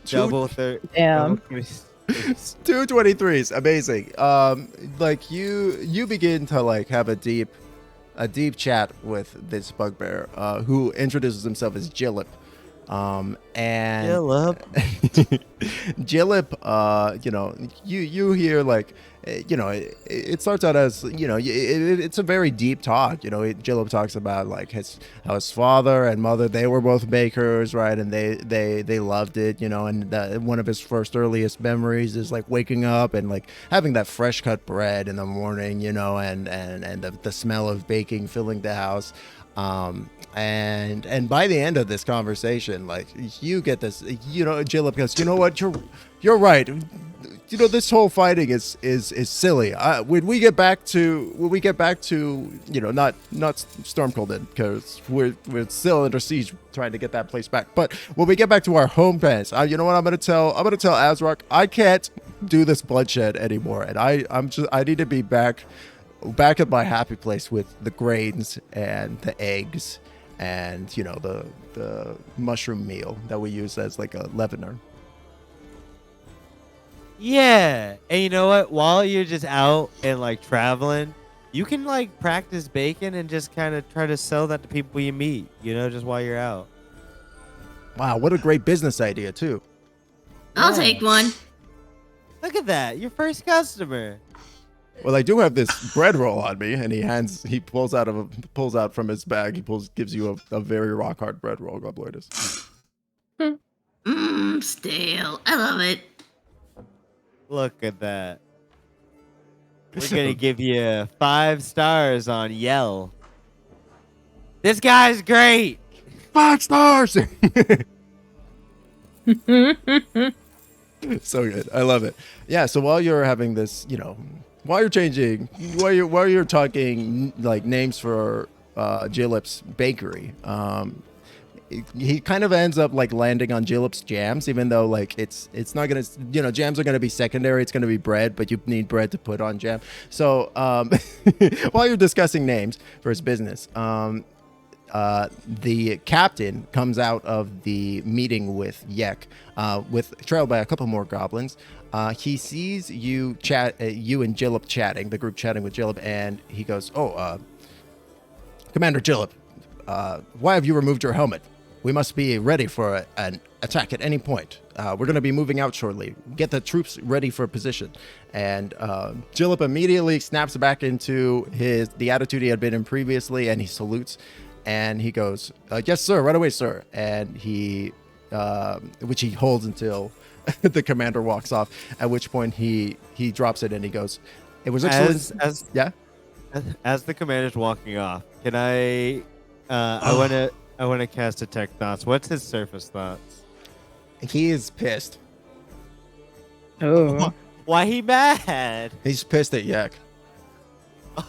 Two- Double third. Damn. 2 23s, amazing. Like you begin to like have a deep chat with this bugbear, who introduces himself as Jillip. And Jillip, you hear like, it starts out as, it's a very deep talk. Jillip talks about like how his father and mother, they were both bakers, right? And they loved it, and one of his first earliest memories is like waking up and like having that fresh cut bread in the morning, and the smell of baking filling the house. And by the end of this conversation, like you get this, Jillip goes, you know what, you're right. This whole fighting is silly. When we get back to not Stormcold, because we're still under siege trying to get that place back. But when we get back to our home base, you know what I'm gonna tell Azrock, I can't do this bloodshed anymore, and I need to be back at my happy place with the grains and the eggs and the mushroom meal that we use as like a leavener. Yeah. And you know what? While you're just out and like traveling, you can like practice baking and just kind of try to sell that to people you meet, just while you're out. Wow, what a great business idea too. I'll take one. Look at that. Your first customer. Well, I do have this bread roll on me, and he pulls out from his bag. Gives you a very rock hard bread roll, Gobloidus. Stale. I love it. Look at that. We're gonna give you 5 stars on Yell. This guy's great. 5 stars. So good. I love it. Yeah. So while you're having this, while you're talking like names for Jillip's bakery, he kind of ends up like landing on Jillip's jams, even though like it's not gonna, jams are gonna be secondary. It's gonna be bread, but you need bread to put on jam. So while you're discussing names for his business, the captain comes out of the meeting with Yek, trailed by a couple more goblins. He sees you and Jillip chatting, the group chatting with Jillip, and he goes, Commander Jillip, why have you removed your helmet? We must be ready for an attack at any point. We're going to be moving out shortly. Get the troops ready for position. And Jillip immediately snaps back into the attitude he had been in previously, and he salutes. And he goes, yes, sir, right away, sir. And which he holds until the commander walks off, at which point he drops it and he goes, it was excellent. As the commander's walking off, can I want to cast Detect Thoughts. What's his surface thoughts? He is pissed. Oh. Why he mad? He's pissed at Yek.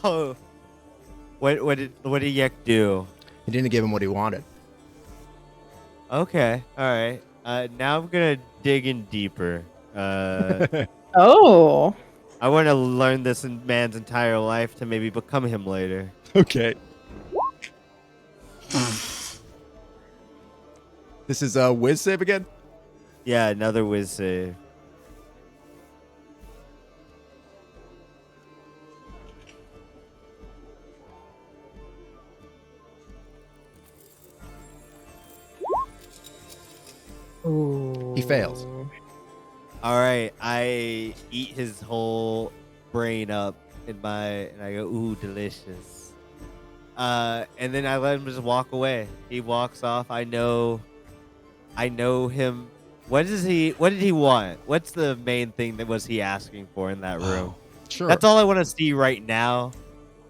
Oh. What did Yek do? He didn't give him what he wanted. Okay. All right. Now I'm gonna dig in deeper. Oh. I want to learn this man's entire life to maybe become him later. Okay. This is a whiz save again? Yeah, another whiz save. Ooh. He fails. All right, I eat his whole brain up and I go, ooh, delicious. And then I let him just walk away. He walks off. I know him. What did he want? What's the main thing that was he asking for in that room? Sure. That's all I want to see right now.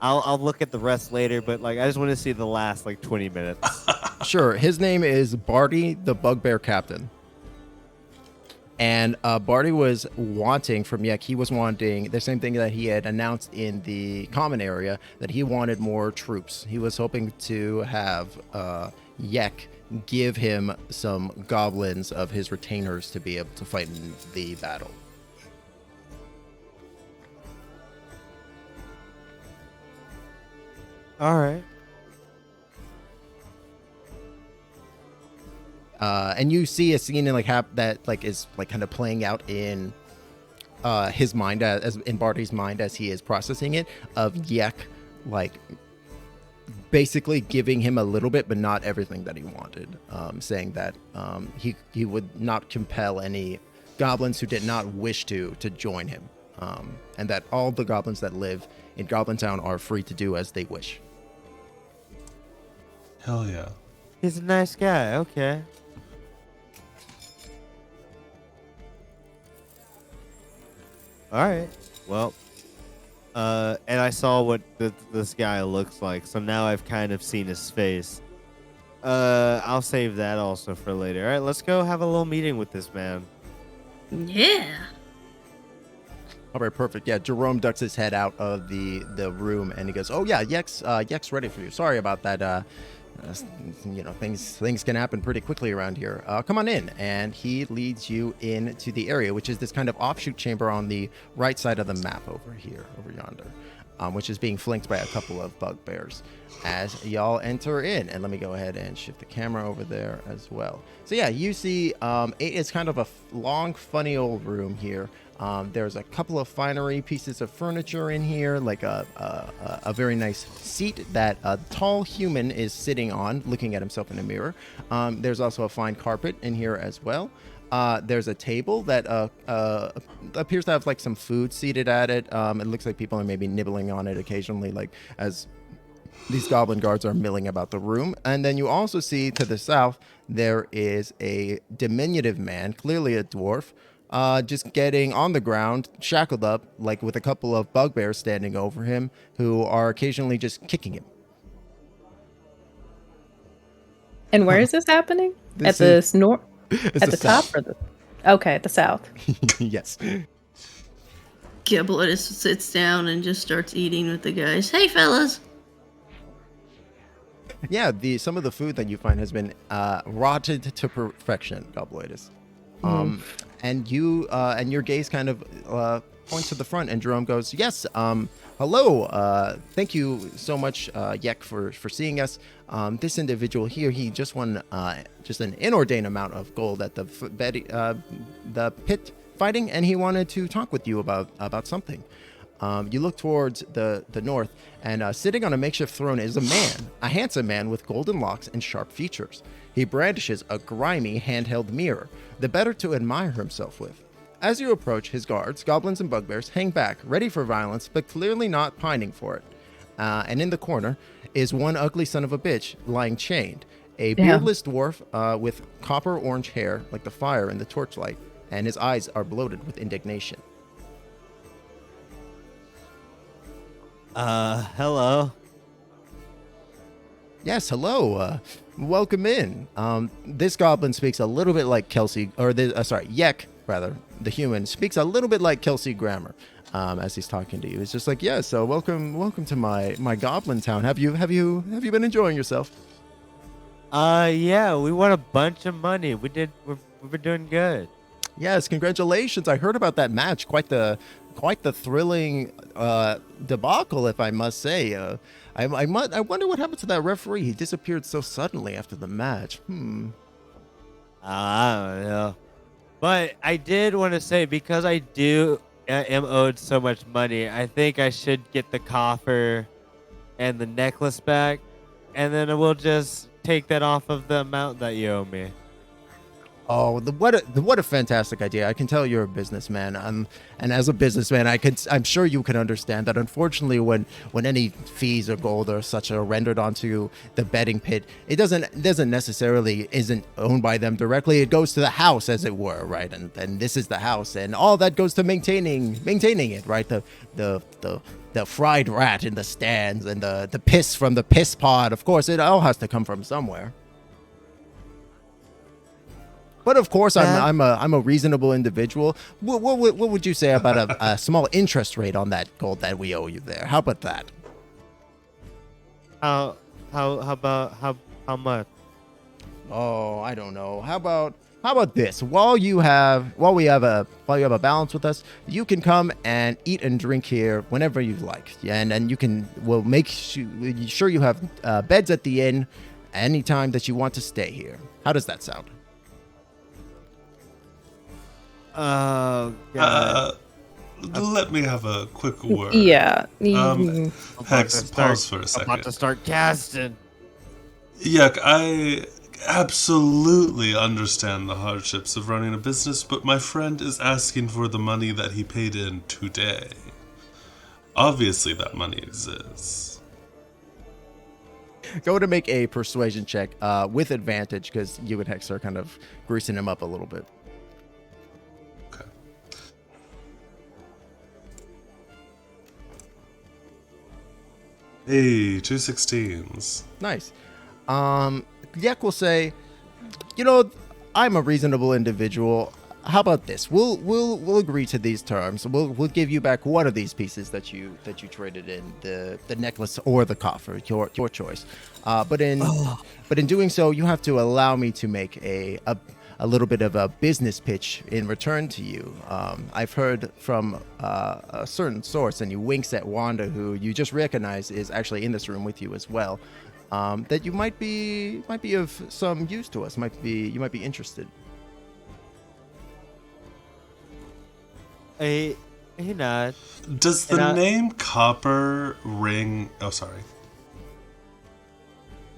I'll look at the rest later, but like I just want to see the last like 20 minutes. Sure. His name is Barty, the Bugbear Captain. And Barty was wanting from Yek, he was wanting the same thing that he had announced in the common area, that he wanted more troops. He was hoping to have Yek give him some goblins of his retainers to be able to fight in the battle. All right. And you see a scene in that is like kind of playing out in his mind as in Barty's mind as he is processing it, of Yek like basically giving him a little bit but not everything that he wanted, saying that he would not compel any goblins who did not wish to join him, and that all the goblins that live in Goblintown are free to do as they wish. Hell yeah. He's a nice guy. Okay. All right. Well, and I saw what this guy looks like, so now I've kind of seen his face. I'll save that also for later. All right, let's go have a little meeting with this man. Yeah. All right, perfect. Yeah, Jerome ducks his head out of the room and he goes, "Oh yeah, Yek's ready for you. Sorry about that. Things can happen pretty quickly around here. Come on in." And he leads you into the area, which is this kind of offshoot chamber on the right side of the map over yonder, which is being flanked by a couple of bugbears. As y'all enter in, and let me go ahead and shift the camera over there as well. So yeah, you see, it's kind of a long, funny old room here. There's a couple of finery pieces of furniture in here, like a very nice seat that a tall human is sitting on, looking at himself in a mirror. There's also a fine carpet in here as well. There's a table that appears to have like some food seated at it. It looks like people are maybe nibbling on it occasionally, like as these goblin guards are milling about the room. And then you also see to the south, there is a diminutive man, clearly a dwarf, just getting on the ground, shackled up, like with a couple of bugbears standing over him, who are occasionally just kicking him. And where is this happening? This At is- the north? It's At the top south. or the? Okay, at the south. Yes. Gobloidus sits down and just starts eating with the guys. Hey, fellas. Yeah, some of the food that you find has been rotted to perfection, Gobloidus. And you and your gaze kind of points to the front, and Jerome goes, "Yes, hello. Thank you so much, Yek, for seeing us. This individual here, he just won just an inordinate amount of gold at the pit fighting, and he wanted to talk with you about something." You look towards the north, and sitting on a makeshift throne is a handsome man with golden locks and sharp features. He brandishes a grimy handheld mirror, the better to admire himself with. As you approach, his guards, goblins and bugbears, hang back, ready for violence, but clearly not pining for it. And in the corner is one ugly son of a bitch lying chained, a beardless dwarf with copper orange hair like the fire in the torchlight, and his eyes are bloated with indignation. Hello. Yes, hello. Welcome in. This goblin speaks a little bit like Kelsey, or Yek, rather, the human, speaks a little bit like Kelsey grammar as he's talking to you. It's just like, yeah, so welcome to my goblin town. Have you been enjoying yourself? Yeah, we won a bunch of money. We've been doing good. Yes, congratulations. I heard about that match. Quite the thrilling debacle, if I must say. I wonder what happened to that referee. He disappeared so suddenly after the match. I don't know. But I did want to say, because I am owed so much money, I think I should get the coffer and the necklace back, and then we'll just take that off of the amount that you owe me. Oh, what a fantastic idea! I can tell you're a businessman, and as a businessman, I'm sure you can understand that. Unfortunately, when any fees or gold or such are rendered onto the betting pit, it doesn't necessarily isn't owned by them directly. It goes to the house, as it were, right? And this is the house, and all that goes to maintaining it, right? The fried rat in the stands and the piss from the piss pod. Of course, it all has to come from somewhere. But of course, I'm a reasonable individual. What would you say about a small interest rate on that gold that we owe you there? How about that? How much? Oh, I don't know. How about this? While we have a balance with us, you can come and eat and drink here whenever you like. Yeah, and we'll make sure you have beds at the inn anytime that you want to stay here. How does that sound? Oh, God. Let me have a quick word. Yeah. Hex, pause for a second. I'm about to start casting. Yuck, I absolutely understand the hardships of running a business, but my friend is asking for the money that he paid in today. Obviously, that money exists. Go to make a persuasion check with advantage, because you and Hex are kind of greasing him up a little bit. Hey, 2 16s. Nice. Yek will say, I'm a reasonable individual. How about this? We'll agree to these terms. We'll give you back one of these pieces that you traded in, the necklace or the coffer, your choice. But in doing so, you have to allow me to make a little bit of a business pitch in return to you. I've heard from a certain source, and he winks at Wanda, who you just recognize is actually in this room with you as well, that you might be of some use to us. You might be interested. Hey, Nod. Does the name Copper ring... Oh, sorry.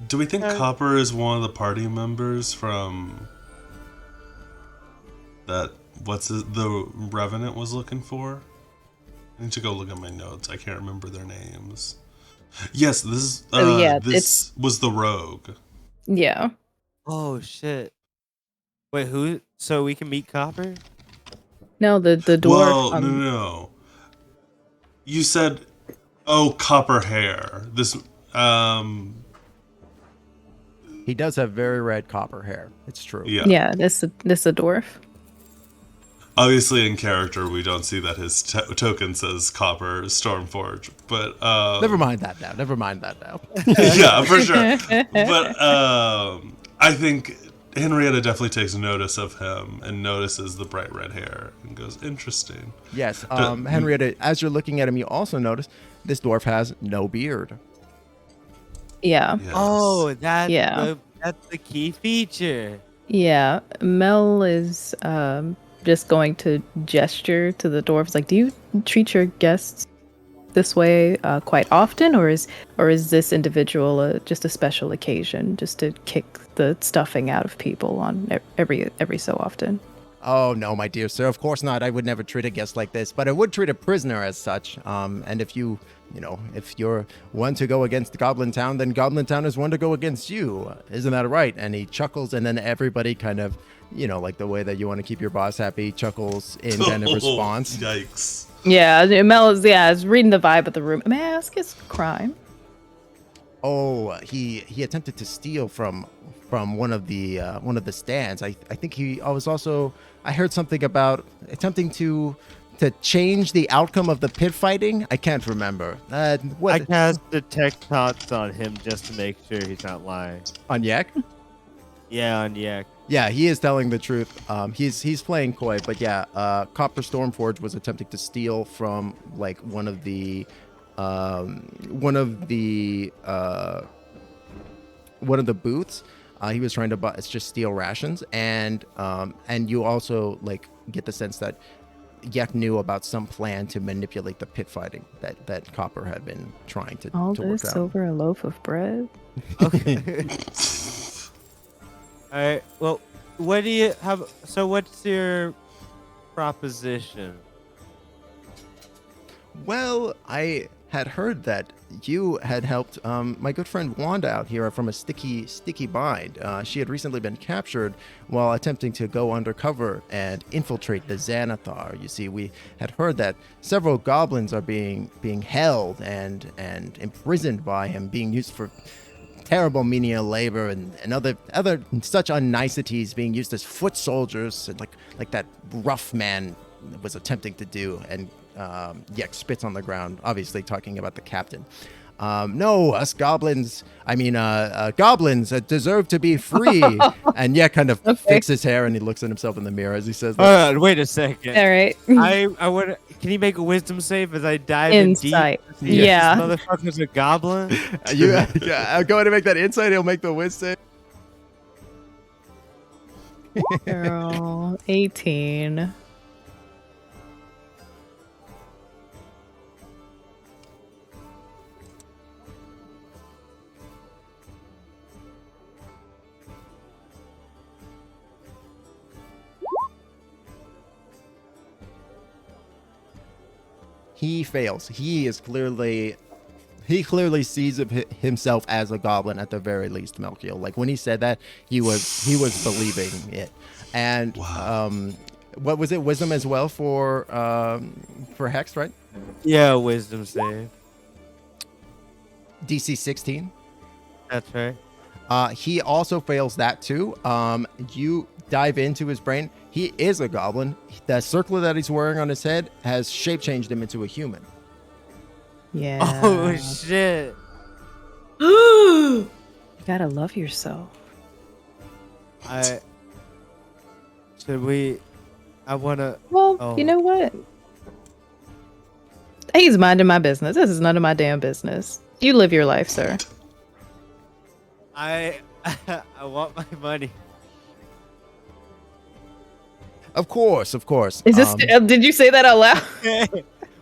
Do we think Copper is one of the party members from... that the Revenant was looking for? I need to go look at my notes. I can't remember their names. Yes, this was the rogue. Yeah. Oh shit. Wait, who? So we can meet Copper? No, the dwarf. Well, no. You said, copper hair. This He does have very red copper hair. It's true. Yeah, this a dwarf. Obviously, in character, we don't see that his token says Copper Stormforge, but Never mind that now. yeah, for sure. But I think Henrietta definitely takes notice of him and notices the bright red hair and goes, "Interesting." Yes, Henrietta. As you're looking at him, you also notice this dwarf has no beard. Yeah. Yes. Oh, that's Yeah. that's the key feature. Yeah. Mel is just going to gesture to the dwarves, like, do you treat your guests this way quite often, or is this individual just a special occasion, just to kick the stuffing out of people on every so often? Oh no, my dear sir, of course not. I would never treat a guest like this, but I would treat a prisoner as such. And if if you're one to go against Goblintown, then Goblintown is one to go against you. Isn't that right? And he chuckles, and then everybody kind of, like the way that you want to keep your boss happy, chuckles in kind of response. Yikes. Yeah, Mel is reading the vibe of the room. May I ask his crime? Oh, he attempted to steal from one of the stands. I think I heard something about attempting to change the outcome of the pit fighting. I can't remember. I cast detect thoughts on him just to make sure he's not lying. On Yak? Yeah, on Yak. Yeah, he is telling the truth. He's playing coy, but yeah, Copper Stormforge was attempting to steal from like one of the booths. He was trying to just steal rations, and you also like get the sense that Yak knew about some plan to manipulate the pit fighting that Copper had been trying to All to work this out. over a loaf of bread? Okay. All right. Well, what do you have? So what's your proposition? Well, I had heard that you had helped my good friend Wanda out here from a sticky bind. She had recently been captured while attempting to go undercover and infiltrate the Xanathar. You see, we had heard that several goblins are being held and imprisoned by him, being used for terrible menial labor and other such unniceties, being used as foot soldiers, like that rough man was attempting to do. And Yek spits on the ground, obviously talking about the captain. No, us goblins, goblins deserve to be free. And Yek kind of fixes his hair and he looks at himself in the mirror as he says that. Wait a second. All right. I would. Can you make a wisdom save as I dive in deep? Insight. to see if Yeah. This motherfucker's a goblin. I'll go ahead and make that insight. He'll make the wisdom. Girl, 18. He fails. He clearly sees himself as a goblin at the very least, Melkiel. Like when he said that, he was believing it. And what was it? Wisdom as well for Hex, right? Yeah, wisdom save. DC 16. That's right. He also fails that too. You dive into his brain. He is a goblin. The circlet that he's wearing on his head has shape changed him into a human. Yeah. Oh shit. You gotta love yourself. I wanna. Well, Oh. you know what? He's minding my business. This is none of my damn business. You live your life, sir. I want my money. Of course. Is this? Did you say that out loud?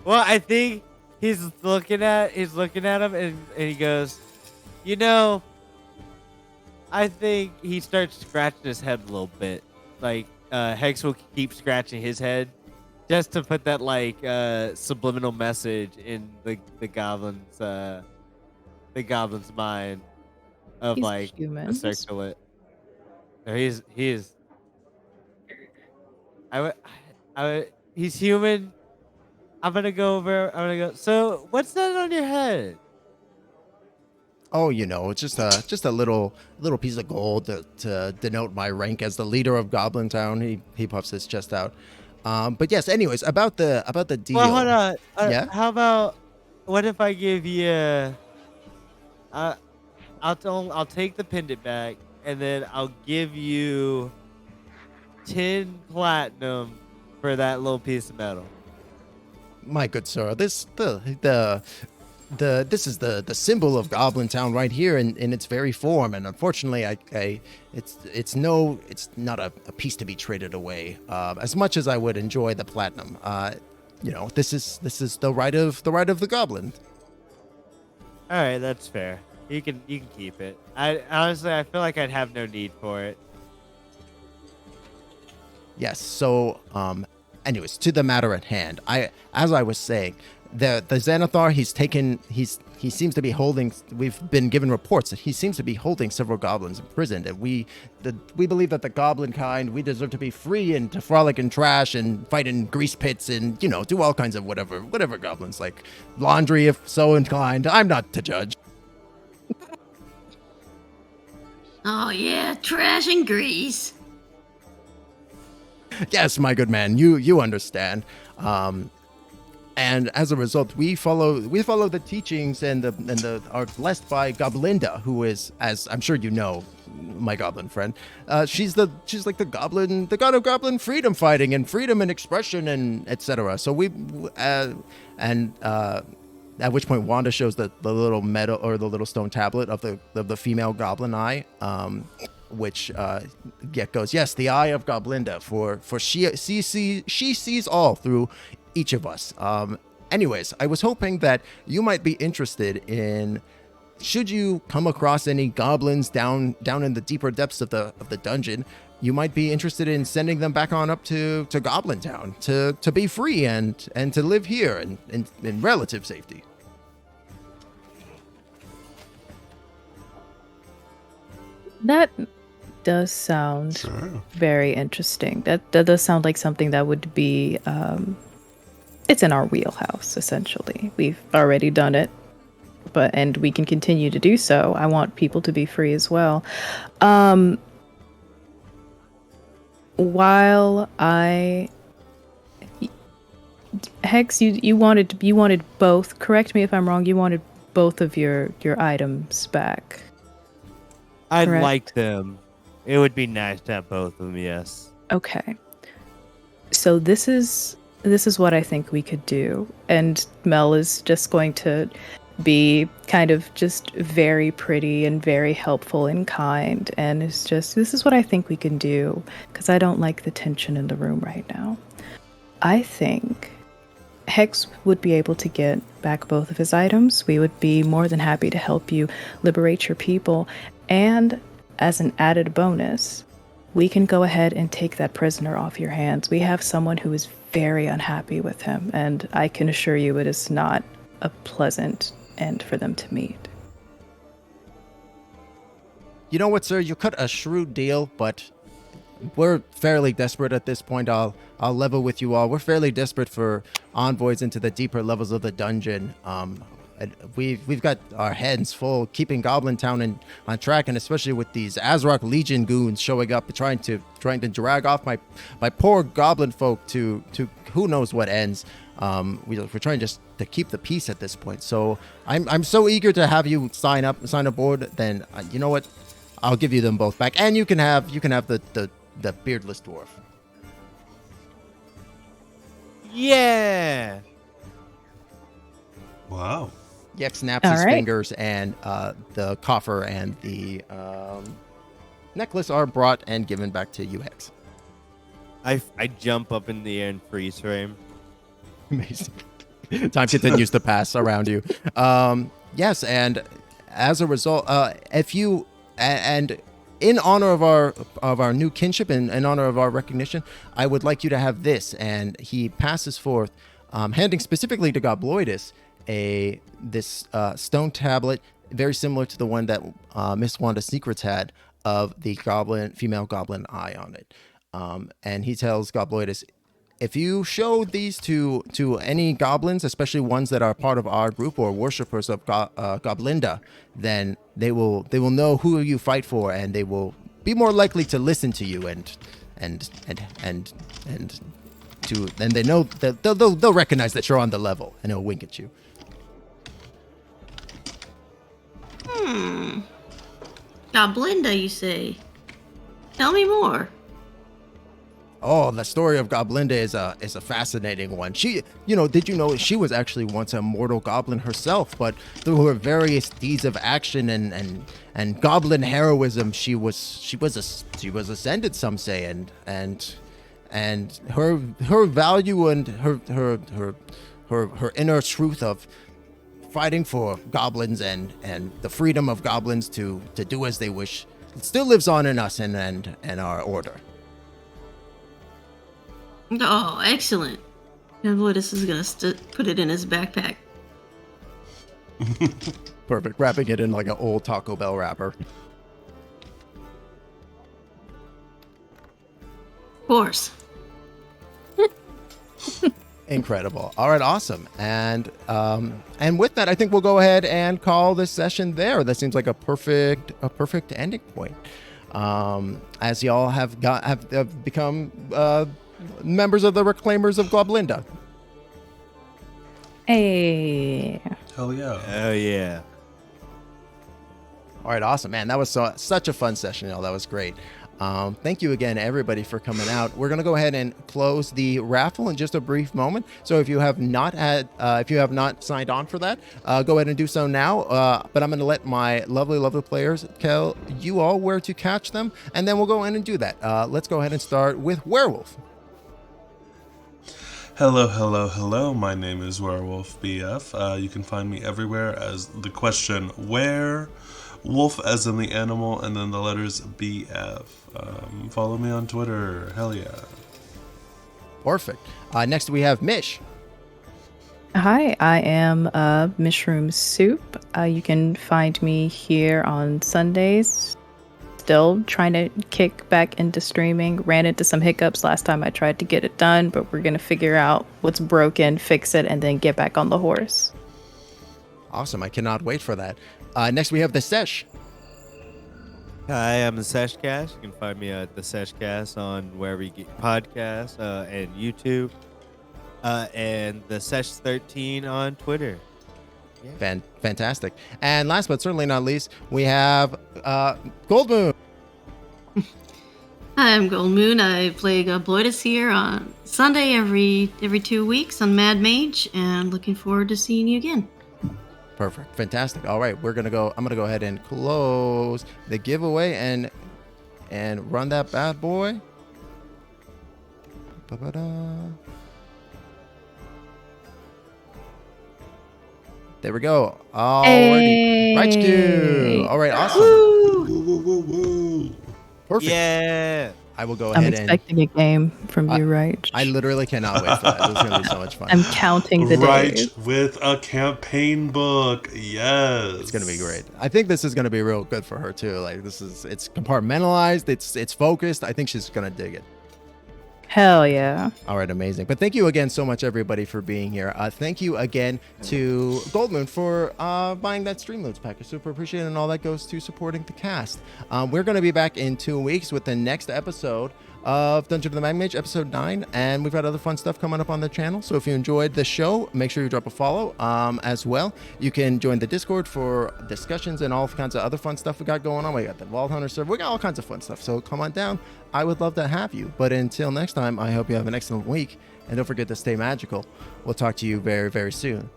Well, I think he's looking at him and he goes, you know, I think he starts scratching his head a little bit. Like Hex will keep scratching his head just to put that like subliminal message in the goblin's mind of He's like human. a circlet. No, he is. He's human. I'm gonna go. So, what's that on your head? Oh, it's just a little piece of gold to denote my rank as the leader of Goblintown. He puffs his chest out. But yes, anyways, about the deal. Well, hold on. Yeah? How about what if I give you? I'll take the pendant back, and then I'll give you 10 platinum for that little piece of metal. My good sir, this this is the symbol of Goblintown right here in its very form, and unfortunately, it's not a piece to be traded away. As much as I would enjoy the platinum, this is the right of the goblin. All right, that's fair. You can keep it. I honestly feel like I'd have no need for it. Yes. So, anyways, to the matter at hand. As I was saying, the Xanathar, he seems to be holding. We've been given reports that he seems to be holding several goblins imprisoned, and we believe that the goblin kind, we deserve to be free and to frolic in trash and fight in grease pits and do all kinds of whatever goblins like, laundry if so inclined. I'm not to judge. Oh yeah, trash and grease. Yes, my good man, you understand. And as a result, we follow the teachings and are blessed by Goblinda, who is, as I'm sure you know, my goblin friend. She's like the god of goblin freedom fighting and freedom and expression and etc. So at which point Wanda shows the little metal or the little stone tablet of the female goblin eye. Which Get goes, yes, the eye of Goblinda, for she sees all through each of us. Anyways, I was hoping that you might be interested in should you come across any goblins down in the deeper depths of the dungeon, you might be interested in sending them back on up to Goblintown to be free and to live here in relative safety. That does sound very interesting. That does sound like something that would be it's in our wheelhouse, essentially. We've already done it, and we can continue to do so. I want people to be free as well. While Hex, you wanted both. Correct me if I'm wrong. You wanted both of your items back. I'd Correct. like them. It would be nice to have both of them, yes. Okay. So this is what I think we could do. And Mel is just going to be kind of just very pretty and very helpful and kind. And it's just, this is what I think we can do, because I don't like the tension in the room right now. I think Hex would be able to get back both of his items. We would be more than happy to help you liberate your people. And as an added bonus, we can go ahead and take that prisoner off your hands. We have someone who is very unhappy with him, and I can assure you it is not a pleasant end for them to meet. You know what, sir? You cut a shrewd deal, but we're fairly desperate at this point. I'll level with you all. We're fairly desperate for envoys into the deeper levels of the dungeon. We've got our hands full keeping Goblintown on track, and especially with these Azrock Legion goons showing up, trying to drag off my poor goblin folk to who knows what ends. We're trying just to keep the peace at this point. So I'm so eager to have you sign aboard. Then you know what? I'll give you them both back, and you can have the beardless dwarf. Yeah. Wow. Yek snaps All his right. fingers, and the coffer and the necklace are brought and given back to you, Hex. I jump up in the air and freeze frame. Amazing. Time continues to pass around you. Yes, and as a result, if you and in honor of our new kinship and in honor of our recognition, I would like you to have this. And he passes forth, handing specifically to Gobloidus this stone tablet, very similar to the one that Miss Wanda Secrets had, of the female goblin eye on it. And he tells Gobloidus, if you show these to any goblins, especially ones that are part of our group or worshippers of Goblinda, then they will know who you fight for, and they will be more likely to listen to you and they know that they'll recognize that you're on the level, and they'll wink at you. Goblinda, you say? Tell me more. Oh, the story of Goblinda is a fascinating one. She, did you know she was actually once a mortal goblin herself, but through her various deeds of action and goblin heroism, she was ascended, some say, and her value and her inner truth of fighting for goblins and the freedom of goblins to do as they wish, it still lives on in us and our order. Oh, excellent. Gobloidus is gonna put it in his backpack. Perfect. Wrapping it in like an old Taco Bell wrapper. Of course. Incredible. All right, awesome. And with that, I think we'll go ahead and call this session there. That seems like a perfect ending point. As y'all have become members of the Reclaimers of Goblinda. Hey. Hell yeah. Oh, yeah. All right, awesome, man. That was such a fun session, y'all. That was great. Thank you again, everybody, for coming out. We're gonna go ahead and close the raffle in just a brief moment. So if you have not signed on for that, go ahead and do so now. But I'm gonna let my lovely players tell you all where to catch them, and then we'll go ahead and do that. Let's go ahead and start with Werewolf. Hello, hello, hello. My name is Wherewolfbf. You can find me everywhere as the question where, wolf as in the animal, and then the letters BF. Follow me on Twitter. Hell yeah. Perfect. Next we have Mish. Hi, I am MishroomSoup. You can find me here on Sundays. Still trying to kick back into streaming. Ran into some hiccups last time I tried to get it done, but we're going to figure out what's broken, fix it, and then get back on the horse. Awesome. I cannot wait for that. Next we have the Sesh. Hi, I'm TheSeshCast. You can find me at TheSeshCast on wherever you get podcasts and YouTube. And TheSesh13 on Twitter. Fantastic. And last but certainly not least, we have Goldmoon. Hi, I'm Goldmoon. I play Gobloidus here on Sunday every 2 weeks on Mad Mage, and looking forward to seeing you again. Perfect. Fantastic. All right, I'm gonna go ahead and close the giveaway and run that bad boy. Ba-ba-da. There we go. Alrighty. Hey. Right Q. All right, awesome. Woo, woo, woo, woo. Perfect. Yeah. I will go I'm ahead and expecting a game from you, right? I literally cannot wait for that. This is gonna be so much fun. I'm counting the Right days. with a campaign book. Yes. It's gonna be great. I think this is gonna be real good for her too. Like it's compartmentalized. It's focused. I think she's gonna dig it. Hell yeah. All right, amazing. But thank you again so much, everybody, for being here. Thank you again to Goldmoon for buying that Streamloads pack. I super appreciate it, and all that goes to supporting the cast. We're going to be back in 2 weeks with the next episode of Dungeon of the Mage, episode 9, and we've got other fun stuff coming up on the channel. So if you enjoyed the show, make sure you drop a follow as well. You can join the Discord for discussions and all kinds of other fun stuff we got going on. We got the Vault Hunter server. We got all kinds of fun stuff. So come on down. I would love to have you. But until next time, I hope you have an excellent week. And don't forget to stay magical. We'll talk to you very, very soon.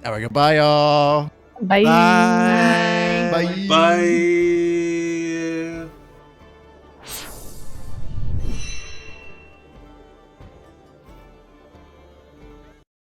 All right, goodbye, y'all. Bye. Bye. Bye. Bye.